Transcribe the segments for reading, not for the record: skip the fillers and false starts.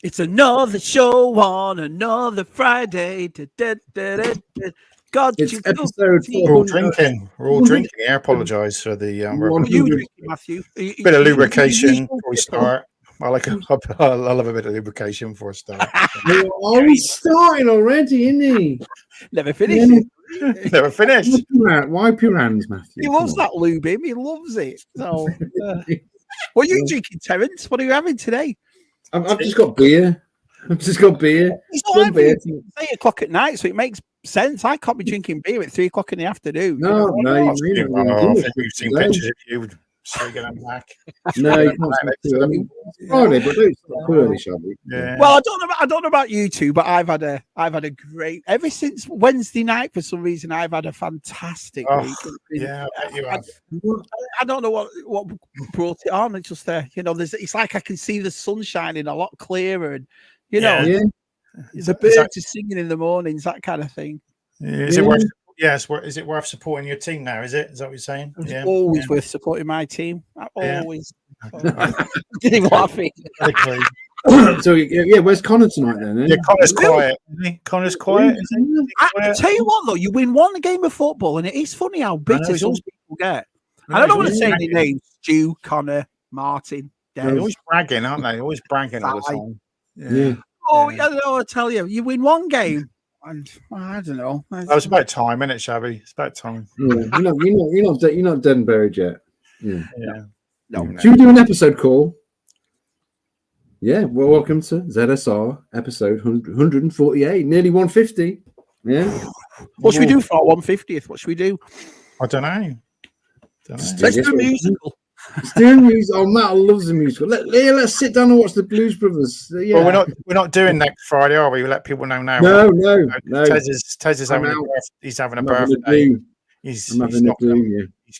It's another show on another Friday. God, It's you episode We're all drinking. We're all drinking. I apologise for the What are you drinking, Matthew? bit of lubrication before we start. I love a bit of lubrication before I start. Oh, he's starting already, isn't he? Never finished. Never finished. Wipe your hands, Matthew. He loves that lube. He loves it. So, what are you drinking, Terence? What are you having today? I've just got beer. It's not beer. It's 8 o'clock at night, so it makes sense. I can't be drinking beer at 3 o'clock in the afternoon. No, I think we've seen pictures of you swinging them back. No, you can't. Friday, but don't stop too early, shall we? Yeah. Well, I don't know about you two, but I've had a great ever since Wednesday night. For some reason, I've had a fantastic week. Yeah, I bet you have. I don't know what brought it on. It's just it's like I can see the sun shining a lot clearer, and there's a bird just singing in the mornings, that kind of thing. Is it worth? Yes. Is it worth supporting your team now? Is it? Is that what you're saying? It's always worth supporting my team. Always. Didn't even laugh. So where's Connor tonight then? Yeah, Connor's quiet. Isn't he? Connor's quiet. I tell you what though, you win one game of football, and it is funny how bitter some people get. I don't want to say any names: Stu, Connor, Martin. They're always bragging, aren't they? Always bragging all the time. Yeah. Oh, I tell you, you win one game, and I don't know. It's about time, isn't it, Shabby? It's about time. Yeah. You're not dead and buried yet. Yeah. No. Should we do an episode call? Yeah. Well, welcome to ZSR episode 148, nearly 150. Yeah. What should we do for our 150th? What should we do? I don't know. Let's do a musical. Doing music. Oh, Matt loves the musical. Let's sit down and watch the Blues Brothers. Yeah. Well, we're not doing next Friday, are we? We'll let people know now. No. Tez is having a birthday.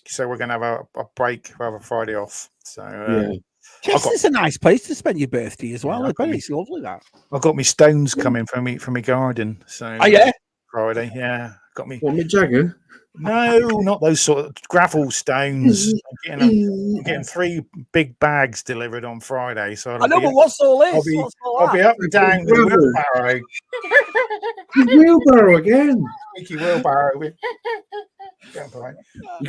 So we're going to have a break. We'll have a Friday off. So Chester's a nice place to spend your birthday as well. I bet it's lovely that. I've got my stones coming from my garden. So Friday, got me. What, Mick Jagger? No, not those sort of gravel stones. I'm getting 3 big bags delivered on Friday. So I know, but what's all this? I'll be up and down with the wheelbarrow. Wheelbarrow again. Sneaky wheelbarrow. You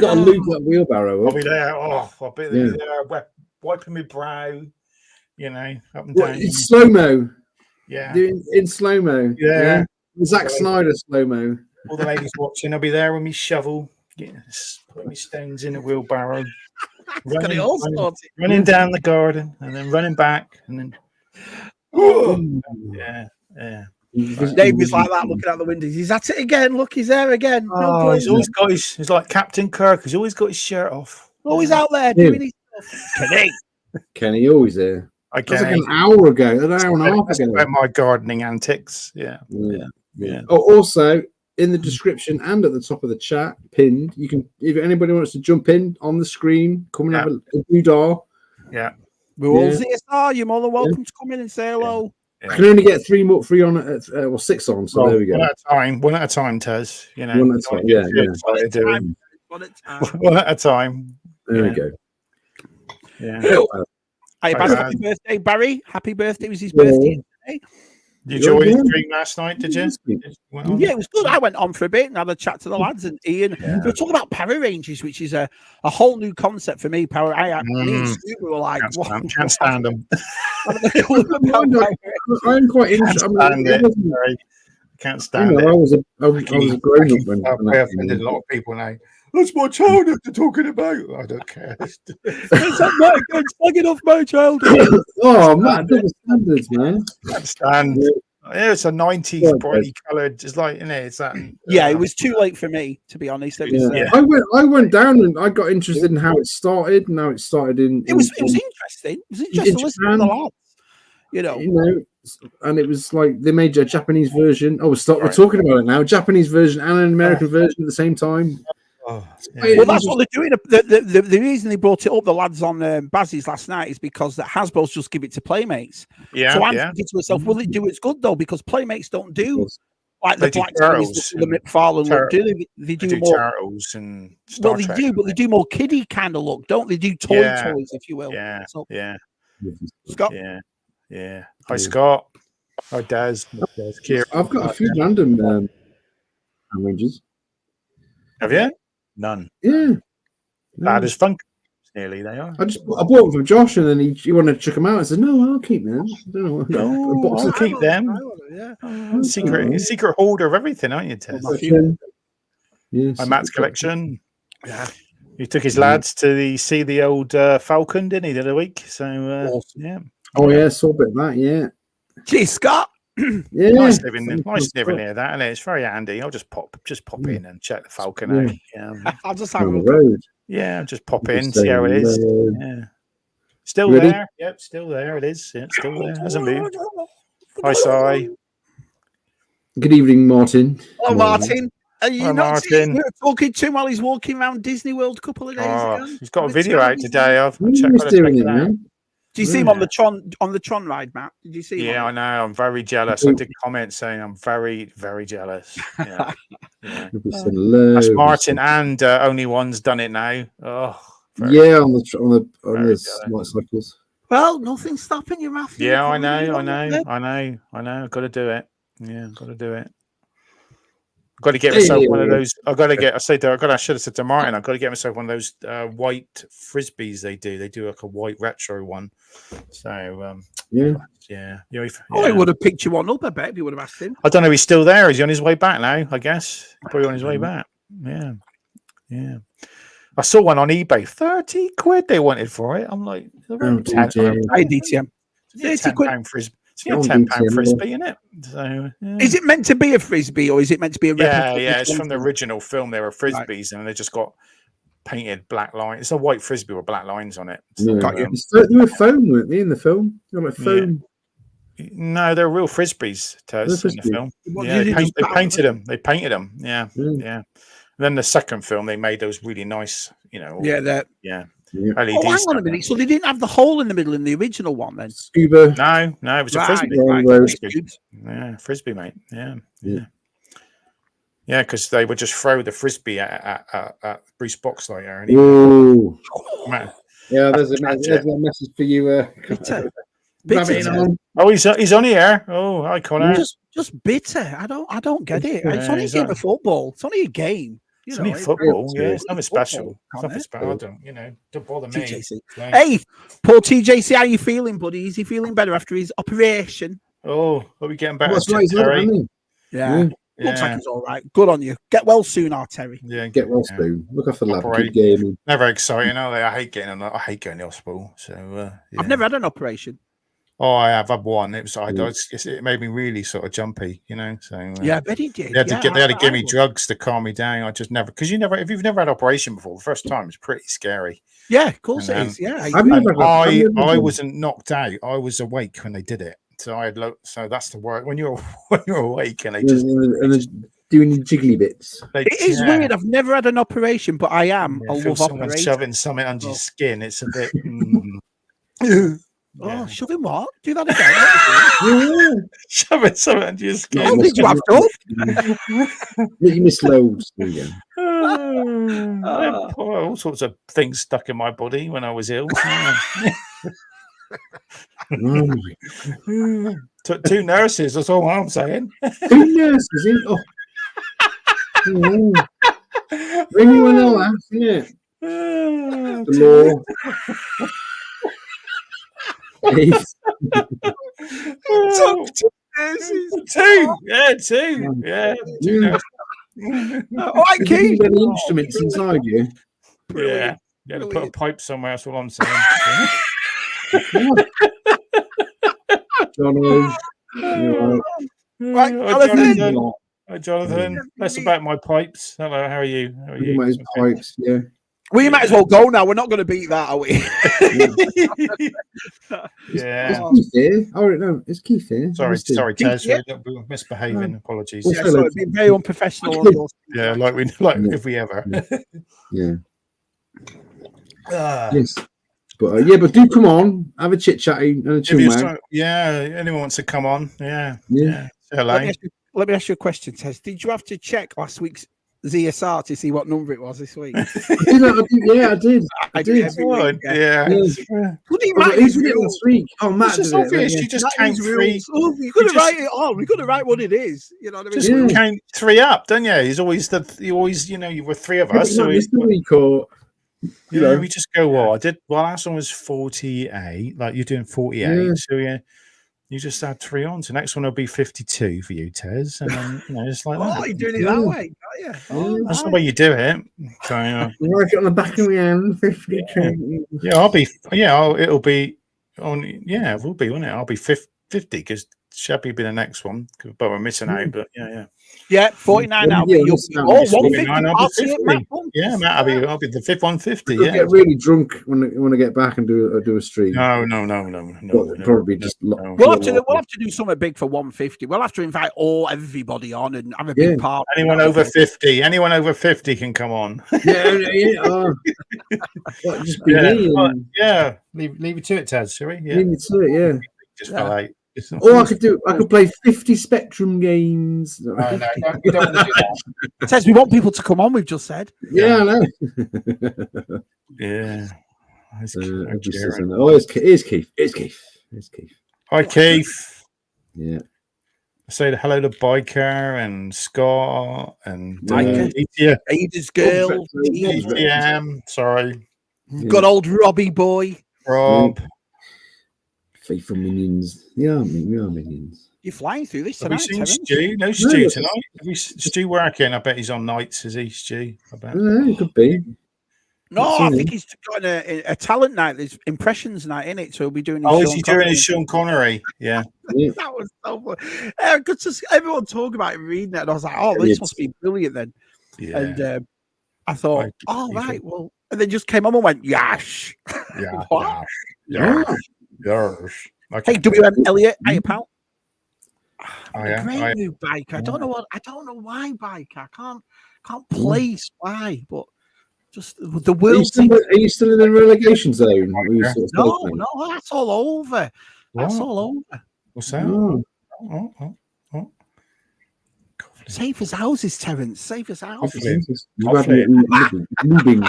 got to lube that wheelbarrow up. I'll be there. I'll be there, wiping my brow. Up and down. In slow mo. Yeah. In slow mo. Yeah. Zack Snyder slow mo. All the ladies watching, I'll be there with my shovel, putting my stones in a wheelbarrow, running down the garden, and then running back, and then Dave was like that, looking out the windows. He's at it again. Look, he's there again. Oh, he's always got he's like Captain Kirk. He's always got his shirt off. Always out there doing his stuff. Kenny, always there. Okay. That was like an hour ago, an hour and a half ago. About my gardening antics. Yeah. Oh, also, in the description and at the top of the chat, pinned, you can, if anybody wants to jump in on the screen, come and have a doodah. Yeah. We're all ZSR. You're more than welcome to come in and say hello. I can only get 3 on or 6 on, so there we go. One at a time, Tez. One at a time. One at a time. There we go. Yeah. Happy birthday, Barry. Happy birthday. It was his birthday today. You enjoyed the stream last night, did you? Yeah, it was good. I went on for a bit and had a chat to the lads and Ian. We were talking about power ranges, which is a whole new concept for me. Power. Me and Stu were like, can't stand them. I'm quite interested. Can't stand it. I was a grown up when I offended a lot of people now. That's my childhood they're talking about. I don't care. It's slugging off my childhood. Oh, man, double standards, man. Can't stand. Yeah, it's a 90s brightly coloured. It's like, it's that. Yeah, it was too late for me, to be honest. It was, I went down and I got interested in how it started. Now it started in. It was interesting. It was interesting to listen to the lads. And it was like they made a Japanese version. Oh, we're talking about it now. Japanese version and an American version at the same time. Well, that's what they're doing. The reason they brought it up, the lads on Bazzi's last night, is because that Hasbro's just give it to Playmates. So I'm thinking to myself, will it do its good though? Because Playmates don't do like the Black Series, the McFarlane look, do they? They do more Turtles and Star Trek. They do, but they do more kiddie kind of look, don't they? Do toys, if you will. Yeah. So, yeah. Scott. Yeah. Yeah. Hi, Scott. Hi, Daz. I've got a few random Rangers. Have you? None. Yeah. Bad as funk. Nearly they are. I bought them from Josh, and then he wanted to chuck them out. I said, "No, I'll keep them. I don't know. No, I'll keep them. Yeah. Secret hoarder of everything, aren't you, Tez? Yeah, My Matt's collection. Yeah. He took his lads to see the old Falcon, didn't he, the other week? So awesome. yeah. Oh yeah, saw a bit of that. Yeah. Gee, Scott. Yeah. Nice living near that, and it's very handy. I'll just pop in and check the Falcon out. Yeah. I'll just have on a the road. Yeah, just pop in, see how it is. Yeah. Still Ready? there. Yep, still there. It is. Yeah, it's still there. Hasn't moved. Hi, Si. Good evening, Martin. Hello, Martin. Are you Hi, not Martin. you were talking to him while he's walking around Disney World a couple of days ago? He's got a video out today. I've checked doing it, man. Did you see him on the Tron ride, Matt? Did you see him? Yeah, I know. I'm very jealous. I did comment saying I'm very, very jealous. Yeah. That's Martin and Only One's done it now. Oh, on the motorcycles. Well, nothing's stopping you, Matthew. Yeah, I know. Got to do it. Yeah, got to do it. I've got to get myself one of those. I should have said to Martin, I've got to get myself one of those white frisbees they do. They do like a white retro one. So yeah. I would have picked you one up, I bet, if you would have asked him. I don't know if he's still there. Is he on his way back now? I guess probably on his way back. Yeah. Yeah. I saw one on eBay, 30 quid they wanted for it. I'm like, DTM. 30 quid frisbee. It's a £10 frisbee, isn't it? So, yeah. Is it meant to be a frisbee, or is it meant to be a replica? Yeah, it's from the original film. They were frisbees, and they just got painted black lines. It's a white frisbee with black lines on it. So, got you. They were foam, weren't they, in the film? They were like foam. Yeah. No, they're real frisbees, Tez, in the film. Yeah, they painted them. They painted them. Yeah, yeah. And then the second film, they made those really nice, LEDs. Hang on a minute. So they didn't have the hole in the middle in the original one, then? Scuba. No, it was a frisbee. Yeah, frisbee, mate. Yeah, because they would just throw the frisbee at Bruce Boxleiter. Yeah, there's a message for you. Bitter. Oh, he's on here. Oh, hi, Connor. Just bitter. I don't get it. It's only a game of football. It's only a game. It's only football. Yeah, it's nothing special. Nothing special. Don't bother me. TJC. Hey, poor TJC, how you feeling, buddy? Is he feeling better after his operation? Oh, are we getting better? What's right, yeah. Looks like he's all right. Good on you. Get well soon, Terry. Yeah, get well soon. Look after the lab. Keep gaming. Never exciting, are they? I hate going to the hospital. So I've never had an operation. Oh, I have. I've won. It made me really sort of jumpy, So yeah, I bet he did. They had to give me drugs to calm me down. I just never, because if you've never had an operation before, the first time it's pretty scary. Yeah, of course it is. Yeah, I wasn't knocked out. I was awake when they did it. So so that's the word when you're awake and they just doing jiggly bits. It is weird. I've never had an operation, but I am. I love operations. Shoving something under your skin. It's a bit. Oh, shoving what? Do that again. Shoving something under your skin. Oh, did you have to? You miss loads again. All sorts of things stuck in my body when I was ill. Took 2 nurses. That's all I'm saying. 2 nurses. When you want to laugh, isn't it? The law. Two. Yeah, 2. Yeah. 2 nurses. All right, Keith. Any instruments inside you? Yeah. You had to put a pipe somewhere. That's all I'm saying. Right, Jonathan. That's about my pipes. Hello, how are you? His pipes, yeah. Well, you might as well go now. We're not going to beat that, are we? Yeah. Is Keith here? Oh, no, it's Keith here. Sorry, Taz. We were misbehaving. Apologies. Yeah, so it'd be very unprofessional. Yeah, if we ever. Yeah. Yes. But but do come on, have a chit chat and a chill. Yeah, anyone wants to come on? Yeah. Hello. Let me ask you a question, Tez. Did you have to check last week's ZSR to see what number it was this week. I did. I do every week. Yeah. Bloody Matt Matt did it last week. Oh, Matt did it's it. obvious. You just count three. Oh, you got to write it all. We got to write what it is. You know what I mean? Just count three up, don't you? He's always you were three of us. So we just go, last one was 48. Like you're doing 48. Yeah. So you just add 3 on. So next one will be 52 for you, Tez. And then, just like that. Oh, you're doing it that way, are you? Oh, that's the way you do it. So, work it on the back of the hand, 52. It'll be only, it will be, won't it? I'll be 50 because Shabby will be the next one. But we're missing out, but Yeah, 49 I'll be 150. I'll be 50. Yeah, Matt, I'll be the fifth 150. I'll get really drunk when I get back and do a stream. No. Probably just. We'll have to do something big for 150. We'll have to invite everybody on and have a big part. Anyone over 50 can come on. Just be me. Leave it to it, Taz, shall we? Leave it to it. Yeah. Just fell out. Or I could play 50 Spectrum games. No, you don't want to do that. It says we want people to come on, we've just said. Yeah, I know. Yeah. It's Keith. It's Keith. Hi, Keith. Yeah. I say hello to Biker and Scott and Ada's girl. Sorry. Good old Robbie boy. Rob. Faithful minions. Yeah, we are minions. You're flying through this tonight. Have we seen Stu? No Stu tonight. Have we Stu working? I bet he's on nights, is he, Stu? I bet. It could be. No, I think he's got a talent night. There's impressions night in it, so he'll be doing. Is he doing his Sean Connery? Yeah. That was so fun. Good to see everyone talk about it, reading it, and I was like, "Oh, this must be brilliant." Then, and I thought, right, well, and then just came on and went, "Yash, Yes. Okay. Hey, WM Elliot, hey pal. Great new bike. I don't know why bike. I can't place why, but just the world. Are you still in the relegation zone? No, that's all over. That's all over. What's that? Oh. Safe as houses, Terence. Safe as houses. Lubing.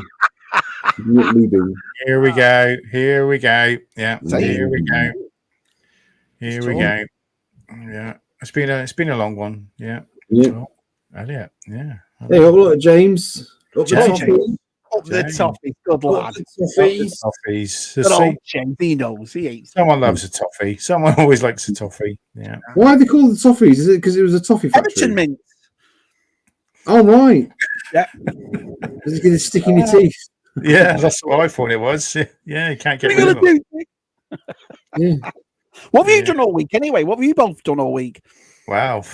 Here we go. Yeah. Here we go. Yeah. It's been a long one. Yeah. Yeah. Elliot. Yeah. Hey, look, James. Up the toffee. Good lad. Toffees. Good old James. He knows. He eats. Someone loves a toffee. Someone always likes a toffee. Yeah. Why are they called the toffees? Is it because it was a toffee factory? Everton mint. Oh, right. Yeah. Is it going to stick in your teeth? Yeah, that's what I thought it was. Yeah, you can't get rid of it. Yeah. What have you done all week anyway? What have you both done all week? Wow.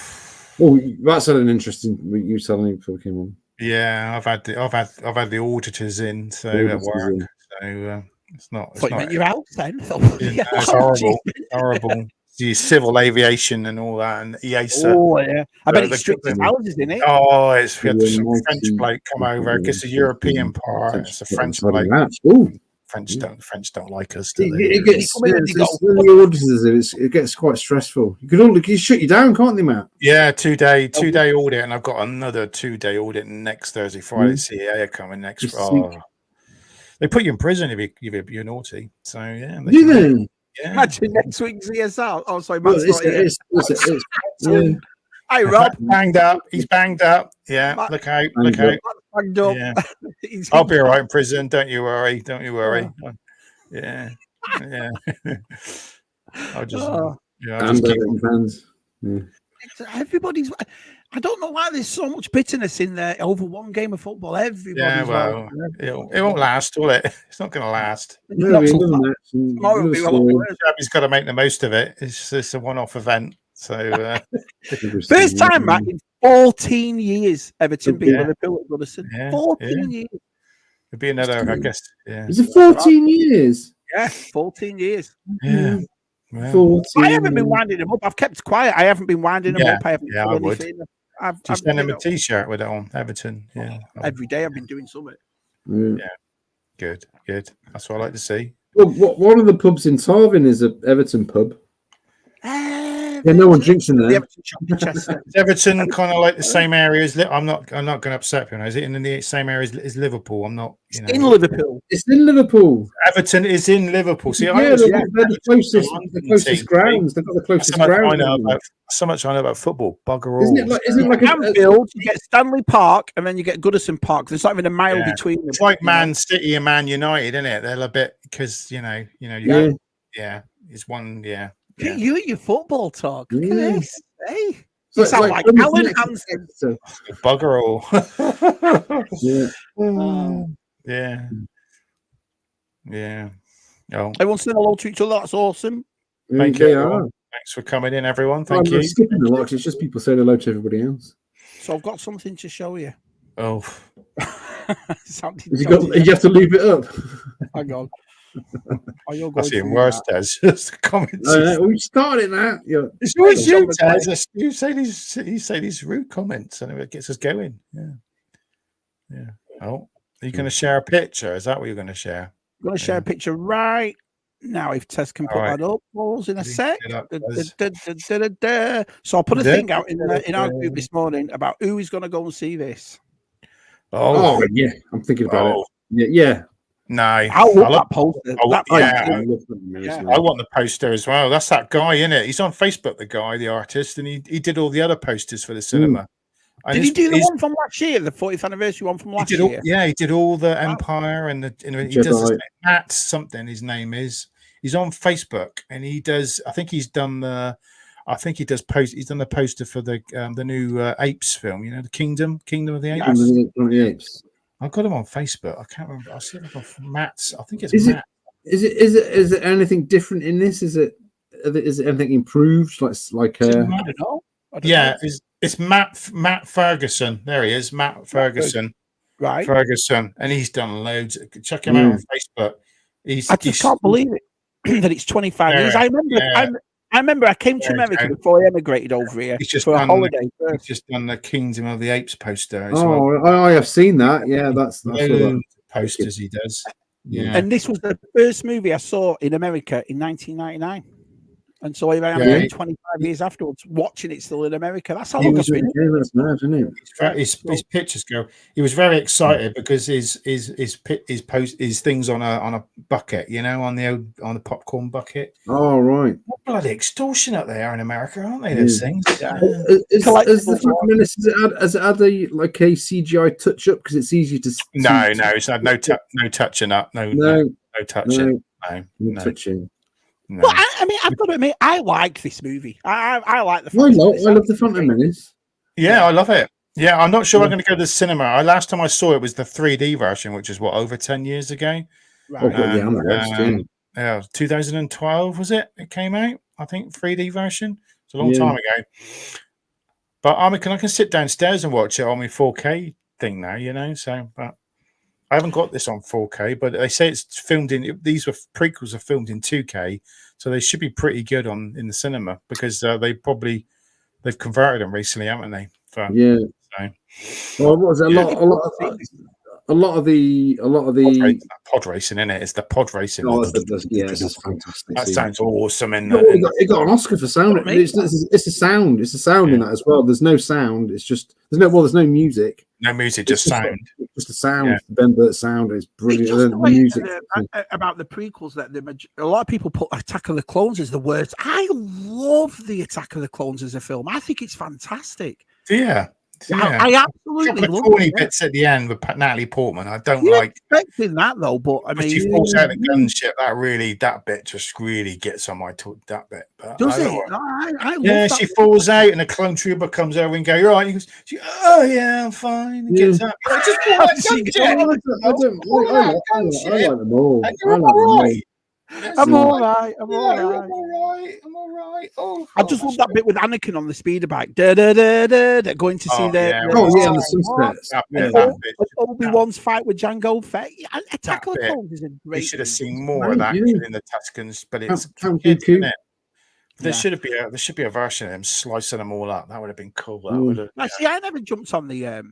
Oh, that's an interesting week you suddenly before we came on. Yeah, I've had the auditors in at work. So it's not. It's not you're out then. It's horrible. The civil aviation and all that, and EASA. Oh yeah, I bet it's strict as houses, isn't it? Oh, we had some French bloke come over. It's a European part. It's a French bloke. French don't like us. Do they? It gets quite stressful. You can shut you down, can't they, Matt? Yeah, 2 day audit, and I've got another 2 day audit next Thursday, Friday. CAA are coming next. They put you in prison if you're naughty. So yeah. Do they? Yeah. Imagine next week's ZSR. Oh, sorry, Matt's not here. Hey, Rob. He's banged up. Yeah, Matt, look out. Banged up. Yeah. I'll be all right in prison. Don't you worry. Yeah. I'll just. Everybody's. I don't know why there's so much bitterness in there over one game of football. Everybody's. Yeah, well, it won't last, will it? It's not going to last. Tomorrow He's got to make the most of it. It's a one-off event. So first time, Matt, in 14 years, Everton beat Liverpool at Goodison. 14 years. It'd be another, I guess. Yeah. Is it 14 years? Yeah, 14 years. Yeah. Well, I haven't been winding them up. I've kept quiet. I haven't been winding them up. I would. Just send him a T-shirt with it on Everton. Yeah. Every day I've been doing something. Yeah. Good. That's what I like to see. Well, one of the pubs in Tarvin is an Everton pub. Yeah, no one drinks in there. Is Everton kind of like the same area as I'm not going to upset you. Is it in the same area as Liverpool? I'm not. In Liverpool. It's in Liverpool. Everton is in Liverpool. See, they're the closest grounds. They've got the closest ground. So much I know about football. Bugger all. Isn't it like Anfield? You get Stanley Park, and then you get Goodison Park. There's not even a mile between them. It's like Man City and Man United, isn't it? They're a bit because it's one. Yeah. You at your football talk. Look at this. Hey. So you sound like Alan Hansen. Bugger all. Yeah. Oh. Everyone saying hello to each other. That's awesome. Thank you. Thanks for coming in, everyone. Thank you. I'm skipping the lot. It's just people saying hello to everybody else. So I've got something to show you. Oh. You have to leave it up. Hang on. That's even worse, Tez. The comments. We started that. It's always you, Tez. You say these rude comments, and it gets us going. Yeah. Oh, are you going to share a picture? Is that what you're going to share? I'm going to share a picture right now. If Tez can put that up, pause in a sec. So I'll put a thing out in our group this morning about who is going to go and see this. Oh yeah, I'm thinking about it. Yeah. No, I love that poster. I want the poster as well. That's that guy, isn't it? He's on Facebook, the guy, the artist, and he did all the other posters for the cinema. Did he do the one from last year, the 40th anniversary one from last year? He did all the Empire and he does Matt something. His name is. He's on Facebook and he does. I think he's done the. He's done the poster for the new Apes film. You know, the Kingdom of the Apes. I've got him on Facebook. I can't remember. I'll see if I've got Matt's. I think it's Matt. Is it anything different in this? Is it anything improved? Like I don't know. It's Matt Ferguson. There he is, Matt Ferguson. Right. Ferguson, and he's done loads. Check him out on Facebook. I just can't believe it that it's 25 years. I remember I came to America before I emigrated over here for a holiday. He's just done the Kingdom of the Apes poster. I have seen that. Yeah, that's posters he does. Yeah, and this was the first movie I saw in America in 1999. And so I am 25 years afterwards watching it still in America. That's how long it's been. That's mad, isn't it? His pictures go. He was very excited because his things on a bucket, on the popcorn bucket. Oh right. What bloody extortion up there in America, aren't they? Those things. Has it had a CGI touch up because it's easier to? No, it's had no touching up. No touching. No touching. No. Well, I mean, I've got to admit, I like this movie. I like the. I love the Phantom Menace. Yeah, I love it. Yeah, I'm not sure I'm going to go to the cinema. Last time I saw it was the 3D version, which is over 10 years ago. Right. 2012 was it? It came out. I think 3D version. It's a long time ago. But I can sit downstairs and watch it on my 4K thing now. So, but. I haven't got this on 4K, but they say it's filmed in. These prequels are filmed in 2K, so they should be pretty good in the cinema because they've converted them recently, haven't they? Well, what was it? A lot of the pod racing in it. It's the pod racing. Oh, it's fantastic. That sounds awesome. It got an Oscar for sound. It's a sound. It's a sound in that as well. There's no sound. It's just there's no music. No music, just sound. Just a sound. Yeah. Ben Burt's sound is brilliant. The music about the prequels that a lot of people put Attack of the Clones as the worst. I love the Attack of the Clones as a film. I think it's fantastic. Yeah. I absolutely love corny bits at the end with Natalie Portman. I don't like expecting that though, but I mean, she falls out the gunship. That bit just really gets on my that bit. But does it? I love she falls out and a clone trooper comes over and goes, "You're right." He goes, "Oh yeah, I'm fine." He gets up. Just pull that gunship. I like them all. I'm all right. I'm all right. Oh, I just love that bit with Anakin on the speeder bike. Going to see the sunsets. Obi-Wan's fight with Jango Fett. Attack of the Clones is a great. You should have seen more of that in the Tuscans, but it's kids, isn't it? There should be a version of him slicing them all up. That would have been cool. See, I never jumped on the.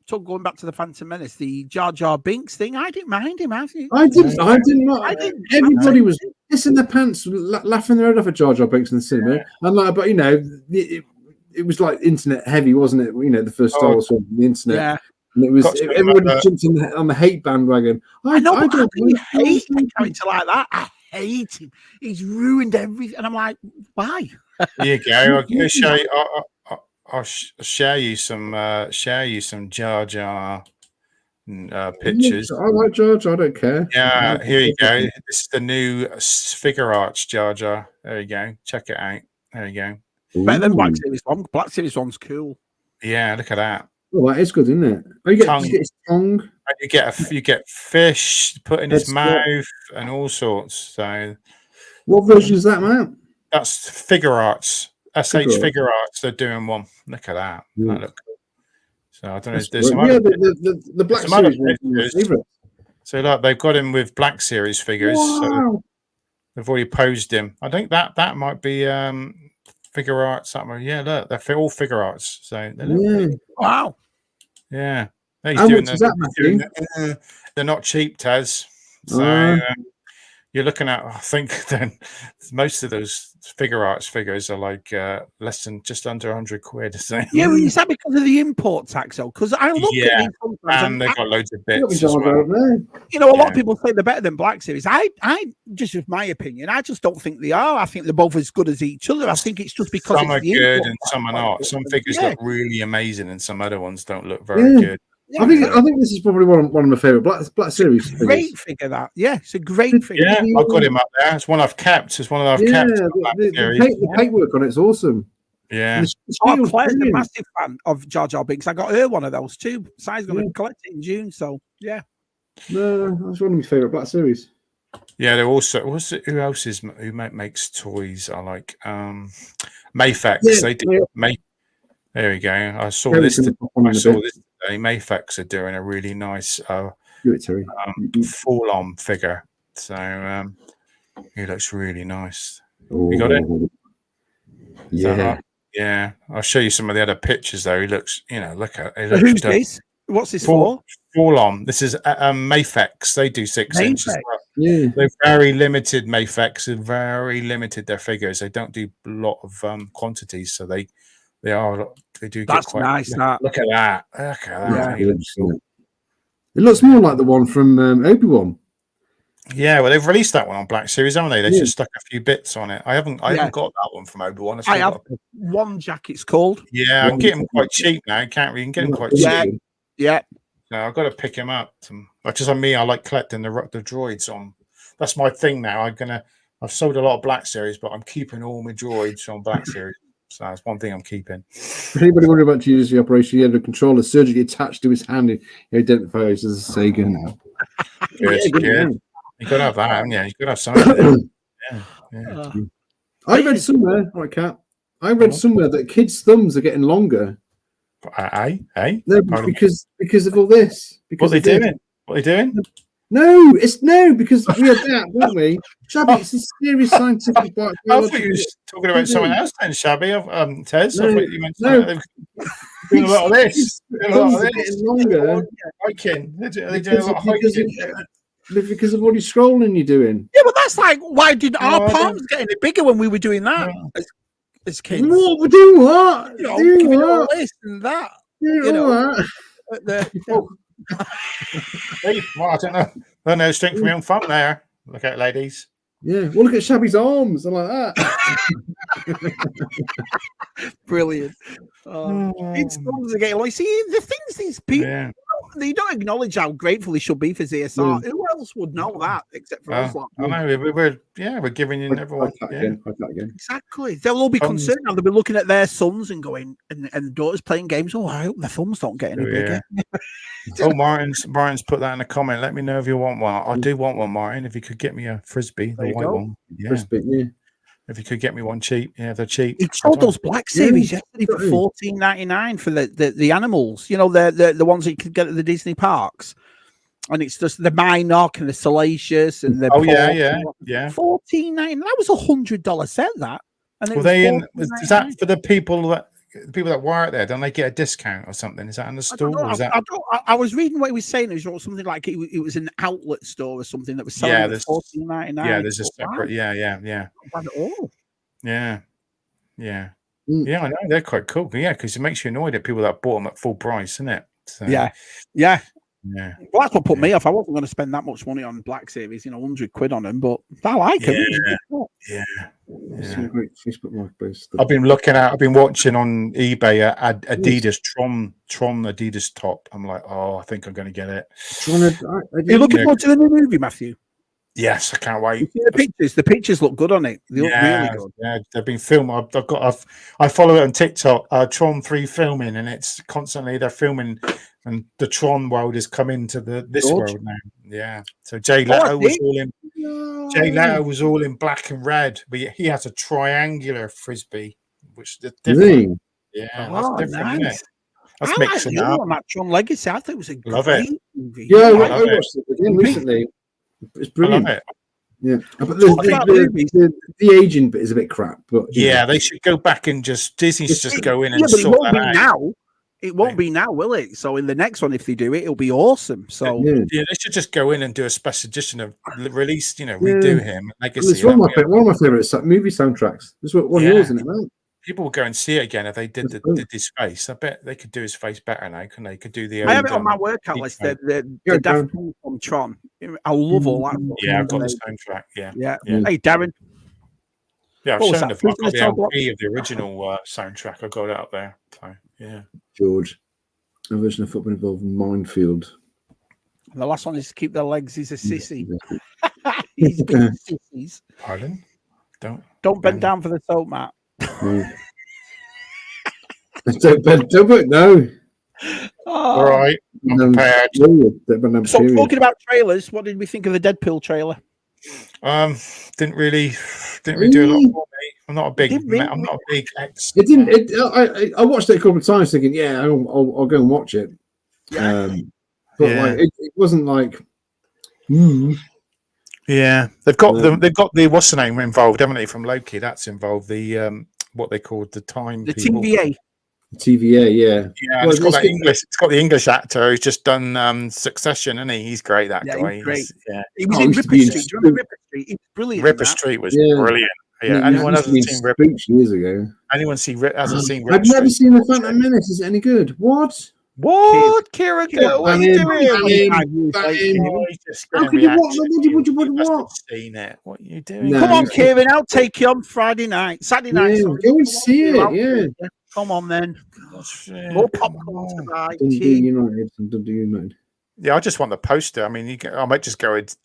So going back to the Phantom Menace, the Jar Jar Binks thing, I didn't mind him. I didn't. Everybody was pissing their pants, laughing their head off at Jar Jar Binks in the cinema. And like, but it was like internet heavy, wasn't it? The first Star Wars film, the internet. Yeah. And it was everybody jumped on the hate bandwagon. I know, but how can you hate a character like that? I hate him. He's ruined everything, and I'm like, why? Here you go. I'll show you. I'll share you some Jar Jar pictures. I like Jar Jar. I don't care. Yeah, here you go. This is the new figure arts Jar Jar. There you go. Check it out. There you go. Better than Black Series one. Black Series one's cool. Yeah, look at that. Oh, that is good, isn't it? Oh, you get his tongue. And you get fish put in his mouth and all sorts. So, what version is that, man? That's Figure Arts. SH Figure Arts. They're doing one. Look at that. Yeah. That look cool. So I don't know. There's some other, the Black Series one. So like they've got him with Black Series figures. Wow. So they've already posed him. I think that might be Figure Arts. Yeah, look, they're all Figure Arts. So wow. Yeah. How much is that, they're not cheap, Taz. So you're looking at, I think then most of those Figure Arts figures are like less than just under 100 quid. So. Yeah, well, is that because of the import tax though? Because I look at these sometimes and they've got loads of bits. As well. A lot of people say they're better than Black Series. I just with my opinion, I just don't think they are. I think they're both as good as each other. I think it's just because some are good and some are not. Some figures look really amazing and some other ones don't look very good. Yeah, I think this is probably one of my favorite Black Series. Great figure that. Yeah, it's a great figure. Yeah, I've got him up there. It's one I've kept. It's one that I've kept. The paintwork on it's awesome. Yeah. Claire's a massive fan of Jar Jar Binks. I got her one of those too. Si's going to collect it in June. So yeah. No, that's one of my favorite Black Series. Yeah, they're also. Who else makes toys? I like Mayfex. Yeah, they do. There we go. I saw this today. Mayfex are doing a really nice full-on figure. So he looks really nice. You got it? Yeah. Yeah. I'll show you some of the other pictures though. He looks, look at it. Who's this? What's this for? Full-on. This is Mayfex. They do 6 inches. Well. Yeah. They're very limited. Mayfex are very limited their figures. They don't do a lot of quantities, so they do. That's get quite nice. Look at that. Yeah, it looks more like the one from Obi-Wan. Yeah, well, they've released that one on Black Series, haven't they? They just stuck a few bits on it. I haven't got that one from Obi-Wan. I have one jacket's called. Yeah, I can get them quite cheap now. You can get them quite cheap. Yeah. No, I've got to pick him up. Just on me, I like collecting the droids on. That's my thing now. I've sold a lot of Black Series, but I'm keeping all my droids on Black Series. So that's one thing I'm keeping. For anybody wondering about to use the operation, he had a controller surgically attached to his hand. He identifies as a Sega now. Good. You've got to have that, haven't you? You've got to have something. I read somewhere, that kids' thumbs are getting longer. No, because of all this. What are they doing? What are they doing? No, because we had that, weren't we? Shabby, it's a serious scientific part. I thought you were talking about someone else then, Shabby. Tez. I thought you mentioned doing a lot of this. Getting longer. Hiking. Are they doing a lot of hiking? Because of all the scrolling you're doing. Yeah, but that's like, why did our palms get any bigger when we were doing that as kids? What? We're doing what? Giving all this and that. Well, I don't know. I don't know strength for my own fun there. Look at it, ladies. Yeah, well, look at Shabby's arms and like that. Brilliant. It's getting like, see the things these people they don't acknowledge how grateful they should be for ZSR. Who else would know that except for us? I know we're giving in everyone. Exactly. They'll all be concerned now. They'll be looking at their sons and going, and daughters playing games. Oh, I hope their thumbs don't get any bigger. Martin's put that in a comment. Let me know if you want one. I do want one, Martin. If you could get me a frisbee, the white one. Yeah. Frisbee, yeah. If you could get me one cheap, they're cheap. It sold those Black Series yesterday for $14.99 for the animals. The ones that you could get at the Disney parks, and it's just the Minoc and the Salacious and the yeah. $14.99. That was $100 set. That. And is that for the people that the people that work there, don't they get a discount or something? Is that in the store? I was reading what he was saying. It was something like it was an outlet store or something that was selling at $14.99. Yeah, there's a separate. Yeah. Not bad at all. Yeah. Yeah, I know they're quite cool. Yeah, because it makes you annoyed at people that bought them at full price, isn't it? So, yeah. Well, that's what put me off. I wasn't going to spend that much money on Black Series, £100 on them, but I like them. Yeah. Great Facebook Marketplace stuff. I've been watching on eBay Adidas Tron Adidas top. I'm like, I think I'm going to get it. Are you looking forward to the new movie, Matthew? Yes, I can't wait. You see the pictures? The pictures look good on it. They look really good. Yeah, they've been filmed. I follow it on TikTok. Tron 3 filming, and it's constantly they're filming, and the Tron world is coming to this world now. Yeah. So Jay Leto was all in black and red, but he has a triangular frisbee, which is different. Yeah, that's different. Nice. That's mixing up. On that Tron Legacy, I thought it was a great movie. Yeah, I watched it again recently. It's brilliant. Yeah, but the aging bit is a bit crap. But they should go back and Disney's just go in and sort that out. Now. It won't be now, will it? So in the next one, if they do it, it'll be awesome. So they should just go in and do a special edition of release. Redo him. Legacy. It's one of my favorite movie soundtracks. This one of yours, isn't it, man? People will go and see it again if they did his face. I bet they could do his face better now, couldn't they? Could do the. I have it on my workout list. The Daft Punk from Tron. I love all that. Yeah, I've got the soundtrack. Yeah. Hey, Darren. Yeah, I've shown the LP of the original soundtrack. I got it up there. So yeah. George, a version of football involving minefield. And the last one is to keep their legs. He's a sissy. He's been sissies. Pardon? Don't bend down for the soap, Matt. Don't bend. No. All right. I'm prepared. So talking about trailers, what did we think of the Deadpool trailer? Didn't really do a lot for me. I'm not a big ex. It didn't. I watched it a couple of times, thinking, I'll go and watch it. But like, it wasn't like. Yeah, they've got the what's the name involved, haven't they? From Loki, that's involved the what they called the time. The people. TVA, yeah. Well, it's got that English. It's got the English actor who's just done Succession, isn't he? He's great. That guy. He's great. He was in Ripper Street. Do you remember Ripper Street? He's brilliant. Ripper Street was brilliant. Yeah. Anyone hasn't seen Ripper years ago? Anyone hasn't seen Ripper I've never seen the Phantom Menace. Is it any good? What? Kira, what are you doing? How could you what? Seen it? What are you doing? Come on, Kieran. I'll take you on Friday night, Saturday night. Go and see it. Yeah. Come on then. More popcorn tonight. Dundee United. Yeah, I just want the poster. I mean, I might just go into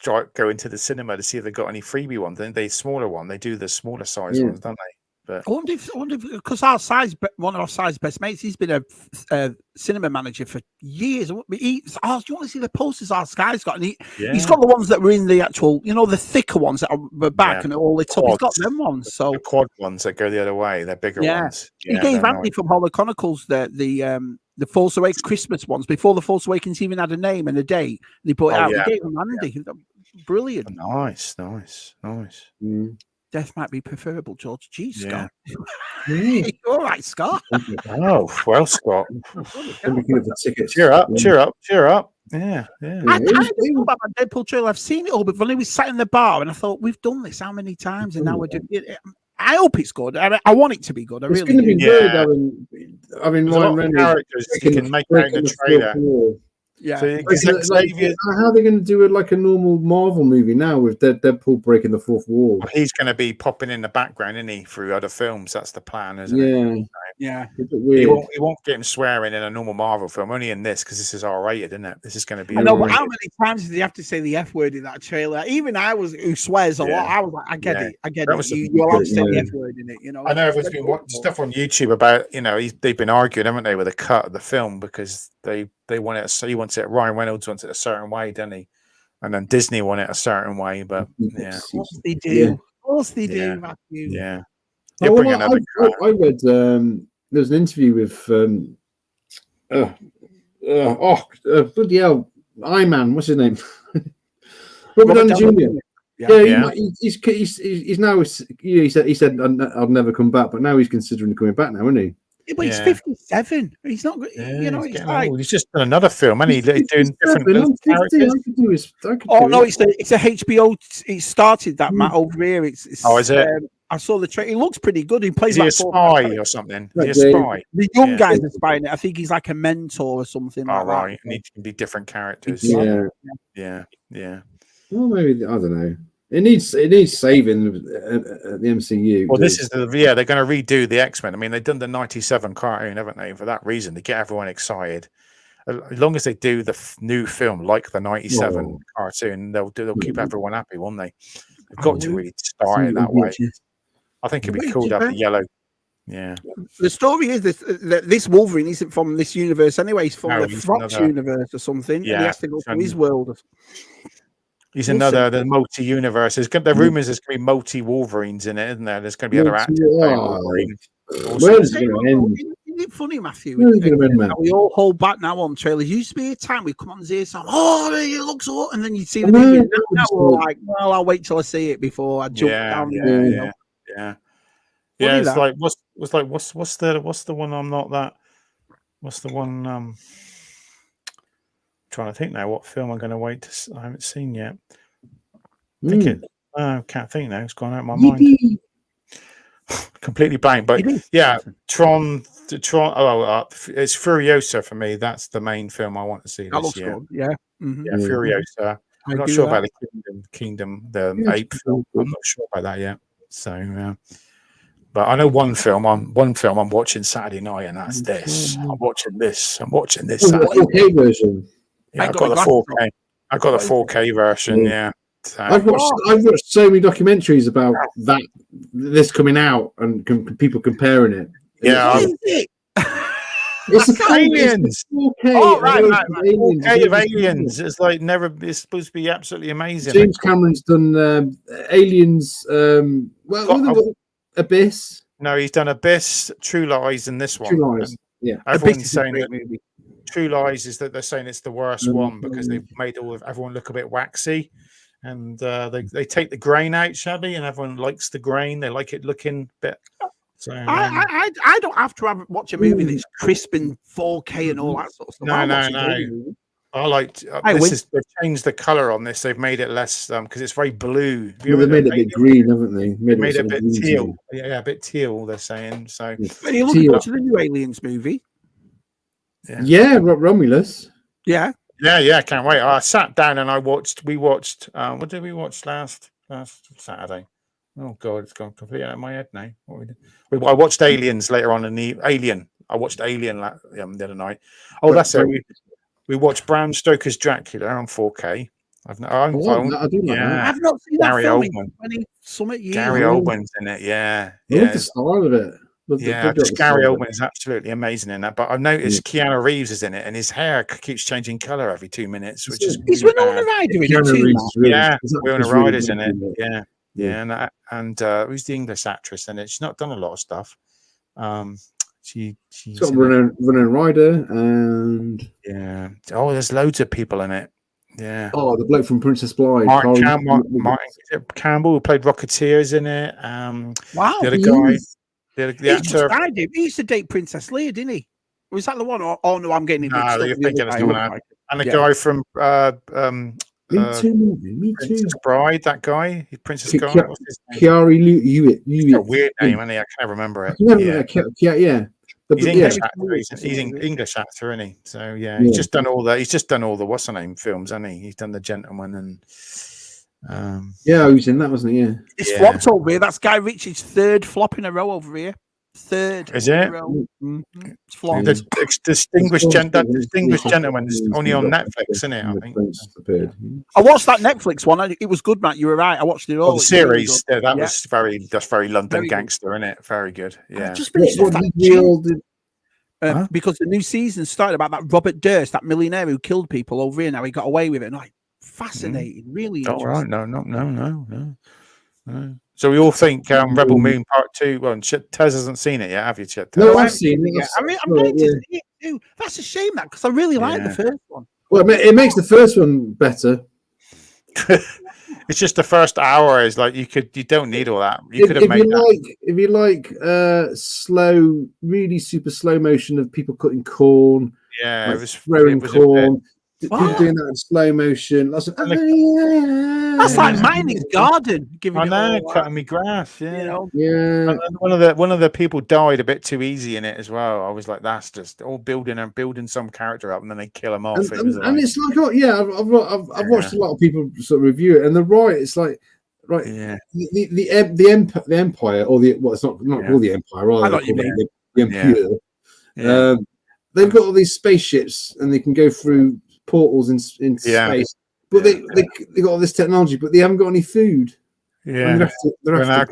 the cinema to see if they've got any freebie ones. Then the smaller one, they do the smaller size ones, don't they? But I wonder if because one of our size best mates, he's been a cinema manager for years. Do you want to see the posters our guy's got? And he's got the ones that were in the actual, the thicker ones that are back and all lit up. He's got them ones. So the quad ones that go the other way, they're bigger ones. He gave Andy from Hollow Chronicles the Force Awakens Christmas ones before the Force Awakens even had a name and a date. They put it out. He gave them Andy. Brilliant. Nice. Mm. Death might be preferable, George. Jeez, Scott. All right, Scott. Oh, well, Scott. Cheer up. Yeah. I don't know about my Deadpool trailer. I've seen it all, but when we sat in the bar and I thought, we've done this how many times, and now we're doing it. I hope it's good. I want it to be good. It's going to be good. Having Ryan Reynolds characters you can make out in the trailer. Yeah. So how are they going to do it like a normal Marvel movie now with Deadpool breaking the fourth wall? Well, he's going to be popping in the background, isn't he, through other films? That's the plan, isn't it? Yeah. He won't get him swearing in a normal Marvel film, only in this because this is R-rated, isn't it? This is going to be. I know, but how many times did he have to say the F word in that trailer? Even who swears a lot, I was like, I get it. You're allowed to say the F word in it, I know everyone's been watching stuff on YouTube about, they've been arguing, haven't they, with a cut of the film because they want it. So he wants it. Ryan Reynolds wants it a certain way, doesn't he? And then Disney want it a certain way. But of course they do. Of course they do, Matthew. Yeah. I read there was an interview with bloody hell, Iron Man. What's his name? Robert Downey Jr. He's now. He said I'll never come back, but now he's considering coming back now, isn't he? Yeah, but he's 57. He's not. You know, he's it's like old. He's just done another film, and he's doing different characters. No, it's a HBO. It started that Matt over here. It's is it? I saw the trailer. He looks pretty good. He plays like a spy or something. Is he a spy? The young guy's a spy in it. I think he's like a mentor or something like that. Right. And he can be different characters. Yeah. Well, maybe I don't know. It needs saving at the MCU. Well, this is they're going to redo the X-Men. I mean, they've done the '97 cartoon, haven't they? For that reason, to get everyone excited. As long as they do the new film like the '97 cartoon, they'll keep everyone happy, won't they? They've got to really start it that way. I think it'd be cool to have the yellow. Yeah. The story is this Wolverine isn't from this universe anyway. He's from the Fox universe or something. Yeah. And he has to go to his world. He's the multi-universe. The rumours there's going to be multi-Wolverines in it, isn't there? There's going to be other actors. Where's it going to end? Isn't it funny, Matthew? We all hold back now on trailers. Used to be a time we come on ZSR. Oh, it looks so, and then you see the movie. Now we're like, well, I'll wait till I see it before I jump down. Yeah. It's like what's the one? I'm not that. What's the one? Trying to think now what film I'm going to wait to. I haven't seen yet. I can't think now. It's gone out of my mind. Completely blank. But Tron. It's Furiosa for me. That's the main film I want to see this year. Good. Yeah. Mm-hmm. Yeah, Furiosa. I'm not sure about the Kingdom, the ape film. I'm not sure about that yet. So, but I know one film I'm watching Saturday night, and that's this. I'm watching this Saturday. 4K version. Yeah, I've got the 4K. I've got the 4K version. Yeah. So, I've watched so many documentaries about this coming out and people comparing it. Yeah. It's Aliens. 4K. Oh, right. 4K of Aliens. It's like never. It's supposed to be absolutely amazing. James Cameron's done Aliens. Abyss. No, he's done Abyss, True Lies, and this one. True Lies. Yeah. Everyone's saying that True Lies is that they're saying it's the worst one because they've made everyone look a bit waxy, and they take the grain out, Shabby, and everyone likes the grain. They like it looking a bit. So I don't have to watch a movie that's crisp in 4K and all that sort of stuff. No. I liked they've changed the color on this. They've made it less because it's very blue. They made it a bit green, haven't they? Made it a bit teal. Yeah, a bit teal. They're saying so. Are you looking forward to the new Aliens movie? Yeah, Romulus. Yeah. Can't wait. I sat down and we watched. What did we watch last Saturday? Oh God, it's gone completely out of my head now. What we did? I watched Aliens later on in the Alien. I watched Alien the other night. Oh, that's it. We watched Bram Stoker's Dracula on 4K. I've not seen that film in 20-something years. Gary Oldman's in it. Yeah. I love the style of it. Gary Oldman is absolutely amazing in that. But I've noticed Keanu Reeves is in it, and his hair keeps changing color every 2 minutes, which is he's Winona Ryder in it too. Winona Ryder's in it. Yeah. And who's the English actress in it? She's not done a lot of stuff. She's got Winona Ryder and there's loads of people in it. Yeah. Oh, the bloke from Princess Bride, Martin Campbell, who played Rocketeers in it. Wow. The other guy, the actor. He used to date Princess Leia, didn't he? Was that the one? Oh no, I'm getting it. You're thinking of someone else. And the guy from Me too. Princess Bride, that guy, Princess Bride. Chiari Hewitt. A weird name, isn't he? I can't remember it. Yeah. He's English actor. He's English actor, isn't he? So he's just done all the what's the name films, hasn't he? He's done The Gentleman and he was in that, wasn't he? Yeah. It's flopped over here. That's Guy Ritchie's third flop in a row over here. Third. Is it? It's flopped. The Distinguished Gentleman is only on Netflix, isn't it? I think. I watched that Netflix one. It was good, Matt. You were right. I watched it all. The series. Was very London gangster, isn't it? Very good. Yeah. Just finished because the new season started about that Robert Durst, that millionaire who killed people over here. Now he got away with it. And fascinating, really interesting. All right, no. So we all think Rebel Moon Part 2. Well, Tez hasn't seen it yet, have you, Tez? No, I've seen it. I'm going to see it too. That's a shame, that, because I really like the first one. Well, it makes the first one better. It's just the first hour is like you don't need all that. You could have made that. If you like slow, really super slow motion of people cutting corn. Yeah, like it was throwing corn. What? People doing that in slow motion. That's like mining garden. I know, cutting me grass. Yeah, you know? Yeah. And one of the people died a bit too easy in it as well. I was like, that's just all building some character up, and then they kill him off. And it's like, oh yeah, I've watched a lot of people sort of review it, and they're right. It's like, right, the empire, or it's not called the empire, rather the Empire. Yeah. They've got all these spaceships, and they can go through portals in space, but they got all this technology, but they haven't got any food. Yeah, they're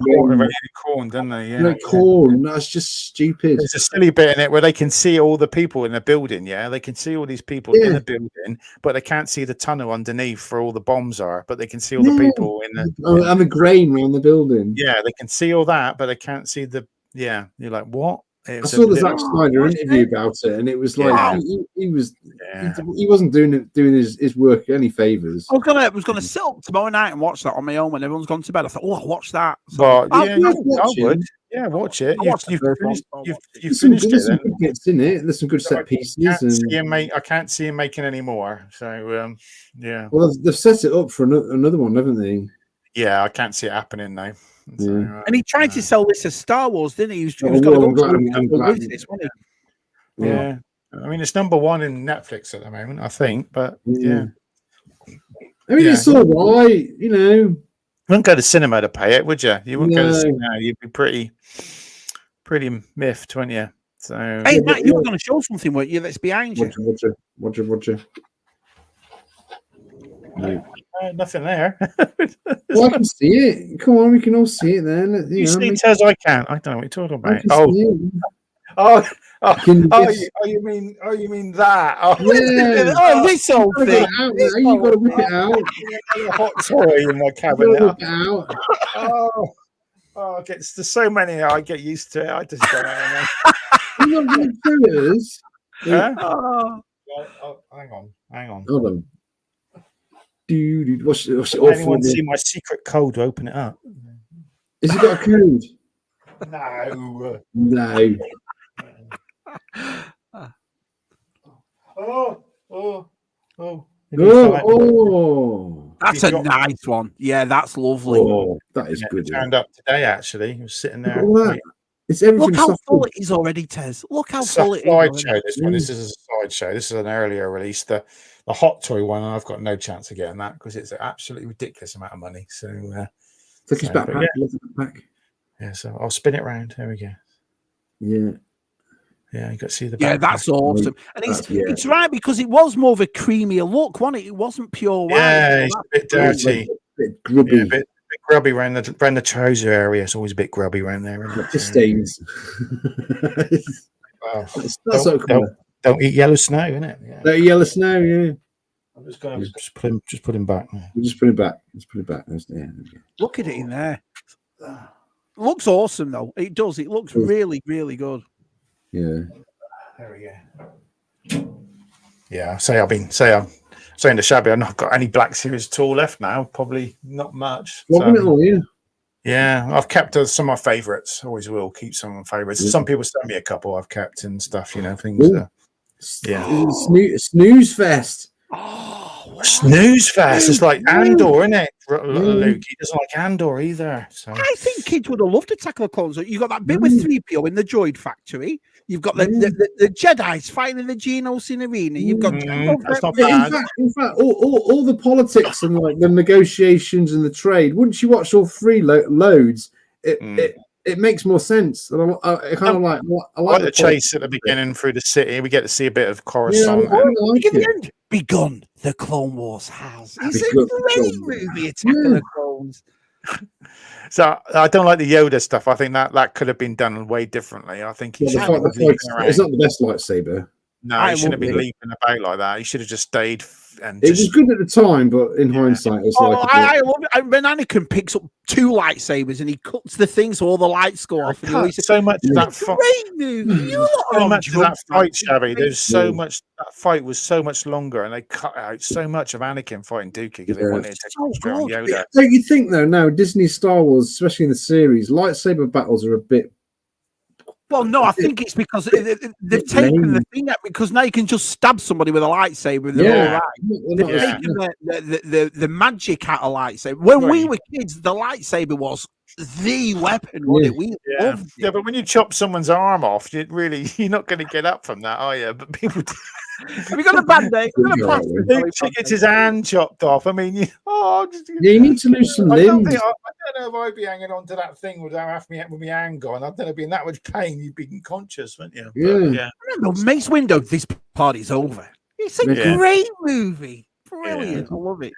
corn, don't they? Yeah, corn. That's just stupid. There's a silly bit in it where they can see all the people in the building. Yeah, they can see all these people in the building, but they can't see the tunnel underneath where all the bombs are. But they can see all the people in the and the grain around the building. Yeah, they can see all that, but they can't see the. Yeah, you're like, what? I saw the Zack Snyder interview about it, and it was like he wasn't doing his work any favors. I was gonna sit up tomorrow night and watch that on my own when everyone's gone to bed. I thought, I'll watch that. So, I would. Yeah, watch it. You've finished it. There's some good bits in it. There's some good set pieces. I can't see him making any more. So yeah. Well, they've set it up for another one, haven't they? Yeah, I can't see it happening now. So, and he tried to sell this as Star Wars, didn't he? He was going to go business, wasn't he? Yeah. I mean, it's #1 in Netflix at the moment, I think. But yeah. I mean, it's all right, you know. You wouldn't go to cinema to pay it, would you? You wouldn't go to cinema. You'd be pretty miffed, wouldn't you? So, hey, Matt, you were going to show something, weren't you? That's behind you. Roger. No. Nothing there. Well, I can see it. Come on, we can all see it then. You see it as I can. I don't know what you're talking about. You mean that? This old thing. You got to whip it out. A hot toy in my cabinet. Whip it out. There's so many. I get used to it. I just don't know. You're not going to do this. Hang on. Hold on. What's it all anyone see my secret code to open it up? Has it got a code? No. That's a nice one. Yeah, that's lovely. Oh, that is good. It turned up today, actually. He was sitting there. It's everything. Look how full it is already, Tez. Look how full it is. Slideshow. This is a slideshow. This is an earlier release. The hot toy one, and I've got no chance of getting that because it's an absolutely ridiculous amount of money. So, take his backpack. Yeah, so I'll spin it around. There we go. Yeah, you got to see the backpack. Yeah, that's awesome. And it's right because it was more of a creamier look, wasn't it? It wasn't pure white. Yeah, it's a bit dirty. A bit grubby. Yeah, a bit grubby around the trouser area. It's always a bit grubby around there. Just stains. That's so cool. Don't eat yellow snow, innit? Yeah. Don't eat yellow snow, yeah. I'm just going to just put him back. Just put him back. Look at it in there. It looks awesome, though. It does. It looks really, really good. Yeah. There we go. Yeah, I'm saying to Shabby, I've not got any Black Series at all left now. Probably not much. Yeah, I've kept some of my favourites. Always will keep some of my favourites. Yeah. Some people send me a couple I've kept and stuff, things. Snooze fest. Oh, snooze fest. It's like Andor, isn't it? Luke, he doesn't like Andor either. So I think kids would have loved Attack of the Clones. You got that bit with 3PO in the droid factory. You've got the Jedi's fighting in the Geonosis arena. You've got that's not bad. In fact, all the politics and like the negotiations and the trade. Once you watch all three loads, it makes more sense. And I kind of like the chase at the beginning through the city. We get to see a bit of Coruscant. Begun, the Clone Wars has. It's a great movie, Attack of the Clones. So I don't like the Yoda stuff. I think that could have been done way differently. I think it's not the best lightsaber. No, he shouldn't be leaping about like that. He should have just stayed. And it was good at the time, but in hindsight, it's like I love it. When Anakin picks up 2 lightsabers and he cuts the thing so all the lights go off. And so much of that fight. So much of that fight, Shabby. There's so much. That fight was so much longer, and they cut out so much of Anakin fighting Dookie because they wanted to take straight on Yoda. Don't you think though? Now Disney Star Wars, especially in the series, lightsaber battles are a bit. Well, no, I think it's because they've taken the thing out because now you can just stab somebody with a lightsaber and they're all right. They've taken the magic out of lightsaber. When we were kids, the lightsaber was the weapon, wasn't it? We loved it. Yeah, but when you chop someone's arm off, you're not going to get up from that, are you? But people. Have you got a band-aid? He gets his hand chopped off. I mean, you need to lose some limbs. I don't know if I'd be hanging on to that thing with my hand gone. I'd never be in that much pain. You'd be unconscious, wouldn't you? Yeah. Remember, Mace Windu, this party's over. It's a great movie. Brilliant. I love it.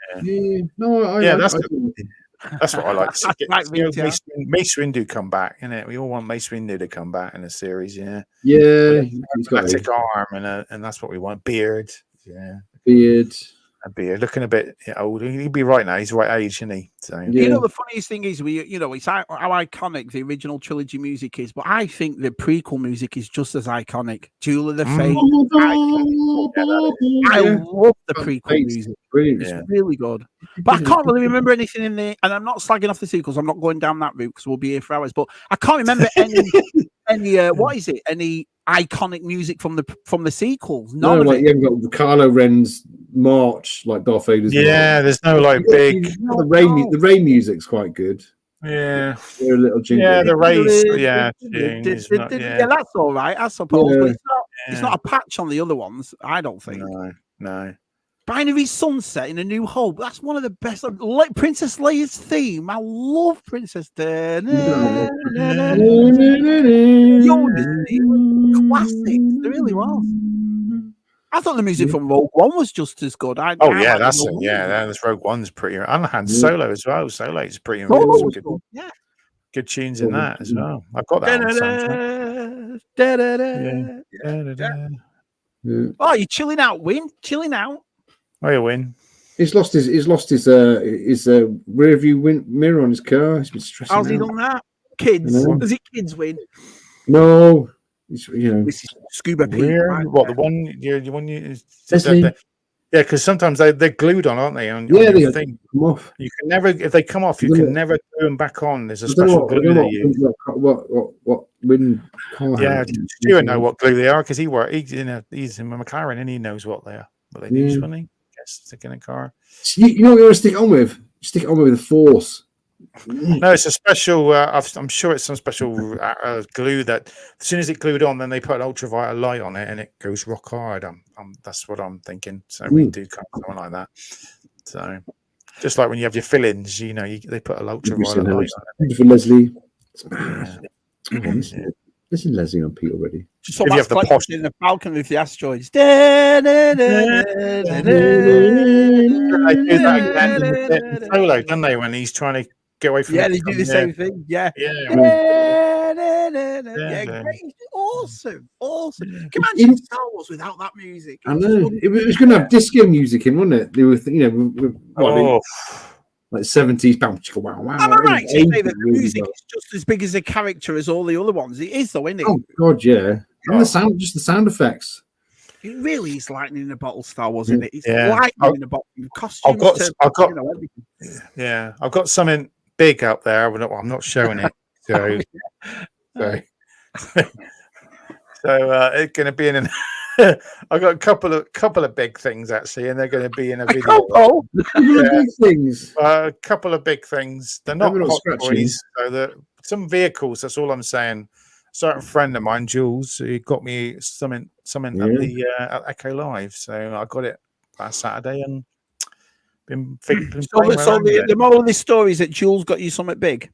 That's what I like to see. Mace Windu come back, innit? We all want Mace Windu to come back in a series, Yeah. He's got a arm, and that's what we want. Beard. Yeah. A beard. Looking a bit old. He'd be right now. He's the right age, isn't he? So, you know, the funniest thing is, it's how iconic the original trilogy music is, but I think the prequel music is just as iconic. Jewel of the Fate. I love the prequel music. It's really good. But I can't really remember anything in there, and I'm not slagging off the sequels. I'm not going down that route because we'll be here for hours. But I can't remember any what is it? Any iconic music from the sequels? No, like you haven't got the Kylo Ren's march like Darth Vader's. Yeah, there's no like big. The Rey music's quite good. Yeah, they're a little jingle. Yeah, the race. Yeah, that's all right, I suppose. But it's not a patch on the other ones. I don't think. No. Binary Sunset in A New Hope. That's one of the best. Princess Leia's theme. I love Princess. Classics. It really was. I thought the music from Rogue One was just as good. This Rogue One's pretty. And Han Solo as well. Solo is pretty. Good tunes in that as well. I've got that. Oh, you're chilling out, Win. Chilling out. Oh, you win. He's lost his rear view mirror on his car. He's been stressing. How's he done that? Kids? Does it kids win? No. This is Scuba Pete. What the one? Because sometimes they're glued on, aren't they? They come off. You can never, if they come off, you can never glue them back on. There's a special glue they use. What when? Stuart know what glue they are because he's in a McLaren and he knows what they are. What they use when they stick in a car. You know what you want to stick it on with? Stick it on with the Force. No, it's a special. I'm sure it's some special glue that as soon as it glued on, then they put an ultraviolet light on it, and it goes rock hard. That's what I'm thinking. So we do something like that. So just like when you have your fillings, they put an ultraviolet light on it. Thank you for Leslie. Listen, Leslie on Pete already. Just if you have the posh in the Falcon with the asteroids. Solo, don't they? When he's trying to get away from they do the same thing. Yeah. Awesome. Can you imagine Star Wars without that music? I know. It was going to have disco music in, wasn't it? They were, like 70s. Wow. Am I right to say that the music is just as big as a character as all the other ones? It is, though, isn't it? Oh God, yeah. And the sound, just the sound effects. It really is lightning in a bottle, Star Wars, isn't it? It's lightning in a bottle. Costumes. I've got something big up there. I'm not showing it. So it's going to be in an. I've got a couple of big things actually, and they're going to be in a video. Big things. A couple of big things. They're not hot toys. So some vehicles. That's all I'm saying. A certain friend of mine, Jules, he got me something at the at Echo Live. So I got it last Saturday and been so the moral of this story is that Jules got you something big.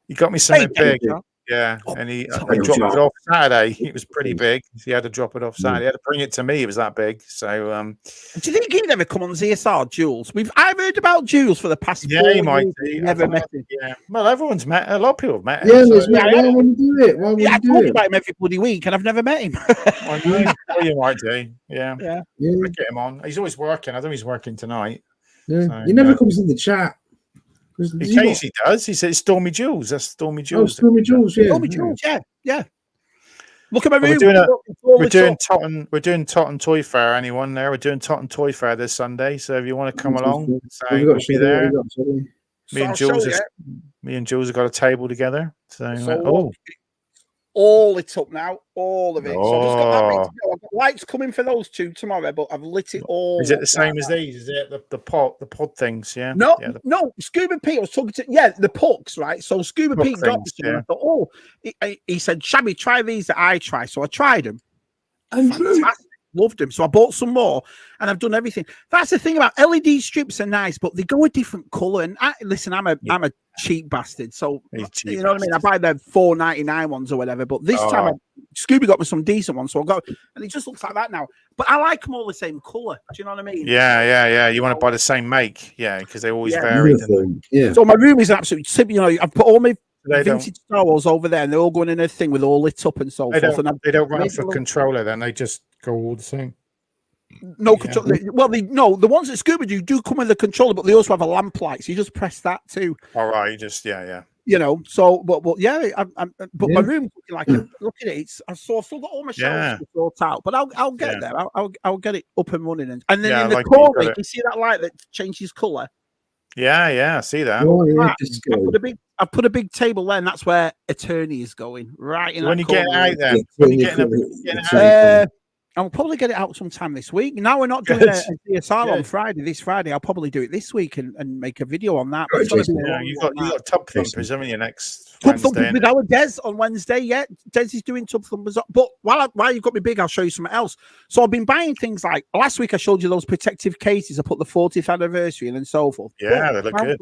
You got me something big. Yeah, and he dropped it off Saturday. It was pretty big. He had to drop it off Saturday. He had to bring it to me. It was that big. So, do you think he'd ever come on ZSR, Jules? I've heard about Jules for the past 4 he might. Never met him. Yeah, well, everyone's met. A lot of people have met him. Yeah, why wouldn't you do it? Why would you do it? I talk about him every bloody week, and I've never met him. I know. Well, you might do. Yeah. Get him on. He's always working. I think he's working tonight. Yeah, so, he never comes in the chat. He occasionally does. He says Stormy Jules. That's Stormy Jules. Oh, Stormy Jules, yeah. Stormy Jules, yeah. Look at my room. We're doing Tottenham Toy Fair. Anyone there? We're doing Tottenham Toy Fair this Sunday. So if you want to come along, we'll be there. Me and Jules have got a table together. So all lit up now, all of it. So I've just got that. I've got lights coming for those two tomorrow, but I've lit it all. Is it the same as these? Is it the pod things? Yeah. No, no. Scuba Pete, I was talking to the pucks, right? So Scuba Pete got this, and I thought, he said, Shabby, try these that I try. So I tried them. Fantastic. Loved them. So I bought some more, and I've done everything. That's the thing about LED strips are nice, but they go a different color. And I'm a cheap bastard, so you know what I mean. I buy the $4.99 ones or whatever. But this time, Scooby got me some decent ones, so I got, and it just looks like that now. But I like them all the same color. Do you know what I mean? Yeah. You want to buy the same make, because they always vary. Yeah. So my room is absolutely simple. You know, I've put all my vintage Star Wars over there, and they're all going in a thing with all lit up and so forth. And they don't run off a controller, then they just go all the same. No control. Well, the ones that Scuba do come with a controller, but they also have a lamp light, so you just press that too. All right, just You know, so but my room's looking like look at it. I've still got all my shelves to sort out, but I'll get there. I'll get it up and running, and then in the corner, you see that light that changes color. Yeah, I see that. I put a big table there, and that's where Attorney is going. Right in when that you corner. get out, then when you get out. I'll probably get it out sometime this week. Now we're not doing a ZSR on Friday. This Friday, I'll probably do it this week and make a video on that. You got Tub Thumpers, haven't you? Next Tub Thumpers with our Des on Wednesday. Yeah, Des is doing Tub Thumpers. But while you've got me big, I'll show you something else. So I've been buying things like last week. I showed you those protective cases. I put the 40th anniversary and so forth. Yeah, they look good.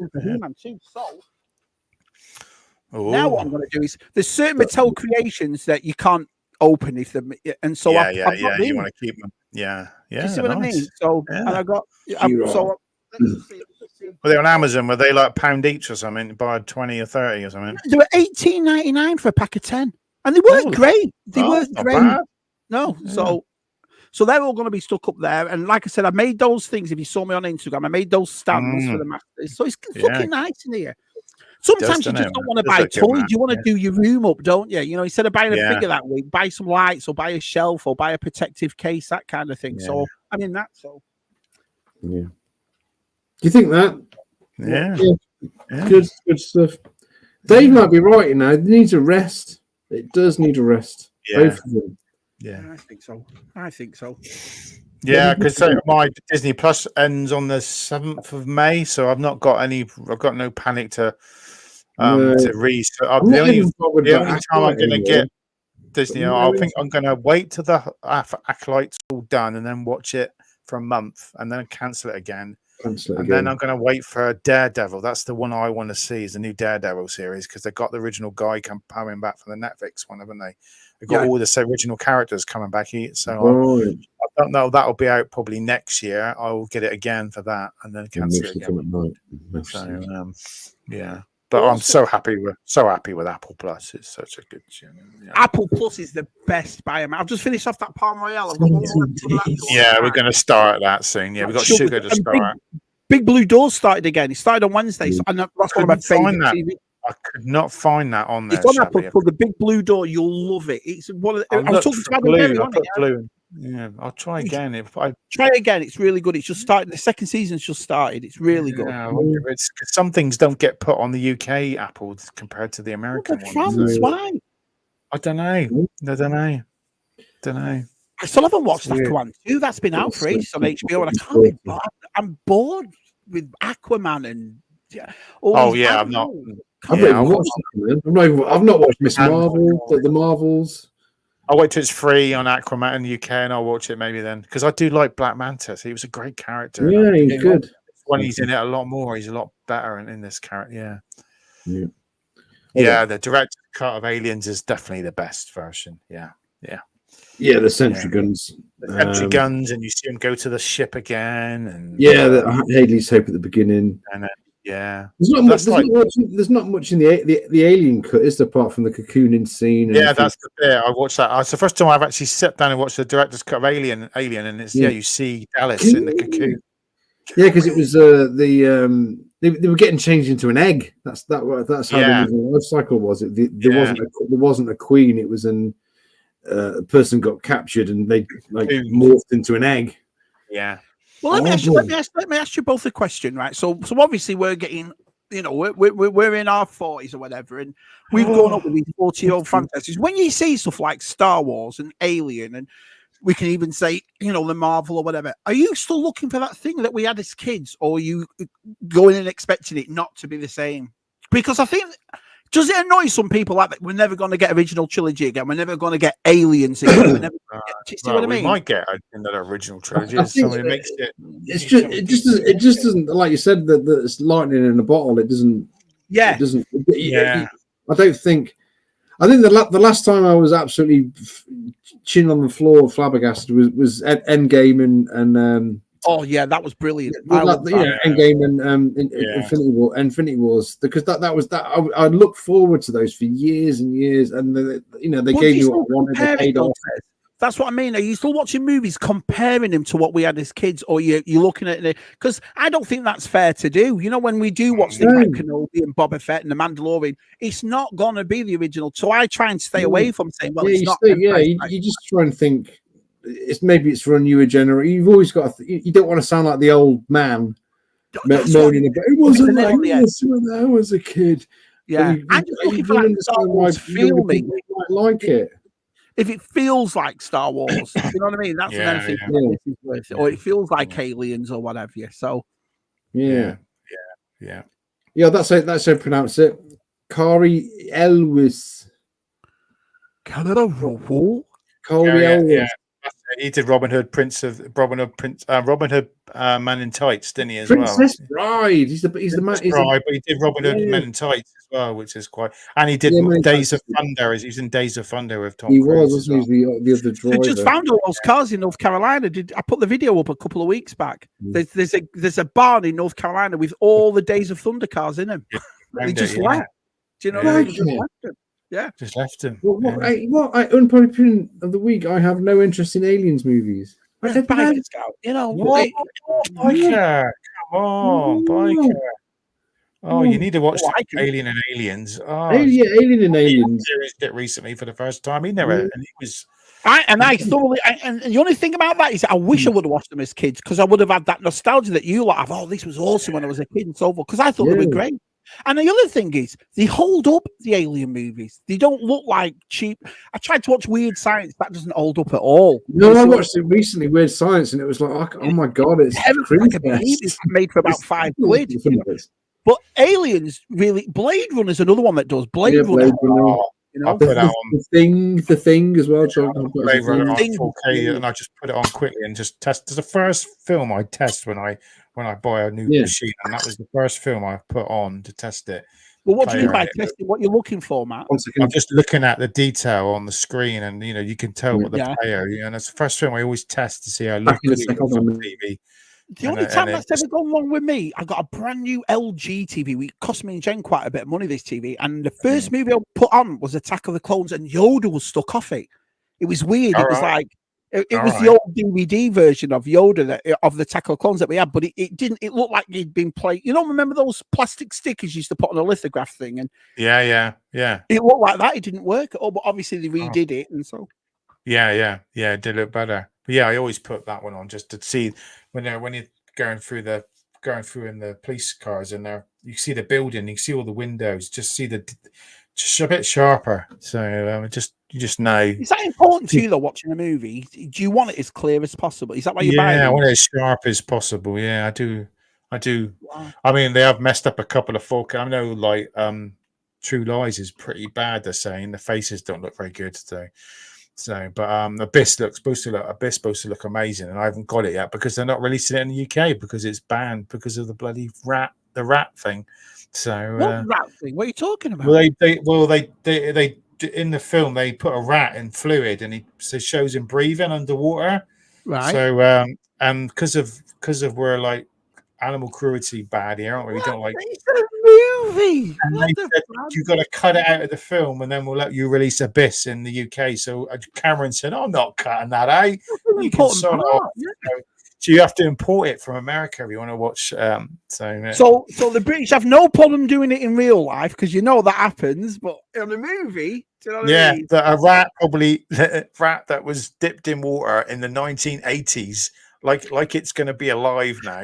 Now what I'm going to do is there's certain Mattel creations that you can't open if them, and so you want to keep them. Yeah. You see what I mean? So and I got Well, they're on Amazon. Were they like £1 each or something? Buy 20 or 30 or something. They were $18.99 for a pack of 10, and they weren't great. They weren't great. Bad. No, so they're all going to be stuck up there. And like I said, I made those things. If you saw me on Instagram, I made those stands for the masters. So it's fucking nice in here. Sometimes you just don't want to buy toys. You want to do your room up, don't you? You know, instead of buying a figure that week, buy some lights or buy a shelf or buy a protective case, that kind of thing. So, I mean, that's so. Yeah. Do you think that? Yeah. Good stuff. Dave might be right, you know. It needs a rest. It does need a rest. Yeah. Both of them. Yeah, I think so. Yeah, because my Disney Plus ends on the 7th of May, so I've not got any. I've got no panic to read. So the only time I'm going to get Disney, I think I'm going to wait till the Acolyte's all done and then watch it for a month and then cancel it again. Then I'm going to wait for Daredevil. That's the one I want to see, is the new Daredevil series, because they've got the original guy coming back from the Netflix one, haven't they? They've got all the original characters coming back. So I don't know. That'll be out probably next year. I will get it again for that and then cancel it again. So, but I'm so happy with Apple Plus. It's such a good channel. Yeah. Apple Plus is the best buy. I've just finished off that Palm Royale. I've got one more we're going to start that soon. Yeah, we've got Sugar to start. Big Blue Doors started again. It started on Wednesday, and that's one of my favorite TV. I could not find that on there. It's on Apple for the Big Blue Door. You'll love it. It's one of the, I was talking to blue. Yeah, I'll try again. Try it again. It's really good. It's just started. The second season's just started. It's really good. Some things don't get put on the UK Apple compared to the American ones. Why? I don't know. I still haven't watched Aquaman 2. That's been out for ages on HBO, and I can't be bothered. I'm bored with Aquaman and I'm not. I've not watched Miss Marvel, the Marvels. I'll wait till it's free on Aquaman in the UK, and I'll watch it maybe then, because I do like Black Manta. He was a great character. Yeah, he's good. When he's in it a lot more, he's a lot better in this character. Yeah. The director cut of Aliens is definitely the best version. Yeah. The sentry guns. The sentry guns, and you see them go to the ship again, and Haley's Hope at the beginning. And there's not much in the Alien cut, is there, apart from the cocooning scene? That's the bit I watched that. It's the first time I've actually sat down and watched the director's cut of Alien, and it's you see Dallas in the cocoon. Yeah, because it was they were getting changed into an egg. That's how the life cycle was. There wasn't a queen. It was a person got captured and they morphed into an egg. Yeah. Well, let me ask you both a question, right? So obviously we're getting, we're in our 40s or whatever, and we've grown up with these 40-year-old fantasies. When you see stuff like Star Wars and Alien, and we can even say, the Marvel or whatever, are you still looking for that thing that we had as kids, or are you going and expecting it not to be the same? Because I think, does it annoy some people like that? We're never going to get original trilogy again. We're never going to get Aliens again. Do you see what I mean? We might get another original trilogy. It just doesn't, like you said, that it's lightning in a bottle. It doesn't. Yeah. It doesn't. I don't think. I think the last time I was absolutely chin on the floor, flabbergasted was at Endgame and. Oh yeah, that was brilliant. Endgame and Infinity Wars, because that was that. I looked forward to those for years and years, and they gave me what I wanted. They paid off. That's what I mean. Are you still watching movies comparing them to what we had as kids, or you're looking at it? Because I don't think that's fair to do. When we do watch things like Kenobi and Boba Fett and The Mandalorian, it's not going to be the original. So I try and stay away from saying, well, it's not. You just try and think. Maybe it's for a newer generation. You've always got you don't want to sound like the old man moaning about it wasn't like this when I was a kid. Yeah, I'm just looking for that Star Wars feeling. Might like it if it feels like Star Wars. You know what I mean? That's another thing. This is worth it. Or it feels like Aliens or whatever. So yeah. That's how you pronounce it. Kari Elwes. Canada. Kari Elwes. He did Robin Hood, Man in Tights, didn't he? Princess Bride. He's the man. But he did Robin Hood, Man in Tights as well, which is quite. And he did Days of Thunder. He was in Days of Thunder with Tom Cruise. Wasn't he? The other driver. They just found all those cars in North Carolina. I put the video up a couple of weeks back. There's a barn in North Carolina with all the Days of Thunder cars in them. They just left. Do you know what I mean? Just left them. Yeah, just left him. Unpopular opinion of the week. I have no interest in Aliens movies. Biker Scout, Biker, come on, Biker. Oh, you need to watch Alien and Aliens. Alien and Aliens. It recently for the first time. He never, and he was. I thoroughly. And the only thing about that is, I wish I would have watched them as kids, because I would have had that nostalgia that you lot have. Oh, this was awesome when I was a kid and so forth. Because I thought they were great. And the other thing is, they hold up, the Alien movies. They don't look like cheap. I tried to watch Weird Science. That doesn't hold up at all. No, I watched it recently, Weird Science, and it was like, oh my God, it's like a baby. It's made for about £5. But Aliens, really, Blade Runner is another one that does. Blade Runner. The thing as well. Blade Runner on 4K, and I just put it on quickly and just test. It's the first film I test when I buy a new machine, and that was the first film I put on to test it. Well, what do you mean by testing? What you're looking for, Matt? I'm just looking at the detail on the screen, and you can tell what the player. And it's the first film I always test to see how it looks on the TV. The only time that's ever gone wrong with me, I got a brand new LG TV. It cost me and Jen quite a bit of money, this TV. And the first movie I put on was Attack of the Clones, and Yoda was stuck off it. It was weird. It was like, it was the old DVD version of Yoda, of the Attack of the Clones that we had, but it didn't. It looked like he'd been played. Remember those plastic stickers you used to put on a lithograph thing? And yeah. It looked like that. It didn't work at all, but obviously they redid it, and so. Yeah. It did look better. But yeah, I always put that one on just to see when you're going through in the police cars, and there you see the building, you see all the windows, just a bit sharper. So you just know. Is that important to you though? Watching a movie, do you want it as clear as possible? Is that why you're buying it? Yeah, I want it as sharp as possible. Yeah, I do. Wow. I mean, they have messed up a couple of 4K. I know, like True Lies is pretty bad. They're saying the faces don't look very good. But Abyss supposed to look amazing, and I haven't got it yet because they're not releasing it in the UK because it's banned because of the bloody rat thing. So what rat thing? What are you talking about? Well, they in the film they put a rat in fluid, and it shows him breathing underwater. Right. So and because of where like animal cruelty bad here, aren't we? We don't like. It's a movie. And they said you've got to cut it out of the film, and then we'll let you release Abyss in the UK. So Cameron said, "I'm not cutting that out. You can sort it off." So you have to import it from America if you want to watch. So the British have no problem doing it in real life because that happens, but in the movie, do you know what I mean? A rat that was dipped in water in the 1980s, like it's going to be alive now.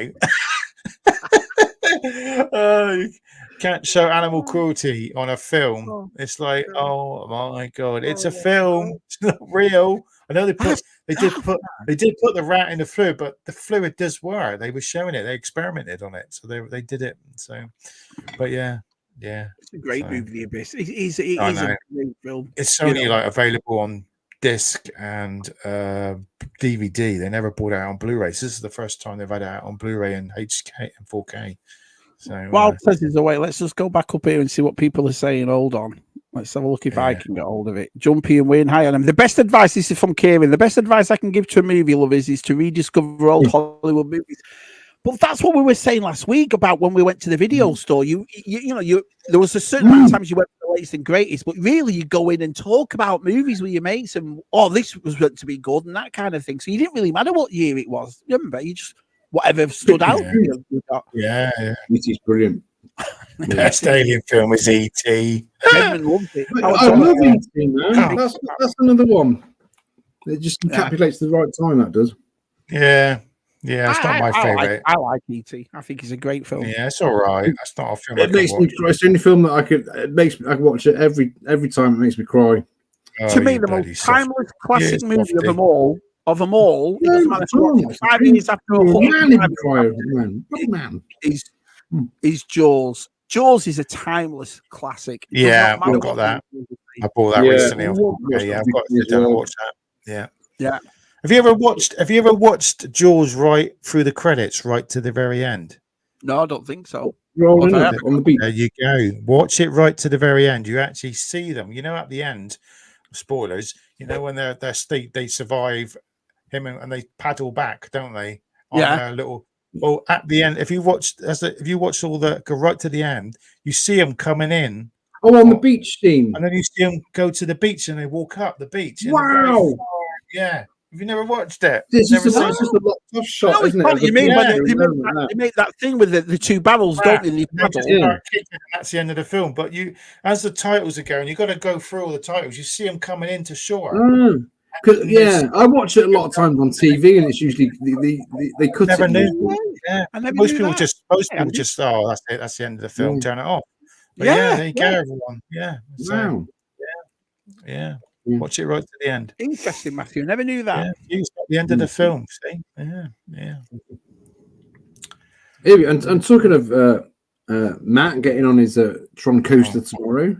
You can't show animal cruelty on a film. It's like, oh my god, it's a film. It's not real. I know they did put the rat in the fluid, but the fluid does work. They were showing it. They experimented on it, so they did it. So, but it's a great movie, The Abyss. It is a great film. It's only like available on disc and DVD. They never brought it out on Blu-ray. So this is the first time they've had it out on Blu-ray and HK and 4K. So while Tez is away, let's just go back up here and see what people are saying. Hold on. Let's have a look if I can get hold of it. Jumpy and Wayne, hi on him. The best advice, this is from Kieran. The best advice I can give to a movie lovers is to rediscover old Hollywood movies. But that's what we were saying last week about when we went to the video store. You there was a certain amount of times you went to the latest and greatest, but really you go in and talk about movies with your mates and this was meant to be good and that kind of thing. So you didn't really matter what year it was. Remember, you just whatever stood out. Yeah. It is brilliant. The best alien film is E.T. I love E.T. man. That's another one. It just encapsulates the right time. That does. Yeah, it's not my favorite. I like E.T. I think it's a great film. Yeah, it's all right. That's not a film. It makes me cry. It's the only film that I can watch it every time. It makes me cry. To me, the most timeless classic movie of them all. It doesn't matter if you watch it 5 years after is Jaws. Jaws is a timeless classic. Yeah, I've got that. I bought that recently. I've got to sit down and watch that. Yeah. Have you ever watched Jaws right through the credits, right to the very end? No, I don't think so. On the beach. There you go. Watch it right to the very end. You actually see them. At the end, spoilers. When they survive him and they paddle back, don't they? On their little. Well, at the end, if you watch all go right to the end, you see them coming in. Oh, on the beach scene, and then you see them go to the beach and they walk up the beach. Wow! Yeah, have you never watched it? This is just a lot of shot, isn't it? You mean they make that thing with the two barrels, don't they? That's the end of the film. But as the titles are going, you've got to go through all the titles. You see them coming into shore. I watch it a lot of times on TV, and it's usually they cut never it. Knew. Yeah, most people just that's it. That's the end of the film. Turn it off. But there you go, everyone. Yeah. Wow. Yeah. Watch it right to the end. Interesting, Matthew. Never knew that. Yeah, it's at the end of the film. See? Yeah. And talking of Matt getting on his Tron coaster tomorrow,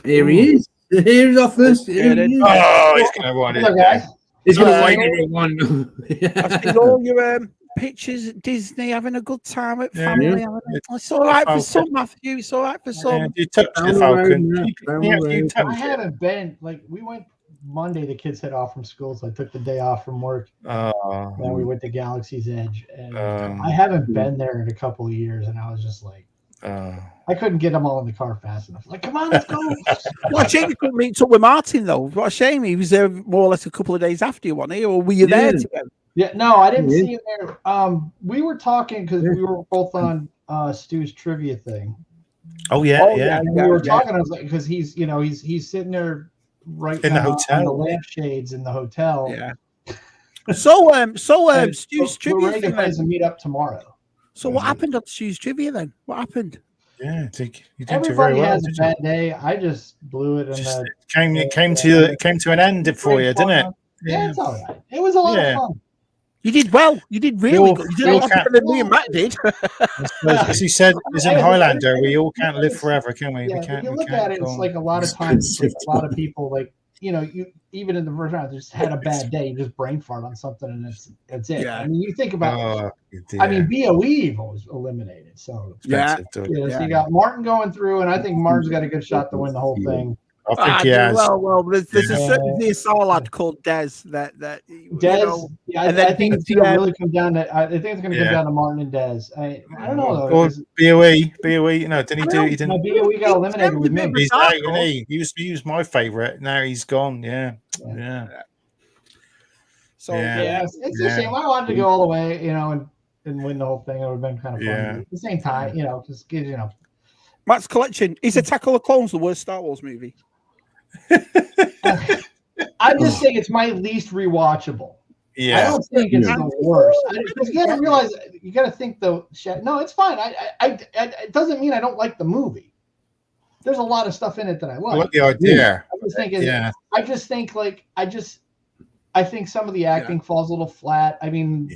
here he is. Here's our first. He's going to want it. He's going to wait everyone. I've seen all your pictures at Disney having a good time at family. It's all right for some, Matthew. It's all right for some. You touched the Falcon. I haven't been. We went Monday. The kids had off from school, so I took the day off from work. Then we went to Galaxy's Edge, and I haven't been there in a couple of years, and I was just like. I couldn't get them all in the car fast enough. Come on, let's go. What a shame you couldn't meet up with Martin, though. What a shame. He was there more or less a couple of days after you, wasn't he? Or were you there together? Yeah, no, I didn't see him there. We were talking because we were both on Stu's trivia thing. Oh yeah. And we were talking. I was like, because he's sitting there right in the hotel, on the lampshades in the hotel. Yeah. So Stu's trivia. We're ready to guys meet up tomorrow. So what happened at Stu's trivia then? What happened? Yeah, I think you did everybody very well, has a bad day. I just blew it. It came to an end for you, didn't it? Yeah, it's all right. It was a lot of fun. You did well. You did really good. You did a lot better than me and Matt did. As he said, it's in Highlander. We all can't live forever, can we? Yeah, if you look at it, it's like a lot of times, a lot of people you even in the first round just had a bad day, you just brain fart on something, and that's it. Yeah. I mean, you think about. I mean, BOE was eliminated, so yeah. So you got Martin going through, and I think Martin's got a good shot to win the whole thing. I think he has. Well, there's a certain DSR lad called Des that Des. I think it's going to really come down to. I think it's going to come down to Martin and Des. I don't know though. Or BOE. No, didn't he do? He didn't. BOE got eliminated with me. He's out, he was my favorite. Now he's gone. Yeah. So it's a shame. I wanted to go all the way, and win the whole thing. It would have been kind of fun. At the same time, just give Matt's collection. Is Attack of the Clones the worst Star Wars movie? I just think it's my least rewatchable. Yeah, I don't think it's the worst. Because you got to realize, you got to think though. No, it's fine. It doesn't mean I don't like the movie. There's a lot of stuff in it that I like. I like the idea. I just think I think some of the acting falls a little flat. I mean,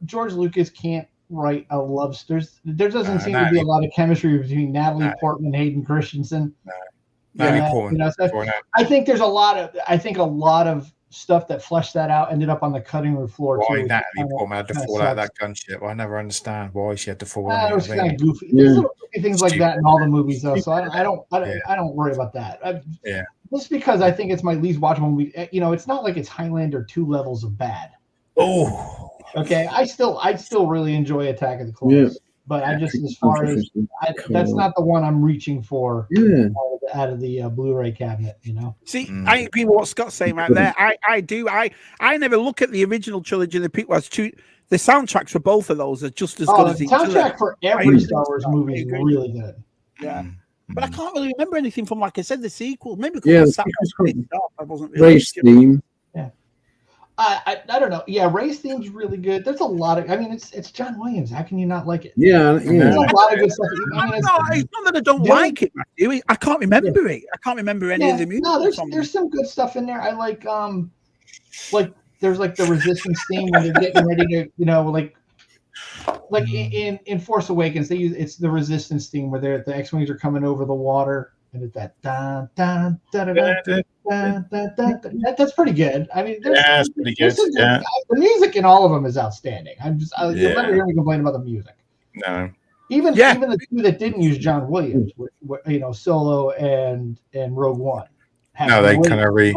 George Lucas can't write a love story. There doesn't seem to be a lot of chemistry between Natalie Portman and Hayden Christensen. I think there's a lot of stuff that fleshed that out ended up on the cutting room floor. Why Natalie Portman had to fall out of that gunship? I never understand why she had to fall out. It was kind of goofy. There's little things like that in all the movies, though. So I don't worry about that. Just because I think it's my least watchable movie. It's not like it's Highlander 2 levels of bad. Oh, okay. I still really enjoy Attack of the Clones. But I just, as far as that's not the one I'm reaching for out of the Blu-ray cabinet, See, I agree with what Scott's saying right there. I do. I never look at the original trilogy and the prequels. The soundtracks for both of those are just as good as each other. The soundtrack for every Star Wars movie is really good. Yeah. But I can't really remember anything from, like I said, the sequel. Maybe because I wasn't really race theme. I don't know. Yeah, Ray's theme's really good. There's a lot of. I mean, it's John Williams. How can you not like it? There's a lot of good stuff. It's not that I don't like it, Matthew. I can't remember it. I can't remember any of the music. No, there's some good stuff in there. I like there's like the Resistance theme when they're getting ready to like in Force Awakens it's the Resistance theme where the X-Wings are coming over the water. And it's that that's pretty good. I mean, that's pretty good. The music in all of them is outstanding. You'll never hear me complain about the music. No, even the two that didn't use John Williams, Solo and Rogue One. No, they kind of great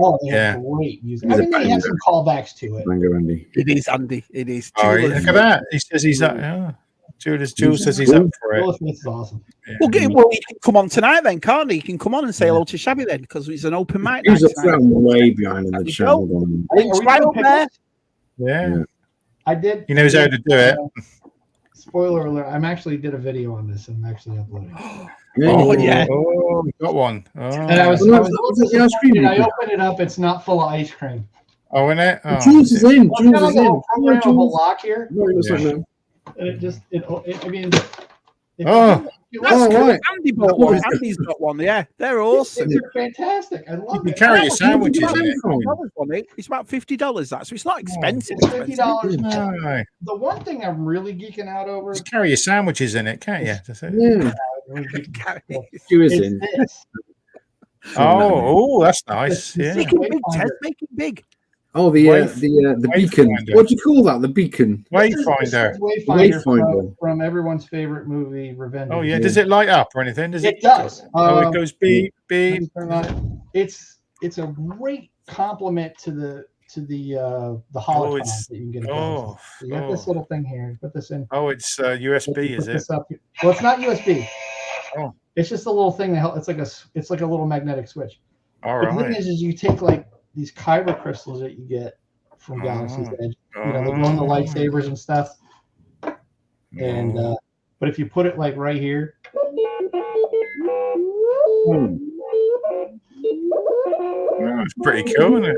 music. I mean, they have some callbacks to it. Andy. It is Andy. It is. Oh, look at that! He says he's up. Yeah. Jules says he's up for it. It's awesome. Yeah. Well, he can come on tonight then, can't he? He can come on and say hello to Shabby then, because he's an open mic. He's way behind in the show. Link's right up there. Yeah. I did. He knows how to do it. Spoiler alert! I actually did a video on this, and I'm actually uploading. Oh, got one. Oh. And I opened it up. It's not full of ice cream. Oh, isn't it? Jules is in. Jules is in. Programmable lock here. And Andy bought one. Andy's got one. Yeah, they're awesome. They're fantastic. I love it. You carry your sandwiches in it. It's about $50. So it's not expensive. It's $50. No. The one thing I'm really geeking out over. Just carry your sandwiches in it, can't you? Oh, that's nice. Make it big. Oh, the beacon. What do you call that? The beacon. Wayfinder from everyone's favorite movie, Revenge. Oh yeah. Does it light up or anything? It does. It goes beep beep. It's a great compliment to the holocron that you can get. So you got this little thing here. Put this in. Oh, it's USB, is it? Well, it's not USB. Oh. It's just a little thing that helps. It's like a little magnetic switch. All right. The thing is you take like these kyber crystals that you get from Galaxy's Edge. They go on the lightsabers and stuff. And but if you put it like right here. It's pretty cool, isn't it?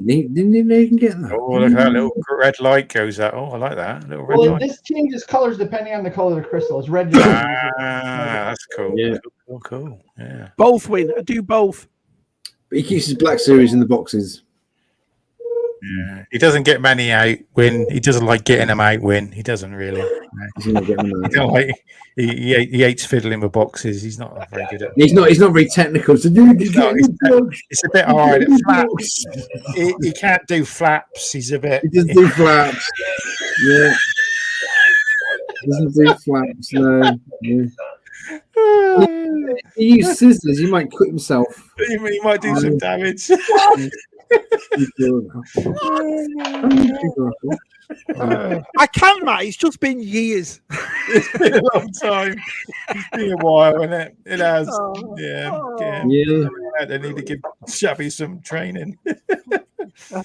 Didn't they can get that? Oh, look at that little red light goes out. Oh, I like that. Little red light. This changes colors depending on the color of the crystal. It's red. That's cool. Yeah. Cool. Yeah. Both win. I do both. But he keeps his Black Series in the boxes. Yeah. He doesn't get many out. Win. He doesn't like getting them out. Win. He doesn't really. He hates fiddling with boxes. He's not very good at. He's not very technical. So it's a bit hard. Flaps. He can't do flaps. He's a bit. He doesn't do flaps. Yeah. He doesn't do flaps. No. Yeah. He used scissors. He might cut himself. He might do some damage. I can't, Matt. It's just been years. It's been a long time. It's been a while, hasn't it? It has. Yeah. They need to give Shabby some training. I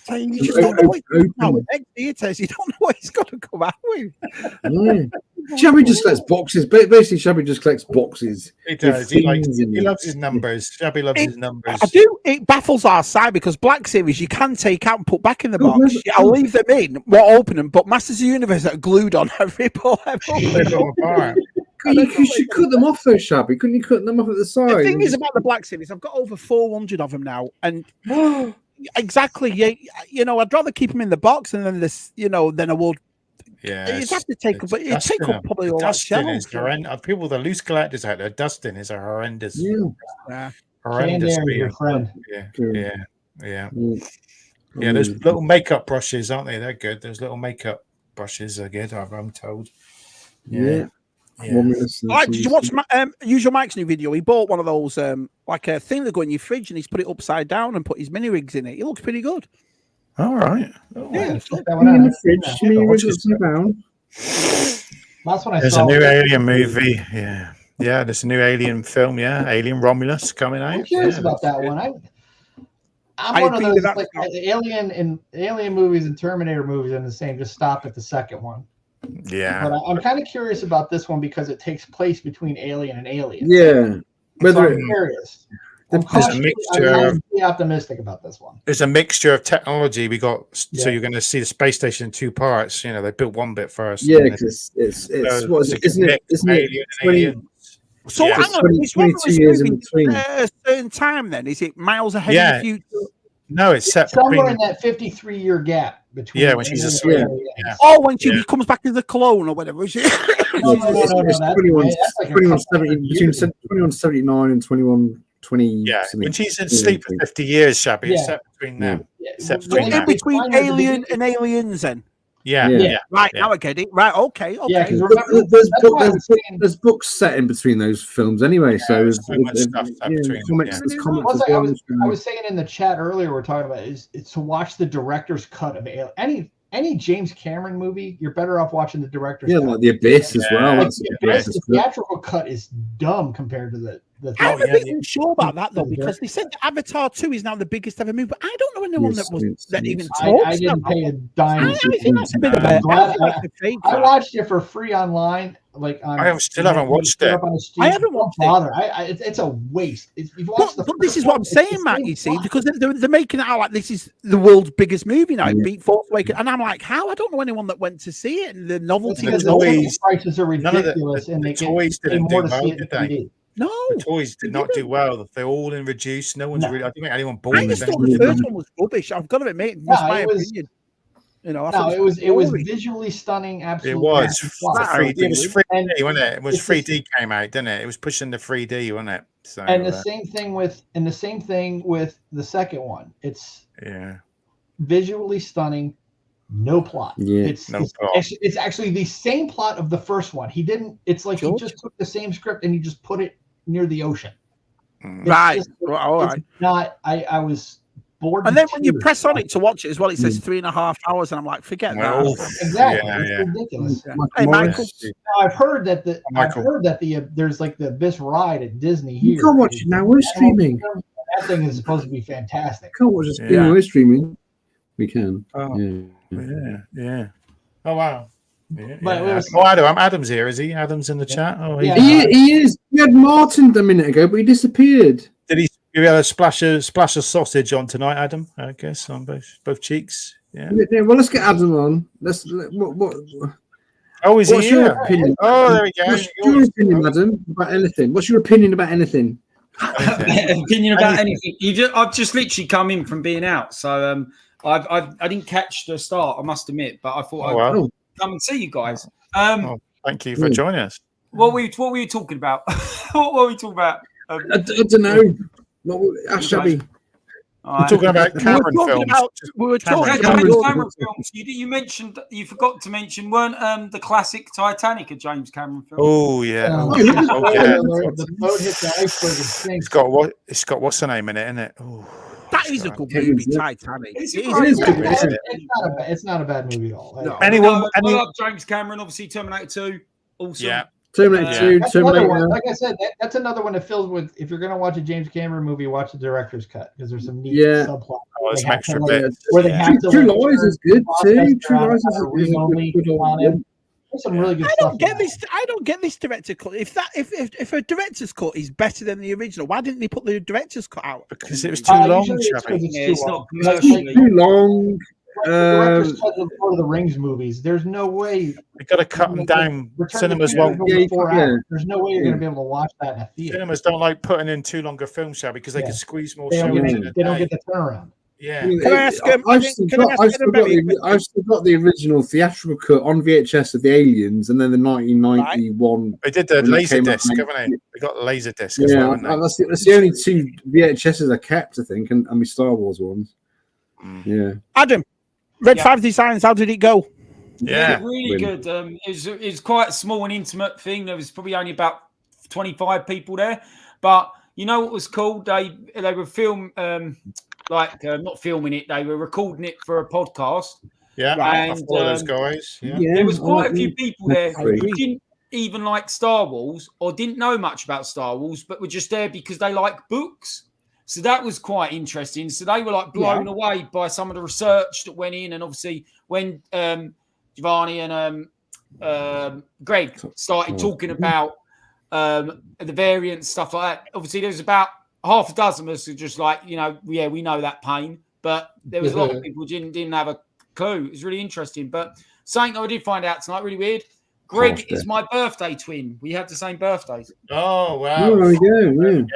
tell you, you just don't know what he's going to come out with. You don't know what he's got to come out with. Yeah. Shabby just collects boxes. Basically, Shabby just collects boxes. He does. He loves his numbers. Shabby loves his numbers. I do. It baffles our side because Black Series you can take out and put back in the box. I'll leave them in, we'll open them, but Masters of the Universe are glued on every ball. You should cut them off, though, Shabby. Couldn't you cut them off at the side? The thing is about the Black Series, I've got over 400 of them now, and exactly, I'd rather keep them in the box and then than I would. Yeah, you'd have to take, but it take up probably all that shelves. People, the loose collectors out there, dusting is a horrendous. Yeah. Horrendous. Your friend. Yeah. Those little makeup brushes, aren't they? They're good. Those little makeup brushes are good. I'm told. Yeah. All right, did you watch Usual Mike's new video? He bought one of those like a thing that go in your fridge, and he's put it upside down and put his mini rigs in it. It looks pretty good. All right. That's what I There's a new Alien movie. Yeah, there's a new Alien film. Yeah, Alien Romulus coming out. I'm curious about that one. I'm one of those like Alien movies and Terminator movies are the same. Just stop at the second one. Yeah, but I'm kind of curious about this one because it takes place between Alien and Alien. Yeah, so I'm curious. I'm optimistic about this one. There's a mixture of technology. So you're going to see the space station in two parts. They built one bit first. Yeah, because isn't it? So hang on, it's 22 years in between. A certain time, then is it miles ahead in the future? No, it's set somewhere in that 53-year gap between. Yeah, when she's asleep. Yeah. Oh, when she comes back as a clone or whatever, is it? No, it's 2179 and 2120. Yeah, when she's in sleep for 50 years, Shabby, it's set between them. In between Alien and Aliens, then. Yeah. Right, now I get it. Right, okay. Yeah, there's books set in between those films anyway. So there's comics. I was saying in the chat earlier, we're talking about is to watch the director's cut of any James Cameron movie. You're better off watching the director's cut. Like The Abyss as well. Like the theatrical cut is dumb compared to the I'm a bit unsure about that though, because they said that Avatar 2 is now the biggest ever movie, but I don't know anyone that even talks. I didn't pay a dime. I think that's a bit of I watched it for free online. I still haven't watched it. I haven't watched it. It's a waste. But this is what I'm saying, Matt. You see, because they're making it out like this is the world's biggest movie now. It beat Force Awakens, and I'm like, how? I don't know anyone that went to see it, and the novelty of the prices are ridiculous, and they toys didn't do well, did they? No, the toys did not do well. They're all in reduced. No one's really. I don't think anyone bought them. I just thought the first one was rubbish. I've got to admit, my opinion. It was visually stunning. Absolutely, it was. It was 3D, wasn't it? It was 3D came out, didn't it? It was pushing the 3D, wasn't it? So, and the same thing with the second one. It's visually stunning. No plot. Yeah, it's actually the same plot of the first one. He didn't. It's like he just took the same script and he just put it near the ocean. Right. All right. Not. I was bored. And then when you press on it to watch it as well, it says 3.5 hours, and I'm like, forget that. Exactly. It's ridiculous. Hey, Michael. Now, I've heard that there's like the Abyss ride at Disney here. You can't watch it now. We're streaming. That thing is supposed to be fantastic. Can't watch it. We're streaming. We can. Yeah. Oh wow. But Adam's here, is he? Adam's in the chat. Oh, he is. We had Martin a minute ago, but he disappeared. Did he? You had a splash of sausage on tonight, Adam? I guess on both cheeks. Yeah. Well, let's get Adam on. What? Oh, is he here? Your opinion? Oh, there we go. What's your opinion, Adam, about anything? What's your opinion about anything? Opinion about anything? I've just literally come in from being out, so I didn't catch the start, I must admit, but I thought I'd come and see you guys. Thank you for joining us. What were you talking about? What were we talking about? I don't know. Ask Shabby. We're talking about Cameron films. We were talking about Cameron films. You mentioned, you forgot to mention, weren't the classic Titanic a James Cameron film? Oh yeah. The boat hit the iceberg and sinks. It's got what's the name in it, isn't it? That is a good movie, Titanic. It's not a bad movie at all. No. I love James Cameron, obviously Terminator 2. Awesome. Yeah. Terminator 2, like I said, that's another one that fills with. If you're going to watch a James Cameron movie, watch the director's cut because there's some neat subplot. Some extra bits. True Lies is good too. True Lies is a good one. There's some really good stuff. I don't get this director cut. If a director's cut is better than the original, why didn't they put the director's cut out? Because it was too long. It's not too long. The director's cut of Lord of the Rings movies. There's no way. We got to cut them down. Cinemas won't. There's no way you're going to be able to watch that in a theater. Cinemas don't like putting in too long a film, Shabby, because they can squeeze more. They don't get the turnaround. Yeah. Can I ask him? I've still got the original theatrical cut on VHS of the Aliens, and then the 1991. They did the laser disc, haven't they? They got the laser disc. As well, that's the only two VHSs I kept, I think, and my Star Wars ones. Yeah. Adam, Red 5 Designs. How did it go? Yeah, really good. It was quite a small and intimate thing. There was probably only about 25 people there, but you know what was cool? They were not filming it. They were recording it for a podcast. Yeah, and I follow those guys. Yeah. There was quite a few people there who didn't even like Star Wars or didn't know much about Star Wars, but were just there because they like books. So that was quite interesting. So they were like blown away by some of the research that went in, and obviously when Giovanni and Greg started talking about the variants, stuff like that. Obviously, there was about half a dozen of us who just like, we know that pain, but there was a lot of people who didn't have a clue. It was really interesting. But something I did find out tonight, really weird. Greg is my birthday twin. We had the same birthdays. Oh wow! Oh, there we go.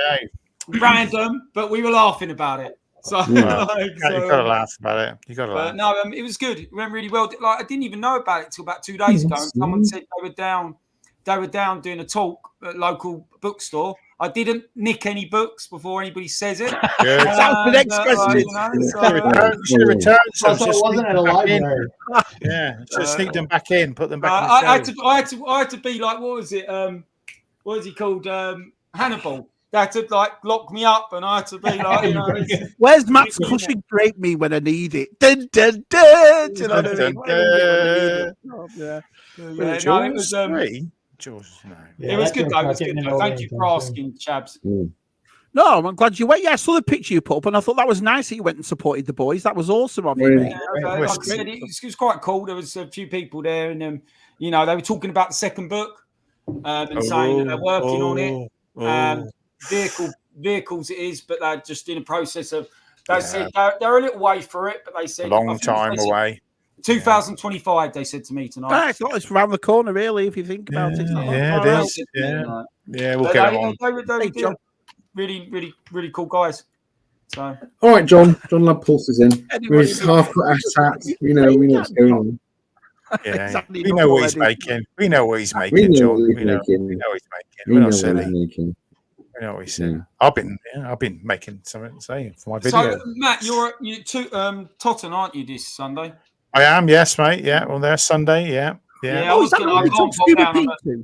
Random, but we were laughing about it. So you gotta laugh about it. You gotta laugh. No, it was good. It went really well. Like I didn't even know about it until about 2 days ago. And someone said they were down doing a talk at a local bookstore. I didn't nick any books before anybody says it. Good. That's the next question. Should have returned some. So it wasn't at a library. Yeah, should have sneaked them back in, put them back in the I had to be like, what was it? What is he called? Hannibal. They had to lock me up, and I had to be like, where's Matt's cushion drape me when I need it? Dun, dun, dun. You know what I mean? It was good though. It was good though. Thank you for asking, Chabs. No, I'm glad you went. Yeah, I saw the picture you put up, and I thought that was nice that you went and supported the boys. That was awesome of you. Like I said, it was quite cool. There was a few people there, and they were talking about the second book and saying that they're working on it. Vehicles it is, but they're just in a process of. They said they're a little way for it, but they said long time away. 2025, they said to me tonight. It's around the corner, really, if you think about it. It is. Yeah, we'll get them on. They really, really, really cool guys. So, all right, John Lab Pulse is in. With his half-cut ass hat. We know what's going on. Yeah, exactly. We know what he's making. We know what he's making, John. We know what he's making. We're not silly. We know what he's saying. I've been making something to say for my video. So, Matt, you're Totten, aren't you, this Sunday? I am, yes, mate. Yeah, well, there's Sunday. Yeah. Oh, is that what we took Scuba Pete to?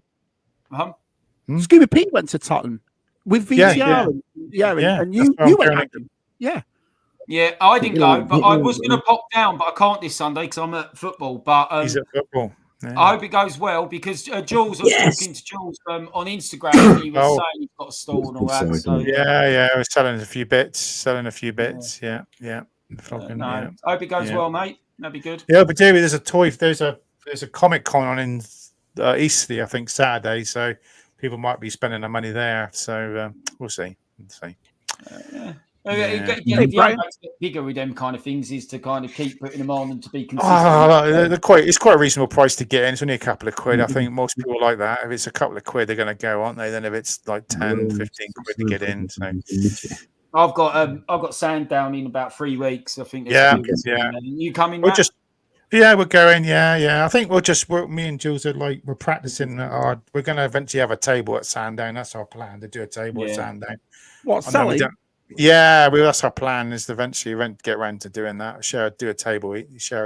Scuba Pete went to Totten with VCR. And you went. Yeah, I didn't go, but I was going to pop down, but I can't this Sunday because I'm at football. But he's at football. Yeah. I hope it goes well because Jules, I was talking to Jules on Instagram, and he was saying he's got a stall and all that. So, I was selling a few bits. Yeah. I hope it goes well, mate. That'd be good. Yeah, but David, there's a Comic Con on in Eastleigh, I think Saturday, so people might be spending their money there. So we'll see. Bigger with them kind of things is to kind of keep putting them on and to be consistent. It's quite a reasonable price to get in. It's only a couple of quid. I think most people like that. If it's a couple of quid, they're going to go, aren't they? Then if it's like 10, 15 quid to get in. So I've got Sandown in about 3 weeks. I think. Yeah. You coming? We're just. Yeah, we're going. Yeah. I think me and Jules we're practicing hard. We're going to eventually have a table at Sandown. That's our plan, to do a table at Sandown. What, selling? Yeah, that's our plan, is to eventually get around to doing that. share a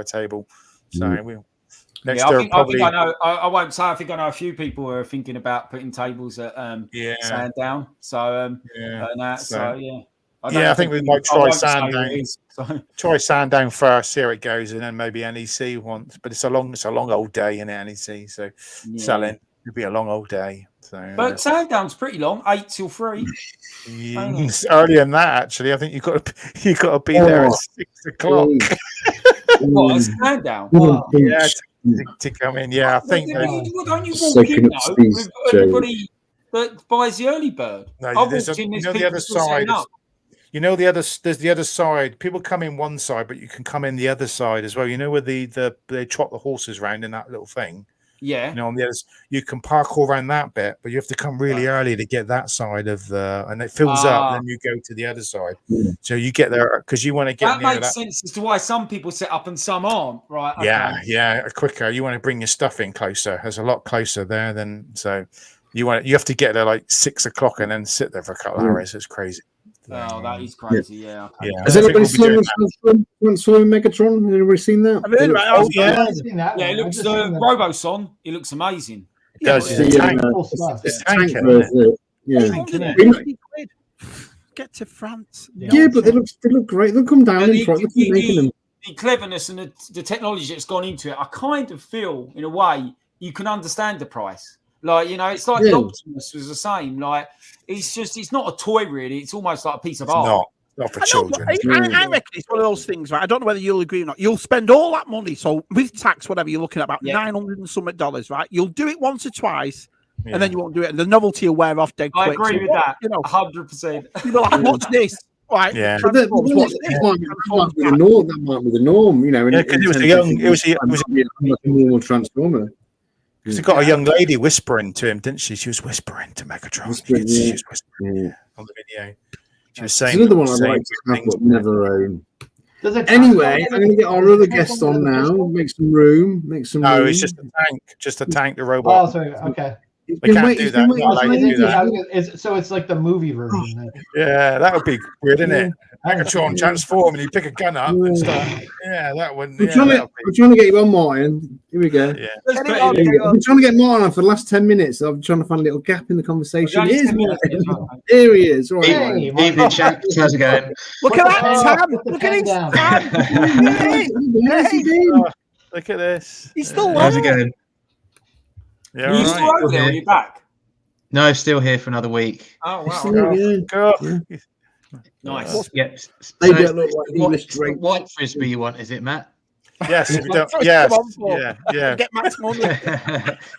table. So we'll. Next year, I think I know. I won't say. I think I know a few people who are thinking about putting tables at Sandown. So I think we might try Sandown. Try Sandown first, see how it goes, and then maybe NEC once. But it's a long old day in NEC. So selling it'll be a long old day. So, but Sandown's pretty long, 8 till 3. It's earlier than that, actually. I think you got to be there at 6 o'clock. What, Sandown? Yeah. To come in, I think. Don't you walk in though with everybody that buys the early bird? No, there's the other side. There's the other side. People come in one side, but you can come in the other side as well. You know where they trot the horses around in that little thing. Yeah. On the others, you can park all around that bit, but you have to come really early to get that side of and it fills up, and then you go to the other side. So you get there because you want to get that makes sense as to why some people set up and some aren't, right? Okay. Yeah, quicker. You want to bring your stuff in closer. There's a lot closer there than so. You have to get there like 6 o'clock and then sit there for a couple of hours. It's crazy. Oh, that is crazy. Yeah. Okay. Has anybody seen Megatron? Has anybody seen that? I've heard about it. Yeah, it looks Roboson. It looks amazing. It does. It's a tank, Get to France. Yeah, but they look great. They'll come down in front. The cleverness and the technology that's gone into it, I kind of feel, in a way, you can understand the price. Like, it's like the Optimus was the same. Like, it's not a toy, really. It's almost like a piece of art. Not for children. I reckon it's one of those things, right? I don't know whether you'll agree or not. You'll spend all that money. So with tax, whatever, you're looking at about $900 and something, right? You'll do it once or twice, and then you won't do it. And the novelty will wear off dead quick. I agree with that. 100%. You're like, what's this? Right. Yeah. That might be the norm. It was a normal Transformer. Because it got a young lady whispering to him, didn't she? She was whispering to Megatron. She was whispering on the video. She was saying. It's another one I'd like to have, but never own. Anyway, I'm going to get our other guest on now. Make some room. No, it's just a tank. Just a tank, the robot. Oh, sorry. Okay. They can't do that. So it's like the movie version. Yeah, that would be weird, isn't it? Megatron transform and you pick a gun up and start. Yeah, that wouldn't. I'm trying to get you on, Martin. Here we go. Yeah. I've been trying to get Martin on for the last 10 minutes. I'm trying to find a little gap in the conversation. Here he is. Right. Hey, evening, chaps. How's it going? Look at that, Tam. Look at his Tam. Look at this. He's still How's it going? Yeah, are you still over there? Are you back? No, still here for another week. Oh, wow. Nice. Yeah. They don't look like English drink. White frisbee you want, is it, Matt? Yes. Yes. Yeah. Get Matt's money.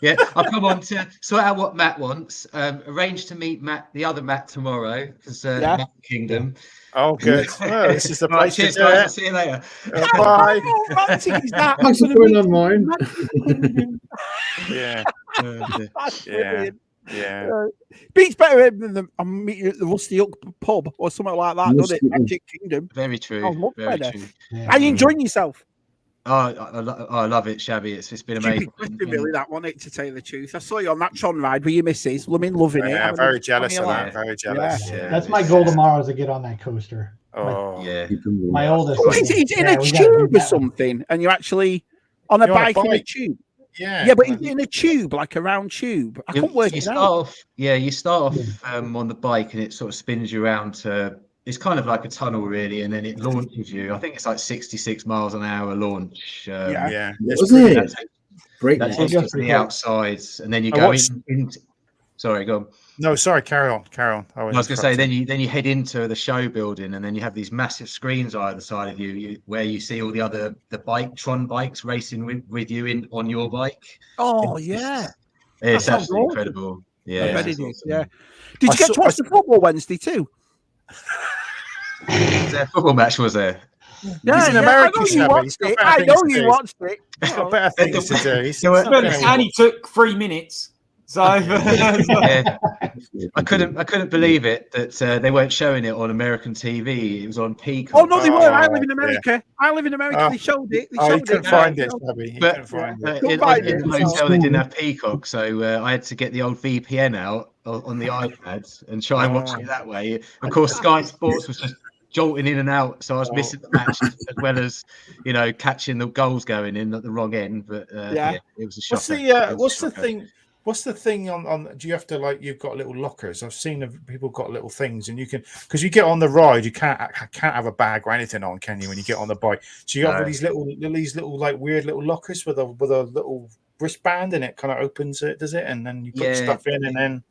Yeah. I'll come on to sort out what Matt wants. Arrange to meet the other Matt tomorrow, because Matt Kingdom. Oh, good. Well, this is the place cheers, to do guys. it. I'll see you later. Bye. Thanks for putting on mine. Yeah. Yeah. Beats better than I'm meeting at the Rusty Hook pub or something like that, doesn't it? Magic Kingdom. Very true. Very true. Yeah. Are you enjoying yourself? Oh, I love it, Shabby. It's been amazing. Really, that one, to tell you the truth. I saw you on that Tron ride with your missus. Loving it. Yeah, very jealous of that. Very jealous. Yeah. That's my goal tomorrow, is to get on that coaster. Oh, yeah. My oldest. It's in a tube or something, and you're actually on a bike in a tube. Yeah, but in a tube, like a round tube. I can't work it out. You start off on the bike, and it sort of spins you around to. It's kind of like a tunnel, really, and then it launches you. I think it's like 66 miles an hour launch. That takes you to the outsides, and then you go in. Sorry, go on. No, sorry, carry on. I was going to say, then you head into the show building, and then you have these massive screens either side of you where you see all the other Tron bikes racing with you on your bike. Oh, it's absolutely incredible. Yeah, I bet it is. Yeah. Did you get to watch the football Wednesday too? Was there a football match? Was there? Yeah, in America. I know you watched it. He's got better things to do. And he took 3 minutes. So I couldn't believe it that they weren't showing it on American TV. It was on Peacock. Oh no, they weren't. I live in America. Yeah. I live in America. They showed it. They showed you couldn't find it, Shabby. You couldn't find it. In the hotel, they didn't have Peacock, so I had to get the old VPN out on the iPad and try and watch it that way. Of course, Sky Sports was just jolting in and out, so I was missing the match as well as catching the goals going in at the wrong end. But it was a shocker. What's the thing on? Do you have to you've got little lockers? I've seen people got little things, and you can, because you get on the ride, you can't have a bag or anything on, can you? When you get on the bike, so you have these little weird little lockers with a little wristband, and it kind of opens it, does it? And then you put stuff in, and then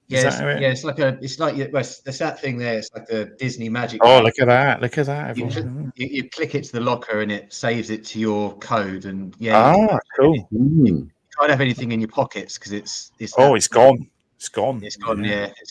it's like there's that thing there. It's like the Disney magic. Oh, look at that! Look at that! You click it to the locker, and it saves it to your code, and cool. Can't have anything in your pockets because it's gone. It's gone. It's gone. It's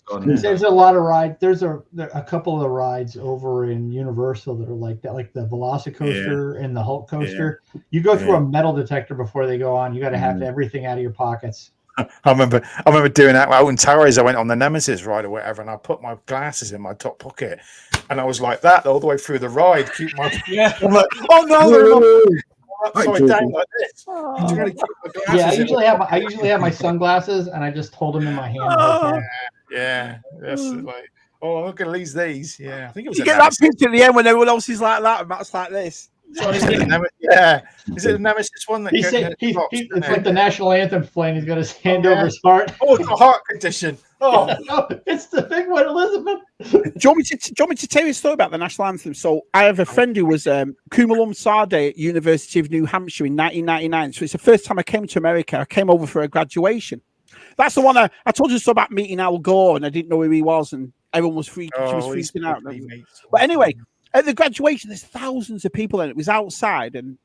gone. There's a lot of rides. There's a couple of the rides over in Universal that are like that, like the Velocicoaster and the Hulk coaster. You go through a metal detector before they go on. You got to have everything out of your pockets. I remember doing that out in Towers. I went on the Nemesis ride or whatever, and I put my glasses in my top pocket, and I was like that all the way through the ride. Keep my I'm like, oh no. Upside down like this. I usually have my sunglasses, and I just hold them in my hand. That's like, look at these. Yeah, I think it was. You get that picture at the end when everyone else is like that, and Matt's like this. Is it the Nemesis one? It's like the national anthem playing. He's got his hand over his heart. Oh, it's a heart condition. Oh, no, it's the big one, Elizabeth. Do you want me to tell you a story about the national anthem? So I have a friend who was cum laude sade at University of New Hampshire in 1999. So it's the first time I came to America. I came over for a graduation. That's the one I told you so about meeting Al Gore, and I didn't know who he was, and everyone was freaking. She was freaking out. But anyway, at the graduation, there's thousands of people, and it was outside, and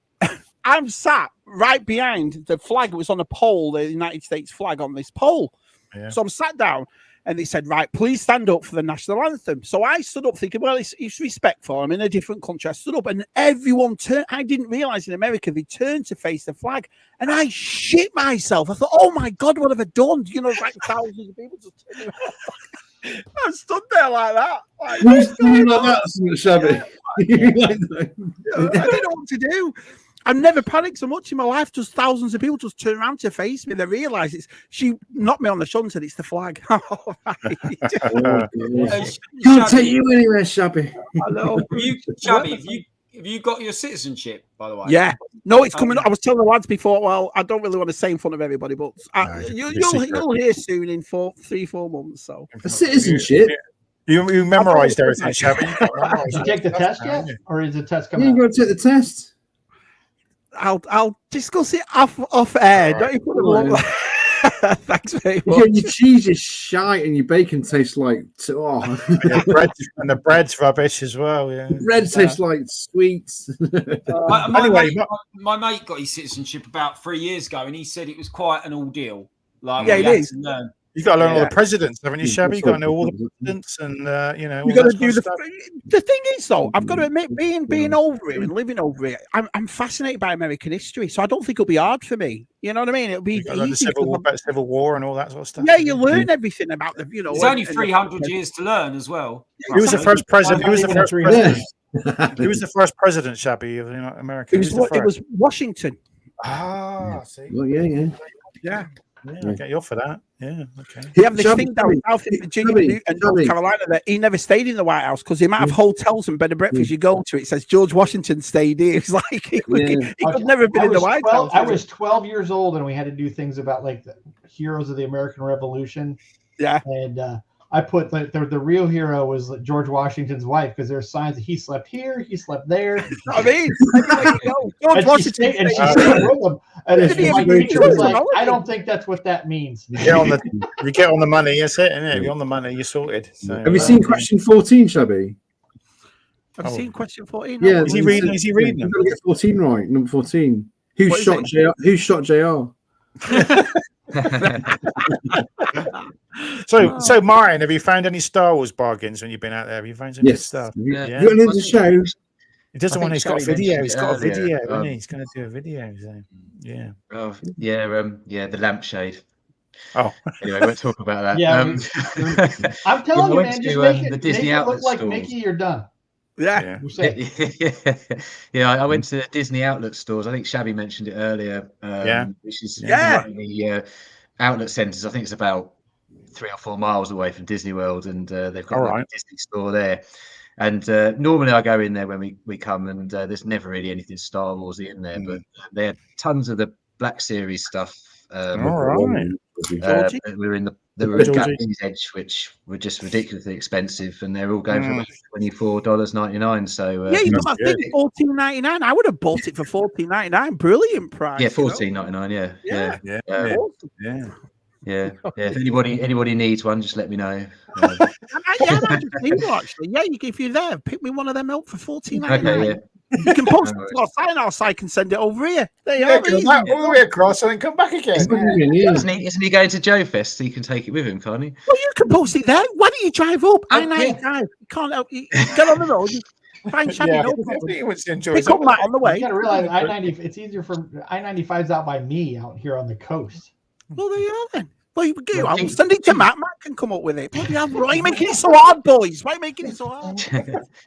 I'm sat right behind the flag. It was on a pole, the United States flag on this pole. Yeah. So I'm sat down, and they said, right, please stand up for the national anthem. So I stood up thinking, well, it's respectful. I'm in a different country. I stood up, and everyone turned. I didn't realize in America they turned to face the flag, and I shit myself. I thought, oh my God, what have I done? Like thousands of people just turning around. I stood there like that. I didn't know what to do. I've never panicked so much in my life. Just thousands of people just turn around to face me. They realise she knocked me on the shoulder and said, it's the flag. Can't take you anywhere, Shabby. I know. Shabby, have you got your citizenship, by the way? Yeah. No, it's coming up. I was telling the lads before, well, I don't really want to say in front of everybody, but you'll hear soon in 3-4 months. So a citizenship? You memorised everything, Shabby. Did you take the test yet? Or is the test coming out? You're going to take the test? I'll discuss it off air. Right. Don't you put them on? Thanks very much. Your cheese is shite and your bacon tastes like the bread's rubbish as well. Yeah, bread tastes like sweets. My mate got his citizenship about 3 years ago, and he said it was quite an ordeal. It is. You've got to learn all the presidents, haven't you, Shabby? You've got to know all the presidents, and you got to do the thing is, though, I've got to admit, being over here and living over here, I'm fascinated by American history, so I don't think it'll be hard for me. You know what I mean? It'll be easy. The Civil War and all that sort of stuff. Yeah, you learn everything about the. It's only 300 years to learn as well. Who was the first president? Who was the first president, Shabby, of America? It was Washington. Ah, see. Well, yeah. Yeah, I'll get you off for that. Yeah, okay. You have this thing down south in Virginia and North Carolina that he never stayed in the White House because the amount of hotels and bed and breakfast you go to, it says George Washington stayed here. It's like he could never have been in the White House. I was 12 years old and we had to do things about like the heroes of the American Revolution. Yeah. And I put the real hero was George Washington's wife because there's signs that he slept here, he slept there. I mean, George Washington and she stayed with him. And my teacher was like, I don't think that's what that means. You get on the money, that's it, isn't it? You're on the money, you're sorted. So, have you seen question 14, Shabby? I've seen question 14. Yeah, is he reading? Is he reading? You've got to get 14 right. Number 14. Who shot JR? So Martin, have you found any Star Wars bargains when you've been out there? Have you found some good stuff? Yeah. You got into shows? He doesn't want. He's got a video. He's got a video. He's going to do a video. So, yeah. Oh, yeah. The lampshade. Oh, anyway, we won't talk about that. Yeah, I'm telling you, man, just make the Disney it outlet look like stores. Mickey. You're done. Yeah. I went to the Disney outlet stores. I think Shabby mentioned it earlier. Which is one of the outlet centres. I think it's about 3 or 4 miles away from Disney World, and they've got a Disney store there. And normally I go in there when we come, and there's never really anything Star Warsy in there, but they had tons of the Black Series stuff. We were in Galaxy's Edge, which were just ridiculously expensive, and they're all going for about $24.99. So you got that thing $14.99. I would have bought it for $14.99. Brilliant price. Yeah, $14.99. Yeah. If anybody needs one, just let me know. I just need one, actually. Yeah, if you're there, pick me one of them up for $14.99. Okay, you can post it to our sign our site and send it over here. There you go all the way across and then come back again. Isn't he going to Joe Fest? So you can take it with him, can't he? Well, you can post it there. Why don't you drive up? I-95. You can't help you. Get on the road. Find Shabby. No problem. Pick up Matt on the way. You got to realize I-90. It's easier for I-95's out by me out here on the coast. Well, there you are then. Well, I'll send it to Matt. Matt can come up with it. Why are you making it so hard, boys? Why are you making it so hard?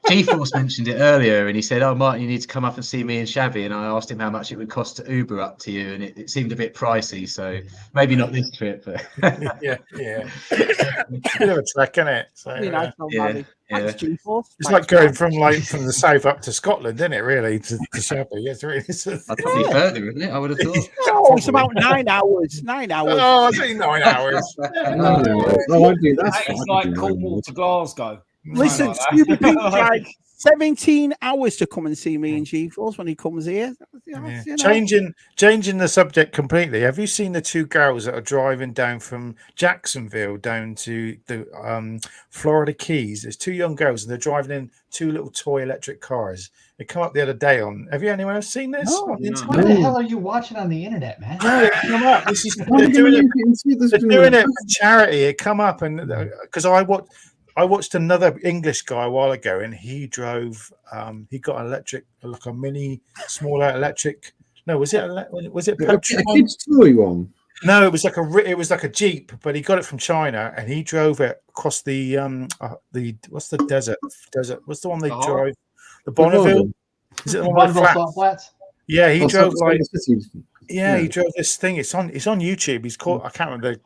G-Force mentioned it earlier, and he said, "Oh, Martin, you need to come up and see me and Shabby." And I asked him how much it would cost to Uber up to you, and it seemed a bit pricey. So maybe not this trip, but yeah. Bit of a trek, isn't it? So, It's like going from the south up to Scotland, isn't it? Really, to Shabby. It's really. I'd probably further, isn't it? I would have thought. No, it's about 9 hours. 9 hours. Oh, I think 9 hours. It's like Cornwall to Glasgow. Listen, Stupid Pete tried 17 hours to come and see me in G-Force when he comes here. Changing the subject completely. Have you seen the 2 girls that are driving down from Jacksonville down to the Florida Keys? There's 2 young girls, and they're driving in 2 little toy electric cars. They come up the other day on. Have you anyone else seen this? No. What the hell are you watching on the internet, man? No, come up. They're doing it for charity. It come up, and because I watched another English guy a while ago, and he drove. He got an electric, like a mini, smaller electric. No, was it a kid's toy one? No, it was like a Jeep, but he got it from China, and he drove it across the what's the desert? What's the one they drive? The Bonneville. Is it the one Bonneville Flats? Yeah, he drove he drove this thing. It's on YouTube. He's called. I can't remember.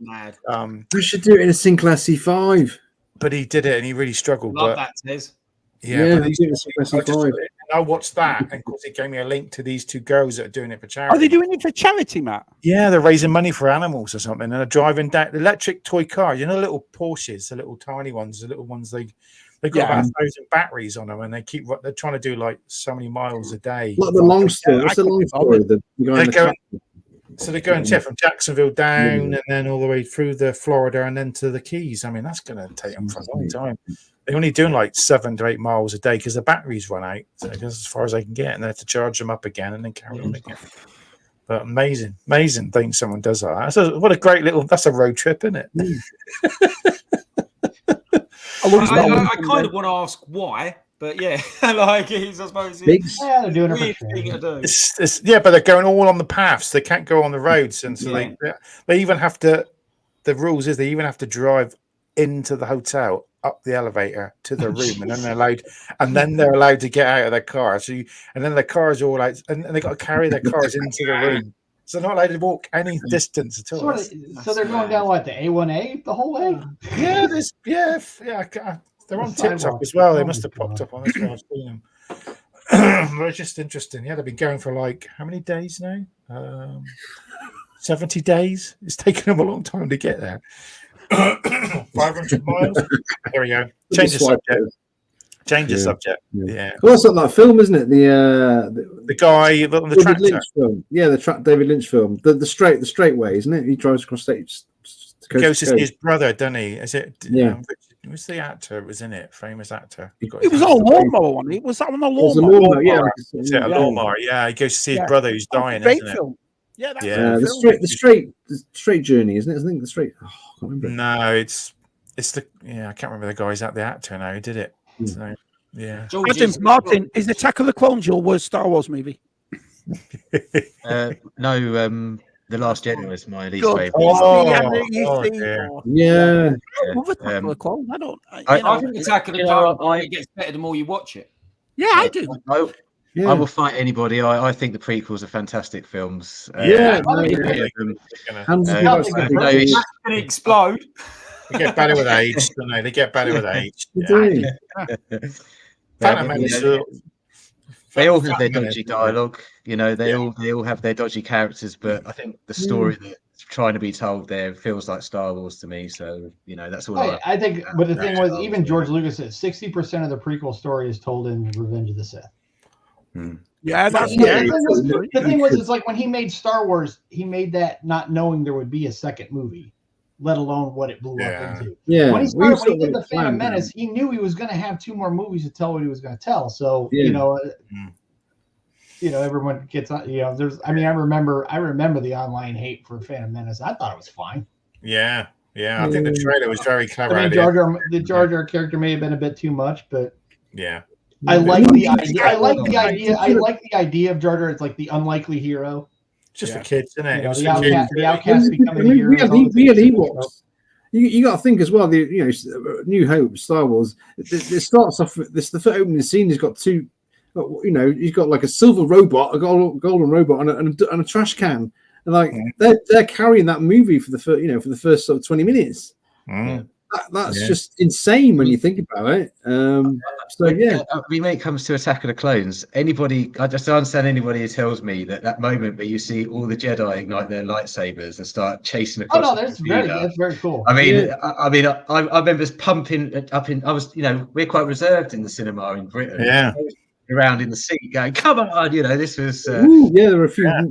We should do it in a Sinclair C5. But he did it, and he really struggled. Love that, Tez. I watched that, and of course, it gave me a link to these 2 girls that are doing it for charity. Are they doing it for charity, Matt? Yeah, they're raising money for animals or something, and they're driving down electric toy cars. You know, little Porsches, the little tiny ones, the little ones they've got about 1,000 batteries on them, and they're trying to do like so many miles a day. Like the long story. What's the long story? So they're going from Jacksonville down and then all the way through the Florida and then to the Keys. I mean, that's going to take them for a long time. They're only doing like 7 to 8 miles a day because the batteries run out. So that's as far as they can get, and they have to charge them up again and then carry them again. But amazing thing someone does that. What a great that's a road trip, isn't it? I kind of want to ask why. But yeah, I suppose they're doing it for thing to do. But they're going all on the paths. They can't go on the roads, and so they even have to. The rules is they even have to drive into the hotel, up the elevator to the room, and then they're allowed to get out of their car. And then the cars are all out, and they got to carry their cars into the room. So they're not allowed to walk any distance at all. So they're going down the A1A the whole way. They're on TikTok as well. They must have popped up on this one. I've seen them. They're just interesting. Yeah, they've been going for like how many days now? 70 days. It's taken them a long time to get there. 500 miles. There we go. Change the subject. Yeah. Well, it's like that film, isn't it? The guy on the tractor. Lynch film. Yeah, the David Lynch film. The straight way, isn't it? He drives across states. He goes to see his brother, doesn't he? Is it? Yeah. Who's the actor? Was in it? Famous actor. It was all lawnmower, wasn't it? Was that on the lawnmower? Yeah. A lawnmower. Yeah, he goes to see his brother who's dying. Great isn't film. Yeah, that's the straight journey, isn't it? I think the straight. Oh, I can't remember. No, it's the I can't remember the guy. He's the actor now who did it. So, yeah. Adam Martin, is Attack of the Clones your worst Star Wars movie? No. The Last Jedi was my least favorite. Yeah. I love Attack of the Clones. I don't. I think Attack of the Clones gets better the more you watch it. Yeah, I do. I will fight anybody. I think the prequels are fantastic films. It's going to explode. They get better with age, don't they? They get better with age. They all have their dodgy dialogue, you know. They all have their dodgy characters, but I think the story that's trying to be told there feels like Star Wars to me. So you know, that's all. I think. But the thing was, even George Lucas said 60% of the prequel story is told in Revenge of the Sith. Yeah, that's the thing was, it's like when he made Star Wars, he made that not knowing there would be a second movie, let alone what it blew up into. Yeah, when he did the Phantom Menace, he knew he was going to have 2 more movies to tell what he was going to tell. So you know, everyone gets on. You know, there's. I mean, I remember the online hate for Phantom Menace. I thought it was fine. Yeah. I think the trailer was very clever. I mean, the Jar Jar character may have been a bit too much, but yeah. I like the idea. I like the idea of Jar Jar. It's like the unlikely hero. Just for kids, isn't it? The outcast becoming a hero. We had Ewoks. You got to think as well. New Hope, Star Wars. It starts off. The opening scene has got 2. He's got like a silver robot, a golden robot, and a trash can. And like they're carrying that movie for the first sort of 20 minutes. That's just insane when you think about it. So yeah, I mean, when it comes to Attack of the Clones, I just don't understand anybody who tells me that moment where you see all the Jedi ignite their lightsabers and start chasing across. Oh no, that's very cool. I mean, I remember pumping up in. I was, we're quite reserved in the cinema in Britain. Yeah. Around in the seat, going, "Come on!" This was. There were a few. I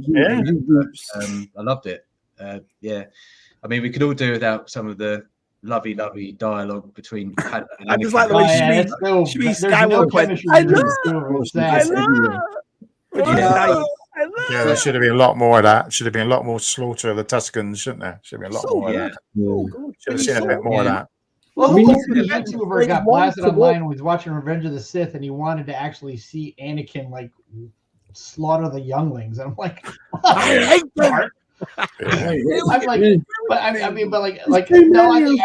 loved it. I mean, we could all do without some of the lovey dialogue between. I just like the way Shmi Skywalker went. I love. Yeah, there should have been a lot more of that. Should have been a lot more slaughter of the Tuscans, shouldn't there? Should have been a lot more of that. Should have seen a bit more of that. Well, who got blasted online was watching Revenge of the Sith, and he wanted to actually see Anakin like slaughter the younglings. And I'm like, I hate that. I'm like, but I mean,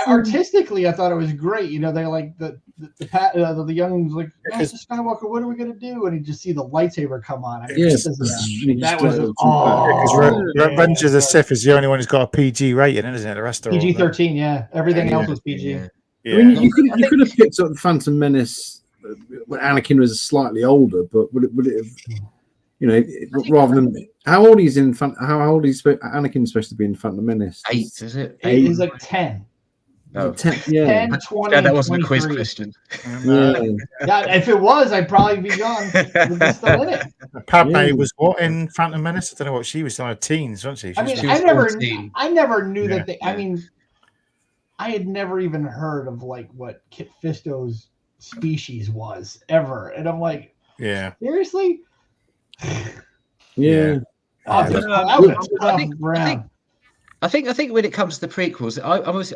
artistically, I thought it was great. They like the younglings like, Master Skywalker, what are we gonna do? And you just see the lightsaber come on. I mean, that was Revenge of the Sith is the only one who's got a PG rating, isn't it? The rest are PG-13. Yeah, everything else was PG. Yeah. I mean, you could have picked up the Phantom Menace when Anakin was slightly older, but would it have, rather than how old is Anakin supposed to be in Phantom Menace? 8, is it? 8. He's like 10. Oh, 10, yeah. 10, 20, that wasn't a quiz question. If it was, I'd probably be gone. Still in it. Padme was what in Phantom Menace? I don't know what she was on her teens, wasn't she? I never knew that they. I mean, I had never even heard of like what Kit Fisto's species was ever, and I'm like, seriously? Yeah. I think when it comes to the prequels,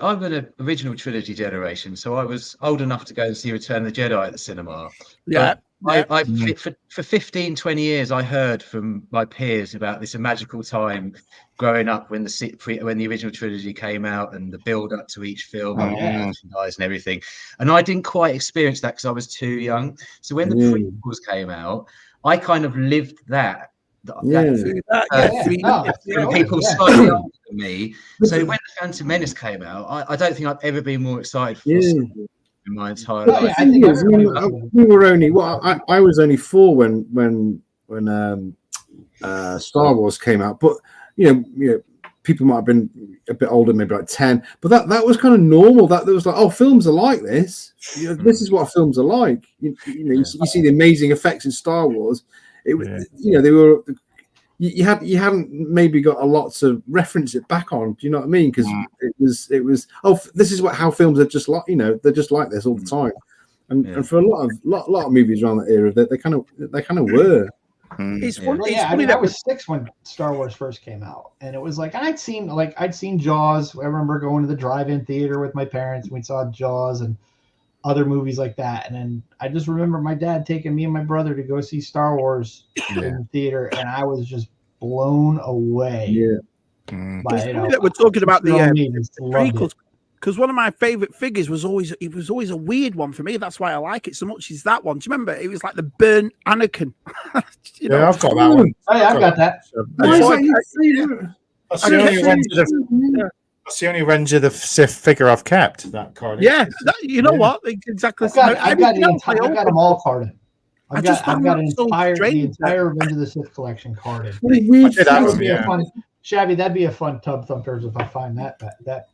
I'm an original trilogy generation, so I was old enough to go and see Return of the Jedi at the cinema. Yeah. For 15, 20 years, I heard from my peers about this magical time growing up when the original trilogy came out and the build up to each film and merchandise and everything. And I didn't quite experience that because I was too young. So when the prequels came out, I kind of lived that. People slightly older than me. So when the Phantom Menace came out, I don't think I've ever been more excited for in my entire life. I think we were only. Well, I was only 4 when Star Wars came out, but people might have been a bit older, maybe like 10. But that was kind of normal. That there was like, oh, films are like this. This is what films are like. You see the amazing effects in Star Wars. They were. You hadn't maybe got a lot to reference it back on. Do you know what I mean? Because it was. Oh, this is how films are just like. They're just like this all the time. And for a lot of movies around that era, they kind of were. It's funny. I mean, I was 6 when Star Wars first came out, and it was like I'd seen Jaws. I remember going to the drive-in theater with my parents. We saw Jaws and other movies like that, and then I just remember my dad taking me and my brother to go see Star Wars in the theater, and I was just blown away But, you know, that we're talking about the prequels. Because one of my favorite figures was always a weird one for me. That's why I like it so much. Is that one? Do you remember? It was like the burnt Anakin. Yeah, I've got that one. Oh, yeah, I've got that. That's the only Revenge of the Sith figure I've kept. That card. Yeah, you know what? Exactly. I've got them all carded. I've got the entire Revenge of the Sith collection carded. Shabby, that'd be a fun tub thumpers if I find that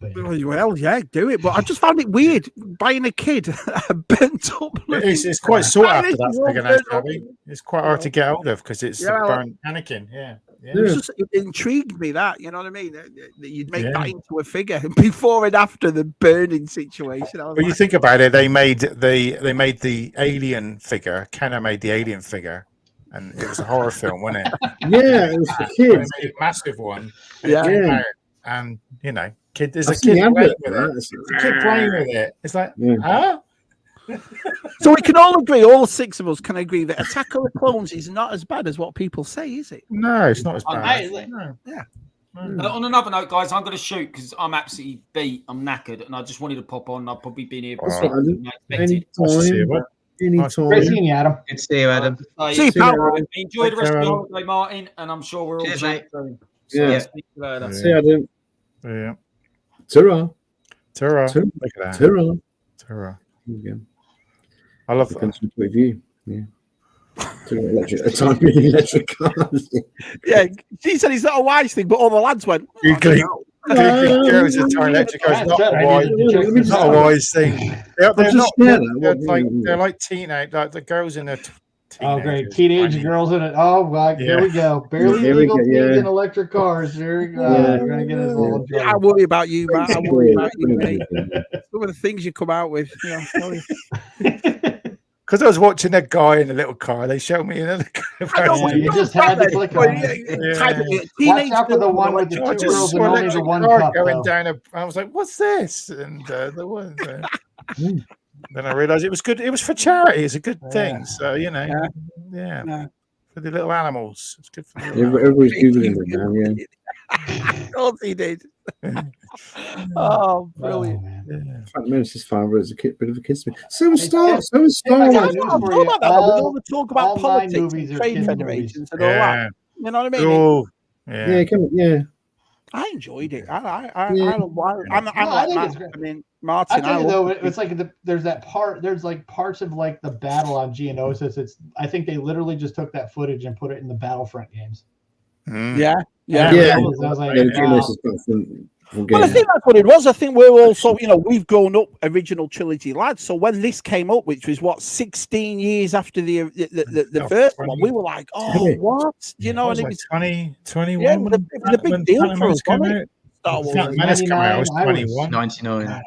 thing. Well, yeah, do it. But I just found it weird buying a kid a bent up. It's quite sought after that figure now, Shabby. It's quite hard to get hold of because it's the burnt Anakin. Yeah. It intrigued me that, you know what I mean? That you'd make that into a figure before and after the burning situation. Well, you think about it, they made the Alien figure. Kenner made the Alien figure. And it was a horror film, wasn't it? Yeah, it was for kids. A massive one. And you know, there's a kid playing with it. There's a kid playing with it. It's like, huh? So we can all agree, all 6 of us can agree that Attack of the Clones is not as bad as what people say, is it? No, it's not as bad. On another note, guys, I'm going to shoot because I'm absolutely beat. I'm knackered, and I just wanted to pop on. I've probably been here. Anytime. Great seeing you, Adam. Good to see you, Adam. See you, pal. Enjoy the rest of the holiday, Martin, and I'm sure we're all mate. soon. Yeah. Speak to you later. See you, Adam. Yeah. Ta-ra. Ta-ra. Ta-ra. Look at that. Ta-ra. Ta-ra. Yeah. I love that. Point of view. Yeah. Electric cars. Yeah, she said it's not a wise thing, but all the lads went. Girls are trying electric cars. Not a wise thing. They're like teenage, like the girls in their. Oh, great. Teenage girls in it. Oh, well, here we go. Barely legal things in electric cars. Here we go. We're going to get us all in trouble. I worry about you, Matt. I worry about you, mate. Some of the things you come out with. Because I was watching that guy in a little car, they showed me another car. You just had to click on it. Watch out for the one with the 2 girls and only the one cup. Going down I was like, "What's this?" And there was. Then I realised it was good. It was for charity. It's a good thing. So for the little animals. It's good for them. Everybody's googling it now. Yeah. Of course he did. Oh, brilliant. Phantom Menace's father was a bit of a kiss me. So was Star Wars. We're going to talk about politics, trade federations, and all that. You know what I mean? Oh, yeah. I enjoyed it. I'm like Martin. I though, it's like there's that part. There's like parts of like the battle on Geonosis. I think they literally just took that footage and put it in the Battlefront games. Yeah. I was like, well, I think that's what it was. I think we're also, we've grown up original trilogy lads. So when this came up, which was 16 years after the first one, we were like, oh, what? And it was 20, 21. Yeah, it was a big deal for us, wasn't it? Star Wars. Menace came out, I was 21. 99.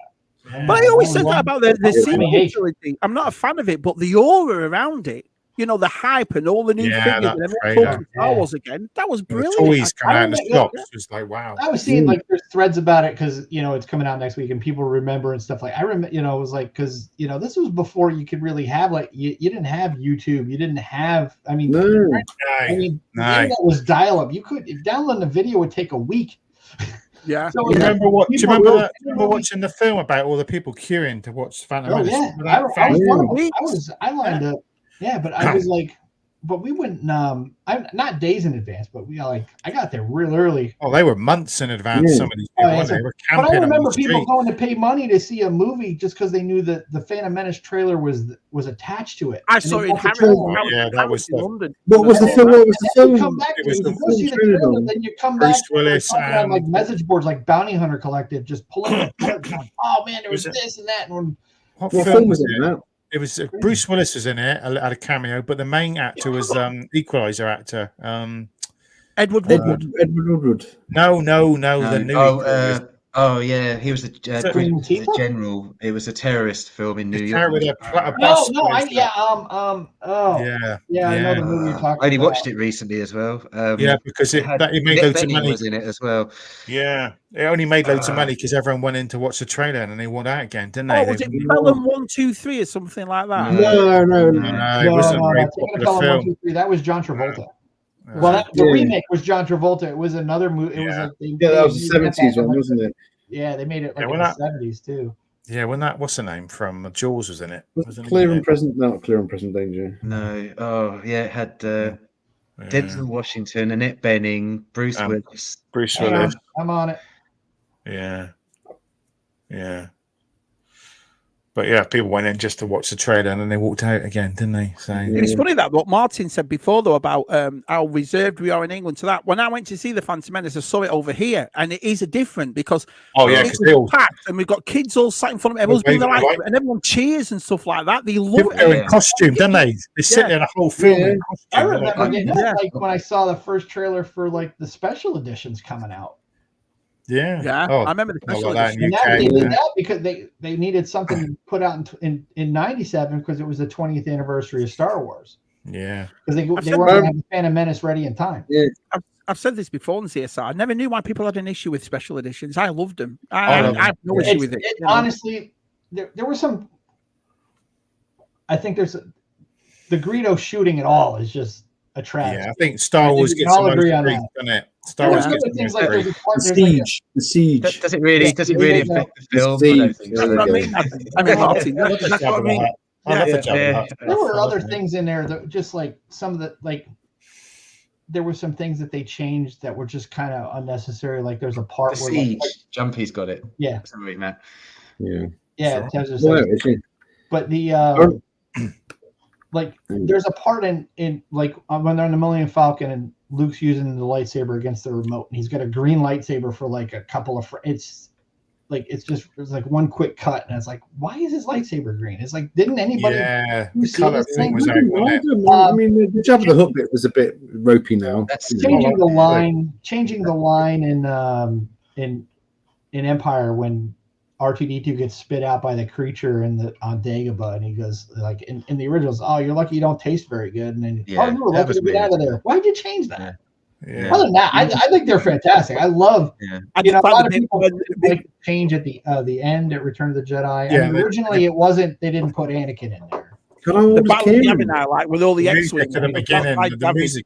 But I always said that about the sequel trilogy. I'm not a fan of it, but the aura around it, the hype and all the new figures and everything Star Wars again, that was brilliant. The toys coming out in the shops was like, wow. I was seeing like there's threads about it because it's coming out next week and people remember and stuff. Like I remember, it was like because this was before you could really have like you didn't have YouTube, you didn't have. The internet was dial up. You could downloading a video would take a week. Yeah. So do you remember watching the film about all the people queuing to watch Phantom Menace? I lined up. Yeah, but I was like, but we wouldn't. I'm not days in advance, but I got there real early. Oh, they were months in advance. Some of these people, they were camping. But I remember people going to pay money to see a movie just because they knew that the Phantom Menace trailer was attached to it. I saw it in Hamilton. Yeah, that was London. What was the film? What was the film? Come back to go see the trailer, then you come back. Bruce Willis on like message boards like Bounty Hunter Collective, just pulling up. Oh man, there was this and that. What film was it? It was Bruce Willis was in it, had a cameo, but the main actor was Equalizer actor. Edward Woodward. No, the new. He was the general. It was a terrorist film in New York. I know the movie you're talking about. I only watched it recently as well. Because it made loads of money. Was in it as well. Yeah, it only made loads of money because everyone went in to watch the trailer and they went out again, didn't they? Oh, was it Pelham 1, 2, 3 or something like that? No. It wasn't a very popular film. 1, 2, 3. That was John Travolta. Well, the remake was John Travolta. It was another movie. It was that was the 70s one, wasn't it? Yeah, they made it like in the 70s too. Yeah, when that what's the name from Jaws was in it? Clear and Present, not Clear and Present Danger. No. Oh, yeah, it had Denzel Washington, Annette Bening, Bruce Willis. Bruce Willis. I'm on it. Yeah. Yeah. But yeah, people went in just to watch the trailer and then they walked out again, didn't they? So it's funny that what Martin said before though about how reserved we are in England to that. When I went to see the Phantom Menace, I saw it over here, and it is a different because it's packed and we've got kids all sat in front of everyone's being like, and everyone cheers and stuff like that. They love it. They're in costume, don't they? They sit there the whole film. In costume. I remember getting like when I saw the first trailer for like the special editions coming out. Yeah. I remember the special edition. And they did that because they needed something to put out in 97 because it was the 20th anniversary of Star Wars. Yeah. Because they weren't going to have the Phantom Menace ready in time. Yeah. I've said this before in ZSR. I never knew why people had an issue with special editions. I loved them. I have no issue with it. Honestly, there were some. I think there's the Greedo shooting at all is just a tragedy. Yeah, I think Star Wars gets the most grief, doesn't it? Star Wars gets things like the siege. Does it really affect the film? That's what I mean. There were other things in there that just like some of the like. There were some things that they changed that were just kind of unnecessary. Like there's a part the where siege, Jumpy's got it. Yeah. Sorry, Matt. Yeah. But the like there's a part in like when they're in the Millennium Falcon and Luke's using the lightsaber against the remote and he's got a green lightsaber for like a couple of it's like one quick cut and it's like, why is his lightsaber green? It's like, didn't anybody the color thing was I mean the Jabba the Hutt bit was a bit ropey now. That's changing the line in Empire when R2D2 gets spit out by the creature on Dagobah, and he goes like in the originals, "Oh, you're lucky you don't taste very good," and then you were lucky to get out of there. Why'd you change that? Yeah. Other than that, I think they're fantastic. I love a lot of people make change at the end at Return of the Jedi. I mean, originally it wasn't. They didn't put Anakin in there. The battle of Yavin, like with all the X-wing at the beginning, the music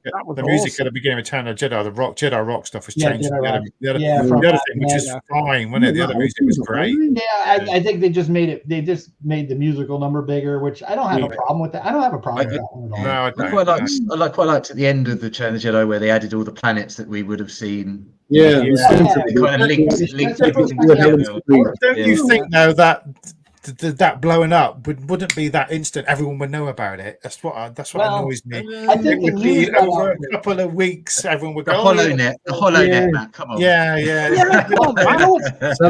at the beginning of Return of the Jedi, the Jedi Rock stuff was changed. The other thing, which is fine, wasn't it? The other music was great. Yeah, I think they just made it. They just made the musical number bigger, which I don't have a problem with that. I don't have a problem with that one at all. No, I quite liked at the end of the Return of the Jedi where they added all the planets that we would have seen. Yeah, kind of linked everything together. Don't you think now that blowing up wouldn't be that instant? Everyone would know about it. That's what annoys me. I think it would be over a couple of weeks. Everyone would go. The HoloNet, man. Come on. Yeah. It's a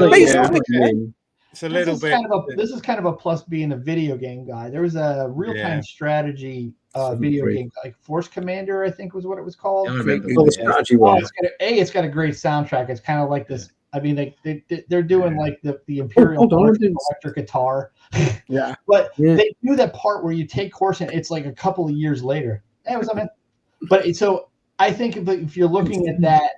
little bit. This is kind of a plus being a video game guy. There was a real-time strategy video game, like Force Commander, I think was what it was called. It's got a great soundtrack. It's kind of like this. I mean, they're doing like the Imperial electric guitar. Yeah. But they do that part where you take Coruscant, it's like a couple of years later. So I think if you're looking at that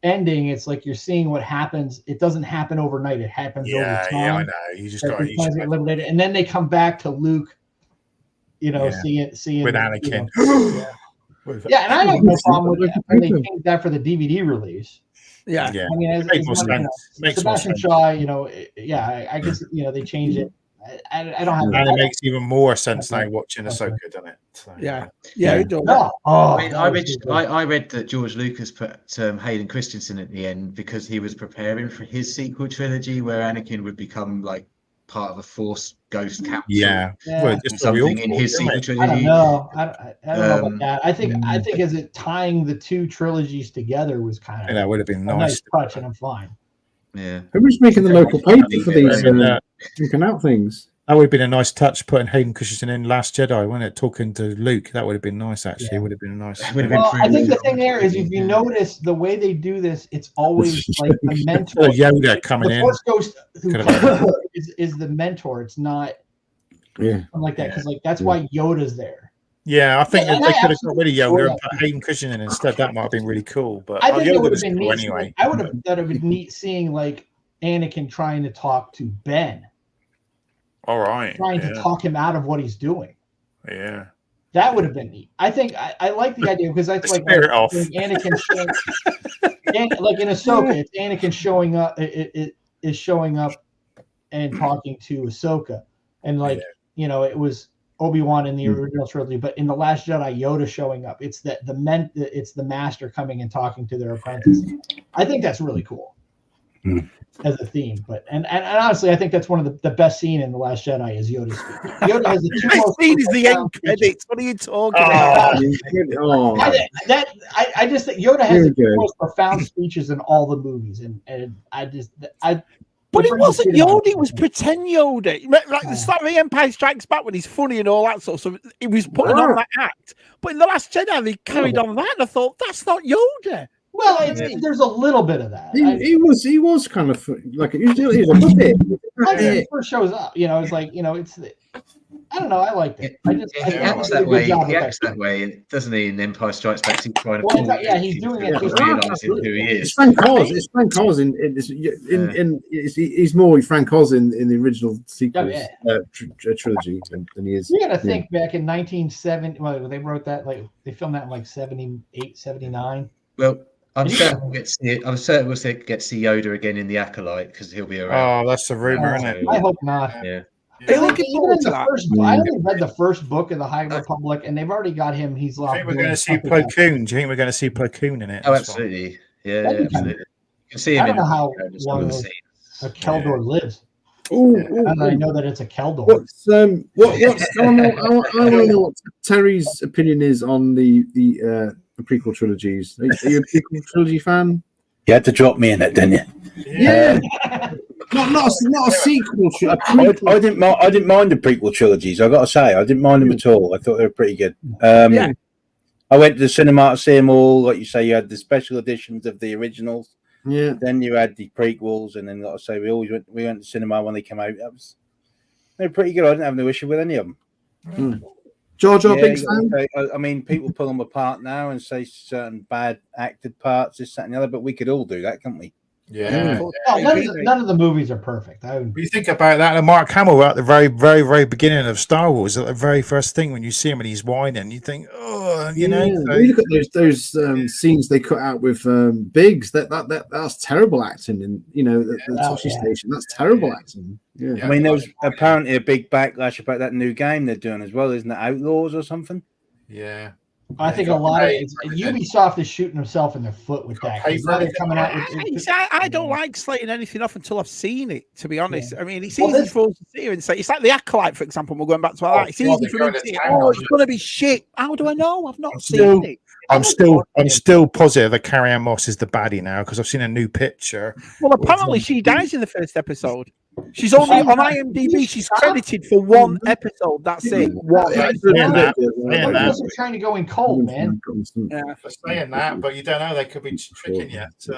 ending, it's like you're seeing what happens. It doesn't happen overnight. It happens over time. Yeah, I know. You just got to eliminated. And then they come back to Luke, seeing with Anakin. And I have no problem with that. They changed that for the DVD release. Yeah. I mean, Sebastian Shaw, I guess they changed it. I don't have. And it makes even more sense now watching Ahsoka, doesn't it? So, it does. I read that George Lucas put Hayden Christensen at the end because he was preparing for his sequel trilogy, where Anakin would become like part of a Force Ghost Council. Yeah. Well, something in his sequel trilogy. I don't know. I don't know about that. I think as it tying the two trilogies together was kind of that would have been a nice touch, and I'm fine. Yeah. Who's making the local paper for these drinking out things? That would have been a nice touch, putting Hayden Christensen in Last Jedi, wasn't it? Talking to Luke, that would have been nice. Actually, it would have been nice. Well, I think the thing there is, if you notice the way they do this, it's always like a mentor. Yoda coming in. The Force Ghost is the mentor. It's not something like that, because that's why Yoda's there. Yeah, I think if they could have got rid of Yoda and put Hayden Christensen in instead, that might have been really cool. But I think it would have been cool neat. Anyway. I would have thought it would be neat seeing like Anakin trying to talk to Ben. All right. Trying to talk him out of what he's doing. Yeah. That would have been neat. I think I like the idea because that's like Anakin showing, like in Ahsoka, it's Anakin showing up. It is showing up and talking to Ahsoka, and like it was Obi-Wan in the original trilogy, but in the Last Jedi, Yoda showing up. It's it's the master coming and talking to their apprentice. I think that's really cool. As a theme, but and honestly, I think that's one of the best scene in The Last Jedi is Yoda's speech. Yoda has the two most scene is the end credits. What are you talking about? I just think Yoda has the two most profound speeches in all the movies, and But it wasn't Yoda, it was pretend Yoda. Like the start of The Empire Strikes Back when he's funny and all that sort of stuff. He was putting on that act. But in The Last Jedi, they carried on that, and I thought, that's not Yoda. Well, there's a little bit of that. He was kind of like he was a puppet. When he first shows up, it's like it's. I don't know. I liked it. He acts that way. He acts that way, doesn't he? In Empire Strikes Back, he's trying to. He's doing it. Just realizing who he is. It's Frank Oz. It's Frank Oz he's more Frank Oz in the original sequels trilogy than he is. You got to think back in 1970. Well, they wrote that they filmed that in like 78, 79. Well. I'm certain we'll get to see Yoda again in the Acolyte because he'll be around. Oh, that's the rumor, isn't it? I hope not. Yeah. I only read the first book of the High Republic, and they've already got him. He's locked. I think we're going to see Plo Koon. Do you think we're going to see Plo Koon in it? Oh, absolutely. Yeah, absolutely. You can see him. I don't know how long a Keldor lives. And I know that it's a Keldor. I want to know what Terry's opinion is on the prequel trilogies. Are you a prequel trilogy fan? You had to drop me in it, didn't you? Yeah. not a sequel. I didn't mind the prequel trilogies. I got to say, I didn't mind them at all. I thought they were pretty good. I went to the cinema to see them all. Like you say, you had the special editions of the originals. Yeah. Then you had the prequels, and then like I say, we went to cinema when they came out. They were pretty good. I didn't have no issue with any of them. George, big fan. I mean, people pull them apart now and say certain bad acted parts, this, that, and the other, but we could all do that, can't we? Yeah. None of the movies are perfect. You think about that, and Mark Hamill at the very, very, very beginning of Star Wars, at the very first thing when you see him and he's whining, you think, you know. So, you look at those scenes they cut out with Biggs. That's terrible acting, and the Toshi station. That's terrible acting. Yeah. I mean, there was apparently a big backlash about that new game they're doing as well, isn't it? Outlaws or something? Yeah. I think a lot of Ubisoft is shooting himself in the foot with that. They're coming out with, I don't like slating anything off until I've seen it, to be honest. I mean, it's easy for us to sit here and say, it's like the Acolyte, for example, we're going back to that. It's easy for them to say, it's going to be shit. How do I know? I've not seen it. I'm still positive that Carrie-Anne Moss is the baddie now because I've seen a new picture. Well, apparently she dies in the first episode. She's only on IMDb. She's credited for one episode. That's it. They're trying to go in cold, man. For saying that, but you don't know. They could be tricking you. So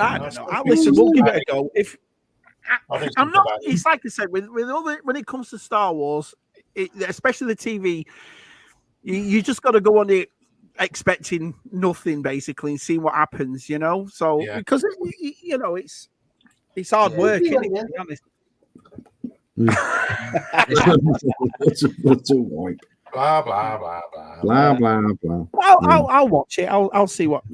I don't know. Listen, we'll give it a go. I'm not. It's like I said with when it comes to Star Wars, especially the TV, you just got to go on it expecting nothing basically and see what happens. So because it's hard work, isn't it, to be honest. What's a wipe? Blah blah blah blah. Blah blah blah. I'll watch it. I'll see what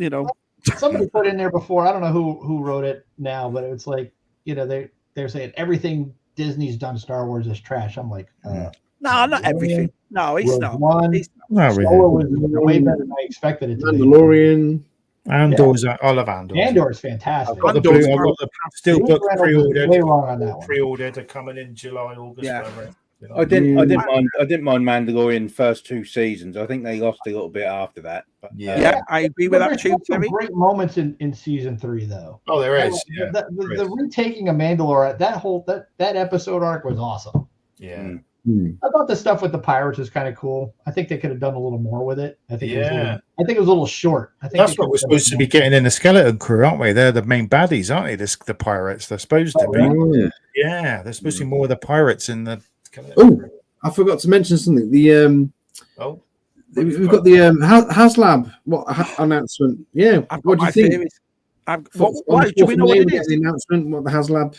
Somebody put in there before. I don't know who wrote it now, but it's like they're saying everything Disney's done Star Wars is trash. I'm like, no, not everything. No, it's not. It's not really. Was way better than I expected it to be. Mandalorian. Andor's, I love Andor. Andor's fantastic. I've got the blue. I've got the still book pre-ordered. Way wrong on that one. Pre-ordered. They're coming in July, August. Yeah. Whatever. I didn't mind Mandalorian first 2 seasons. I think they lost a little bit after that. But, I agree with that too. Some great moments in season 3, though. Oh, there is. The retaking of Mandalore, that episode arc was awesome. Yeah. I thought the stuff with the pirates was kind of cool. I think they could have done a little more with it. I think it was a little short. I think that's what we're supposed to be getting in the Skeleton Crew, aren't we? They're the main baddies, aren't they? The pirates. They're supposed to be. Really? Yeah, they're supposed to be more of the pirates in the. I forgot to mention something. We've got the HasLab announcement. Yeah, what do you think? Do we know what it is? The announcement, what the HasLab?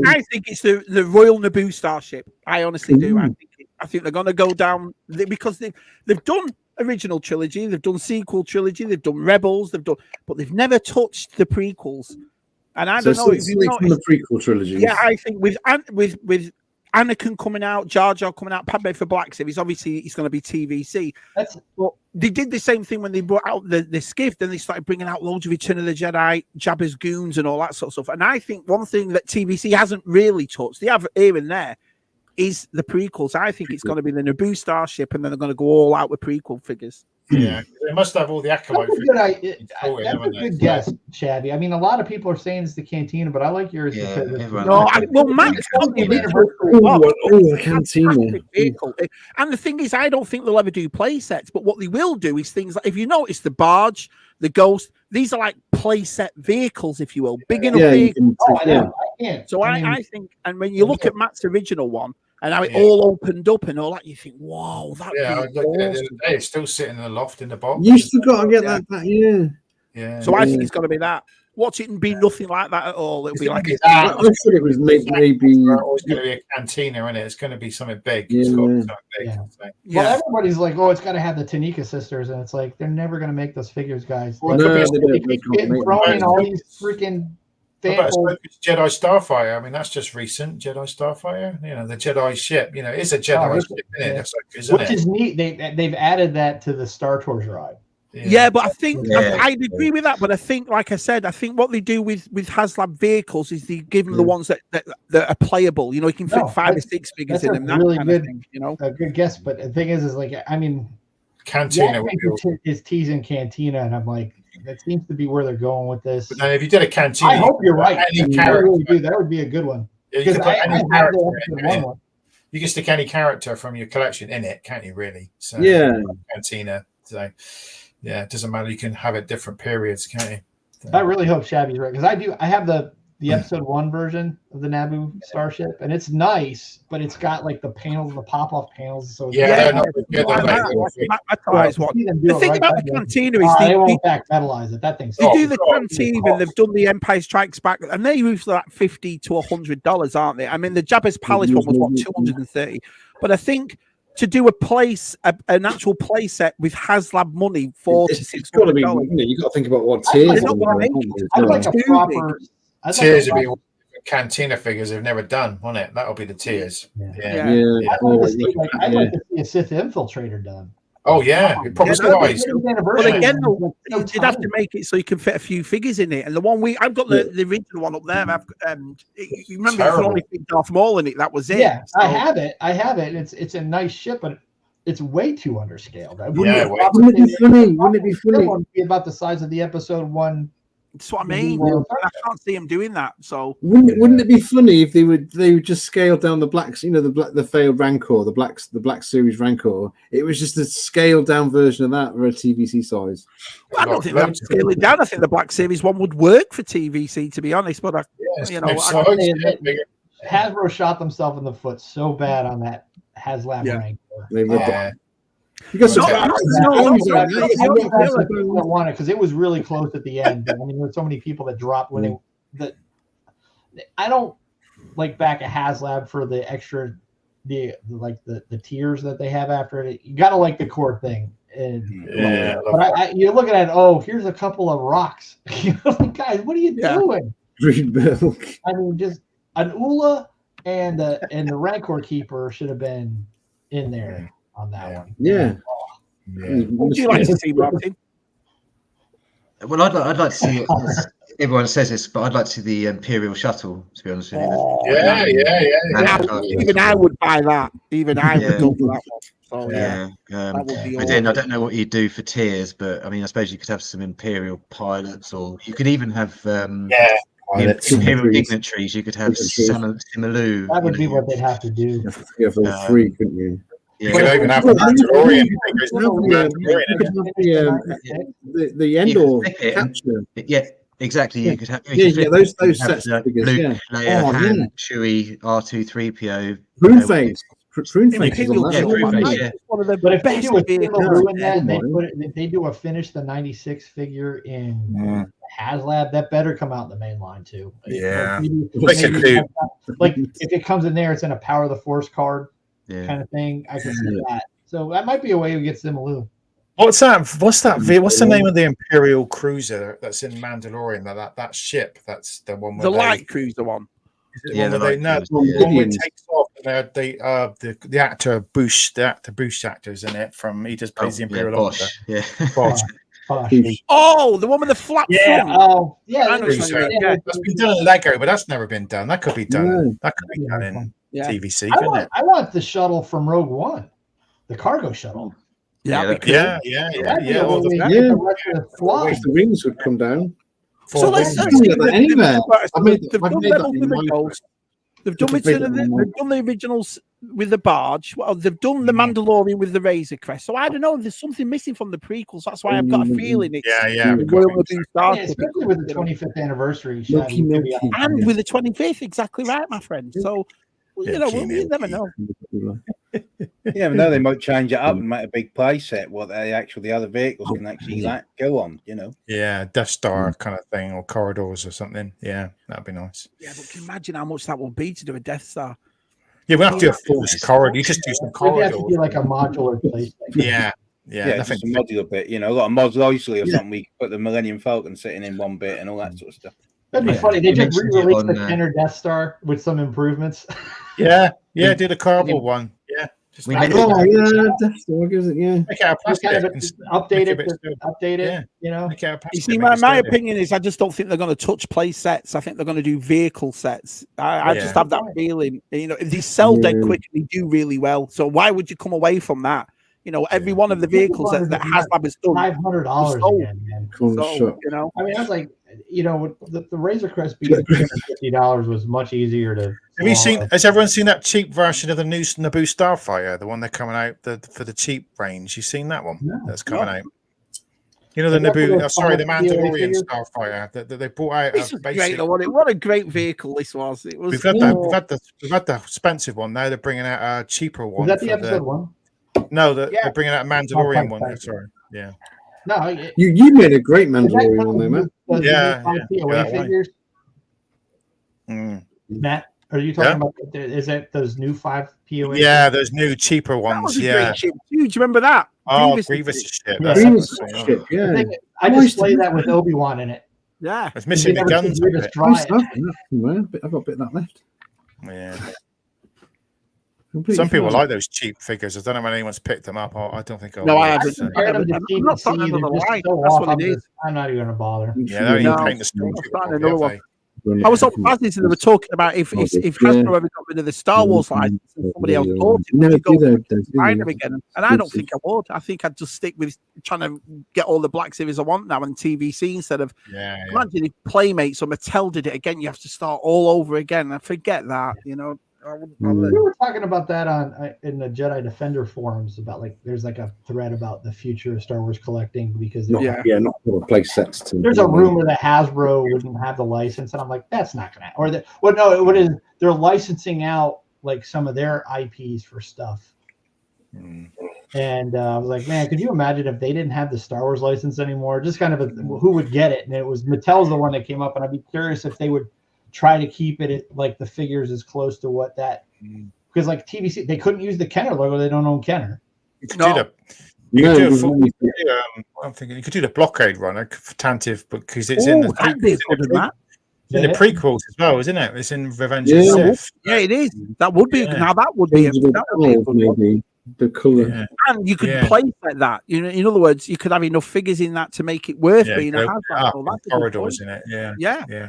I think it's the Royal Naboo starship. I honestly do. I think I think they're going to go down because they've done original trilogy, they've done sequel trilogy, they've done Rebels, but they've never touched the prequels. And I don't know if you know the prequel trilogy. Yeah, I think with Anakin coming out, Jar Jar coming out, Padme for Black Series, obviously it's going to be TVC. But they did the same thing when they brought out the skiff. Then they started bringing out loads of Return of the Jedi, Jabba's goons, and all that sort of stuff. And I think one thing that TVC hasn't really touched, they have here and there, is the prequels. I think it's going to be the Naboo starship, and then they're going to go all out with prequel figures. Yeah, they must have all the acolyte. That's a good guess, Shabby. I mean, a lot of people are saying it's the Cantina, but I like yours because Matt's got the Cantina vehicle. And the thing is, I don't think they'll ever do play sets, but what they will do is things like, if you notice, the barge, the Ghost, these are like play set vehicles, if you will, big enough vehicles. So I think, and when you look at Matt's original one, and how it all opened up and all that, you think, "Whoa, that!" Yeah, it's still sitting in the loft in the box. You still got to get that. Yeah. So I think it's got to be that. Watch it and be nothing like that at all. It'll be like I thought it was maybe. It's always going to be a cantina, isn't it? It's going to be something big. Yeah. It's got something big. Well, everybody's like, "Oh, it's got to have the Tanika sisters," and it's like they're never going to make those figures, guys. Well, they keep throwing all these freaking. Jedi Starfire. I mean, that's just recent. Jedi Starfire. You know, the Jedi ship. You know, it's a Jedi ship, isn't it? Which is neat. They've added that to the Star Tours ride. Yeah, but I think I agree with that. But I think, like I said, I think what they do with HasLab vehicles is they give them the ones that are playable. You know, you can fit 5 or 6 figures in them. That really kind good, of thing, you know, a good guess. But the thing is like, I mean, Cantina is teasing Cantina, and I'm like, that seems to be where they're going with this. But then if you did a Cantina, I hope you're right. That would be a good one. Yeah, you, you can stick any character from your collection in it, can't you? Really? So Cantina. So yeah, it doesn't matter. You can have it different periods, can't you? So. I really hope Shabby's right, because I have the episode 1 version of the Naboo starship, and it's nice, but it's got like the panels, the pop-off panels. So the thing about the Cantina is they won't back-metalize it. That thing's they do the Cantina, and they've done the Empire Strikes Back, and they usually like $50 to $100, aren't they? I mean, the Jabba's Palace one was what, $230, but I think to do an actual play set with HasLab money, $400 to $600. You got to think about what tiers. I'd like a proper. Tiers would be all Cantina figures they've never done, won't it? That'll be the tiers. I'd like to see a Sith infiltrator done. Oh yeah, it probably dies. But again, you'd have to make it so you can fit a few figures in it. And the one I've got the original one up there. You remember you could only fit Darth Maul in it. That was it. Yeah, so. I have it. It's a nice ship, but it's way too underscaled. Wouldn't it be funny? It would be about the size of the episode 1. That's what I mean. I can't see him doing that. So wouldn't it be funny if they would just scale down the blacks? You know, the failed Rancor, the Black Series Rancor. It was just a scaled down version of that for a TVC size. Well, I don't think that would scale it down. I think the Black Series one would work for TVC, to be honest. But Hasbro shot themselves in the foot so bad on that HasLab Rancor. Because I want it because it was really close at the end. I mean, there were so many people that dropped when I don't like back at HasLab for the extra, the tiers that they have after it. You gotta like the core thing. But you're looking at here's a couple of rocks. Guys, what are you doing? Green milk. I mean, just an Ula and the Rancor Keeper should have been in there. On that one, What would you like to see, Martin? Well, I'd like to see. Everyone says this, but I'd like to see the Imperial shuttle. To be honest with you. Even I would buy that. Even I would go for that one. So, but then I don't know what you do for tiers, but I mean, I suppose you could have some Imperial pilots, or you could even have Imperial dignitaries. You could have Simalu. That would be what they'd have to do. Yeah, for free, couldn't you? You could even have the Endor capture. Yeah, exactly. You could have those sets. Luke, Leia, Han, Chewie, R2-3PO. Prune-face. But if they do a in that, they do a finish the 96 figure in HasLab, that better come out in the main line too. Yeah. Like if it comes in there, it's in a Power of the Force card. kind of thing. I can see that. So that might be a way to get Simalu. What's that? What's the name of the Imperial cruiser that's in Mandalorian? That ship. That's the one. The light cruiser one. Yeah, the one where it takes off. The actor Bush, actor's in it. He just plays the Imperial officer. Yeah, Bosch. Oh, the one with the flap front. Oh, yeah. That's been done in Lego, but that's never been done. That could be done. That could be done in TVC, couldn't it? I want the shuttle from Rogue One, the cargo shuttle. Yeah. The wings would come down. So let's anywhere. They've done the originals with the barge. Well, they've done the Mandalorian with the Razor Crest. So I don't know. There's something missing from the prequels. That's why I've got a feeling it's especially with the 25th anniversary. And with the 25th, exactly right, my friend. So you never know. Yeah, no, they might change it up and make a big play set. What the other vehicles can actually go on, Yeah, Death Star kind of thing, or corridors or something. Yeah, that'd be nice. Yeah, but can you imagine how much that will be to do a Death Star? Yeah, we have to do a full corridor. You just do some corridors. You have to do like a modular place. Yeah, just a modular bit. A lot of mods locally or something. We put the Millennium Falcon sitting in one bit and all that sort of stuff. That'd be funny. They just re-released the Kenner Death Star with some improvements. Yeah, do the cardboard one. Yeah. Death Star gives it, Make out plastic. Update it. You see, my opinion is I just don't think they're going to touch play sets. I think they're going to do vehicle sets. I just have that feeling. If they sell dead quick, they do really well. So why would you come away from that? Every one of the vehicles that HasLab has done, $500 again, man. I mean, that's like, the Razor Crest being $250 was much easier to. Has everyone seen that cheap version of the new Naboo Starfighter? The one they're coming out for the cheap range. You seen that one? No, that's coming out. The Naboo. The Mandalorian Starfighter that they brought out. This was great. What a great vehicle this was. It was. We've had the expensive one. Now they're bringing out a cheaper one. Is that the episode one? No, they're bringing out a Mandalorian one. Sorry, yeah. No, you made a great Mandalorian one there, man. Figures? Matt, are you talking about? Is that those new 5 POA? Yeah, those new cheaper ones. Do you remember that? Grievous ship. Yeah. I displayed that with Obi-Wan in it. Yeah, it's missing the guns. I've got a bit of that left. Yeah. Some people like those cheap figures. I don't know when anyone's picked them up. I don't think. I haven't. I'm not talking about the light. That's what it is. I'm not even going to bother. Yeah, they don't even paint the story. I was on Bazzies and they were talking about if Hasbro ever got rid of the Star Wars license and somebody else bought it, would you go find them again? And I don't think I would. I think I'd just stick with trying to get all the Black Series I want now and TVC instead of. Imagine if Playmates or Mattel did it again. You have to start all over again. I forget that. We were talking about that in the Jedi Defender forums about there's a thread about the future of Star Wars collecting because not for play sets. There's a rumor that Hasbro wouldn't have the license, and I'm like, that's not gonna. They're licensing out some of their IPs for stuff. And I was like, man, could you imagine if they didn't have the Star Wars license anymore? Just kind of who would get it? And it was Mattel's the one that came up, and I'd be curious if they would try to keep it at the figures as close to what that because TVC they couldn't use the Kenner logo. They don't own Kenner. You could do the blockade runner for Tantive because it's in the prequels as well, isn't it? It's in Revenge of the Sith. Yeah, it is. That would be now. That would be a good one. The color, and you could place like that. In other words, you could have enough figures in that to make it worth being a corridors in it. Yeah.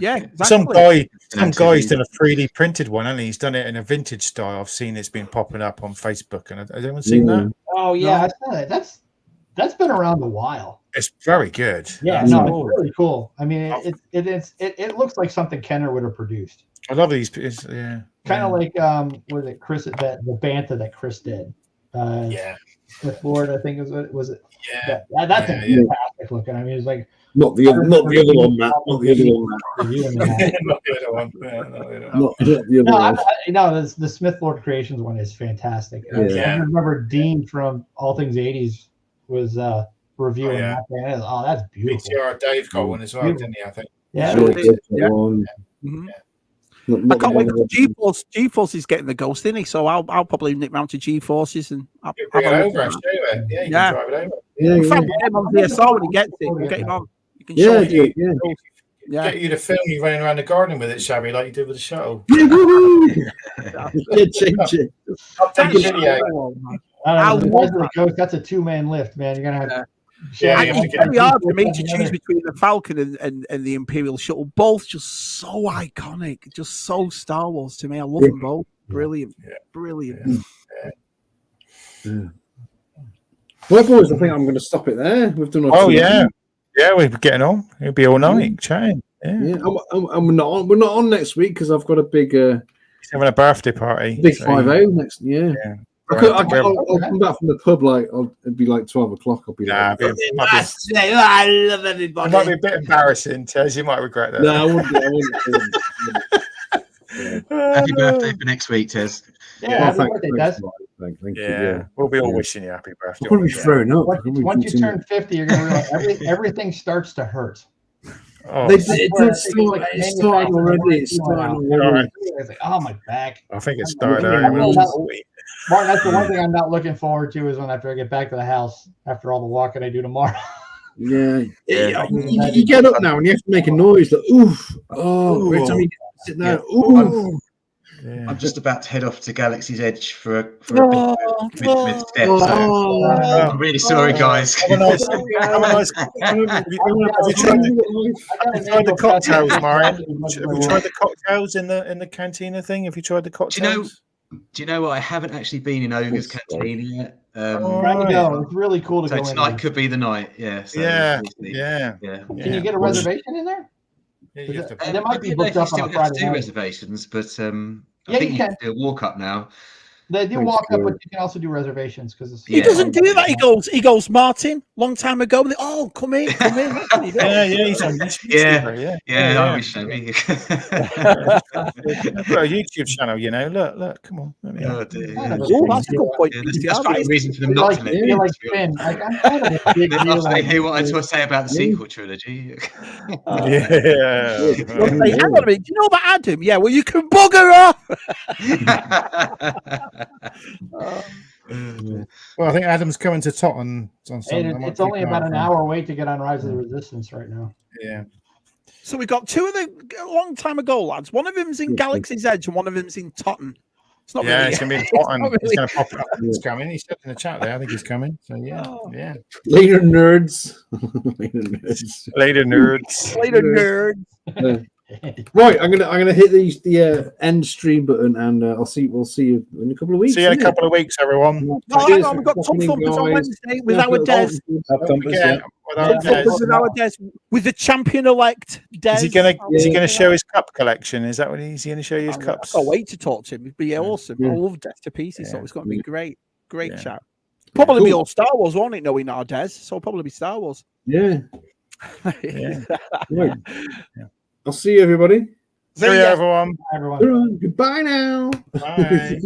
Exactly. Some guy's done a 3D printed one, and he's done it in a vintage style. I've seen it's been popping up on Facebook, and has anyone seen that? Oh yeah, I saw it. That's been around a while. It's very good. Yeah, it's really cool. I mean, it looks like something Kenner would have produced. I love these. Kind of like was it Chris the Bantha that Chris did. Smith Lord, I think was it. Yeah, that's fantastic looking. I mean, it's like not the other one, Matt. Not the other one. The Smith Lord Creations one is fantastic. I remember Dean from All Things 80s was reviewing that. Oh, that's beautiful. PTR Dave got one as well, didn't he? I think. Yeah. I can't wait for G-Force. G-Force is getting the Ghost, isn't he? So I'll probably nip round to G-Forces and bring it over and show it. Yeah, you can drive it over. In fact, get him on ZSR when he gets it. We'll get him on. You can show it. Get you to film you running around the garden with it, Shabby, like you did with the shuttle. Change it. I'll take a video. That's a 2-man lift, man. You're gonna have. It's very hard for me to choose between the Falcon and the Imperial Shuttle. Both just so iconic, just so Star Wars to me. I love them both. Brilliant, brilliant. Well, boys, I think I'm going to stop it there. We've done. Yeah, we're getting on. It'll be all night chatting. Yeah. And we're not on next week because I've got a big. He's having a birthday party. Big 5-0 next. Yeah. I'll come back from the pub it'd be like 12 o'clock. I'll be I love everybody. It might be a bit embarrassing, Tez. You might regret that. No, I wouldn't. Happy birthday for next week, Tez. Yeah, happy birthday, Tez. Thank you. We'll be all wishing you happy birthday. I'll probably be thrown up. Once you turn 50, you're going to realize everything starts to hurt. It's starting already. It's like, oh, my back. I think it started early. Martin, that's the one thing I'm not looking forward to is when after I get back to the house after all the walking I do tomorrow. You get up now and you have to make a noise like oof. Oh, every time you sit down, ooh. I'm just about to head off to Galaxy's Edge for a mid step. So I'm really sorry, guys. Have you tried the cocktails, Marion? Have you tried the cocktails in the cantina thing? Have you tried the cocktails? Do you know what? I haven't actually been in Ogre's Cantina yet. It's really cool to go in. So tonight could be the night. Yeah. So yeah. Can you get a reservation in there? Yeah, there might be booked up on a Friday night. Reservations, but I think you can do a walk up now. They do walk up, but you can also do reservations because he doesn't do that. He goes, Martin, long time ago. Come in. He's on YouTube. I wish so. I've got a YouTube channel, Look, come on. That's a good point. That's a reason for them not to let me. Hear what I had to say about the sequel trilogy. Hang on a minute. Do you know about Adam? Yeah, well, you can bugger off. Well, I think Adam's coming to Tottenham on Sunday. It's only about an hour wait to get on Rise of the Resistance right now. Yeah. So we got two of the a long time ago lads. One of them's in Galaxy's Edge and one of them's in Tottenham. It's not really, it's going to be in Tottenham. He's going to pop up. He's coming. He's stuck in the chat there. I think he's coming. So yeah. Later nerds. Later nerds. Right, I'm gonna hit the end stream button, and we'll see you in a couple of weeks. See you in a couple of weeks, everyone. Hang on, we've got Tom Thumpers on Wednesday with our Des. With the champion-elect Des. Is he gonna show his cup collection? Is that what he's going to show you his cups? I can't wait to talk to him. It'd be awesome. I love Des to pieces, so it's going to be great chat. Probably be all Star Wars, won't it? Knowing our Des, so it'll probably be Star Wars. Yeah. Right. I'll see you, everybody. See you, everyone. Goodbye now. Bye.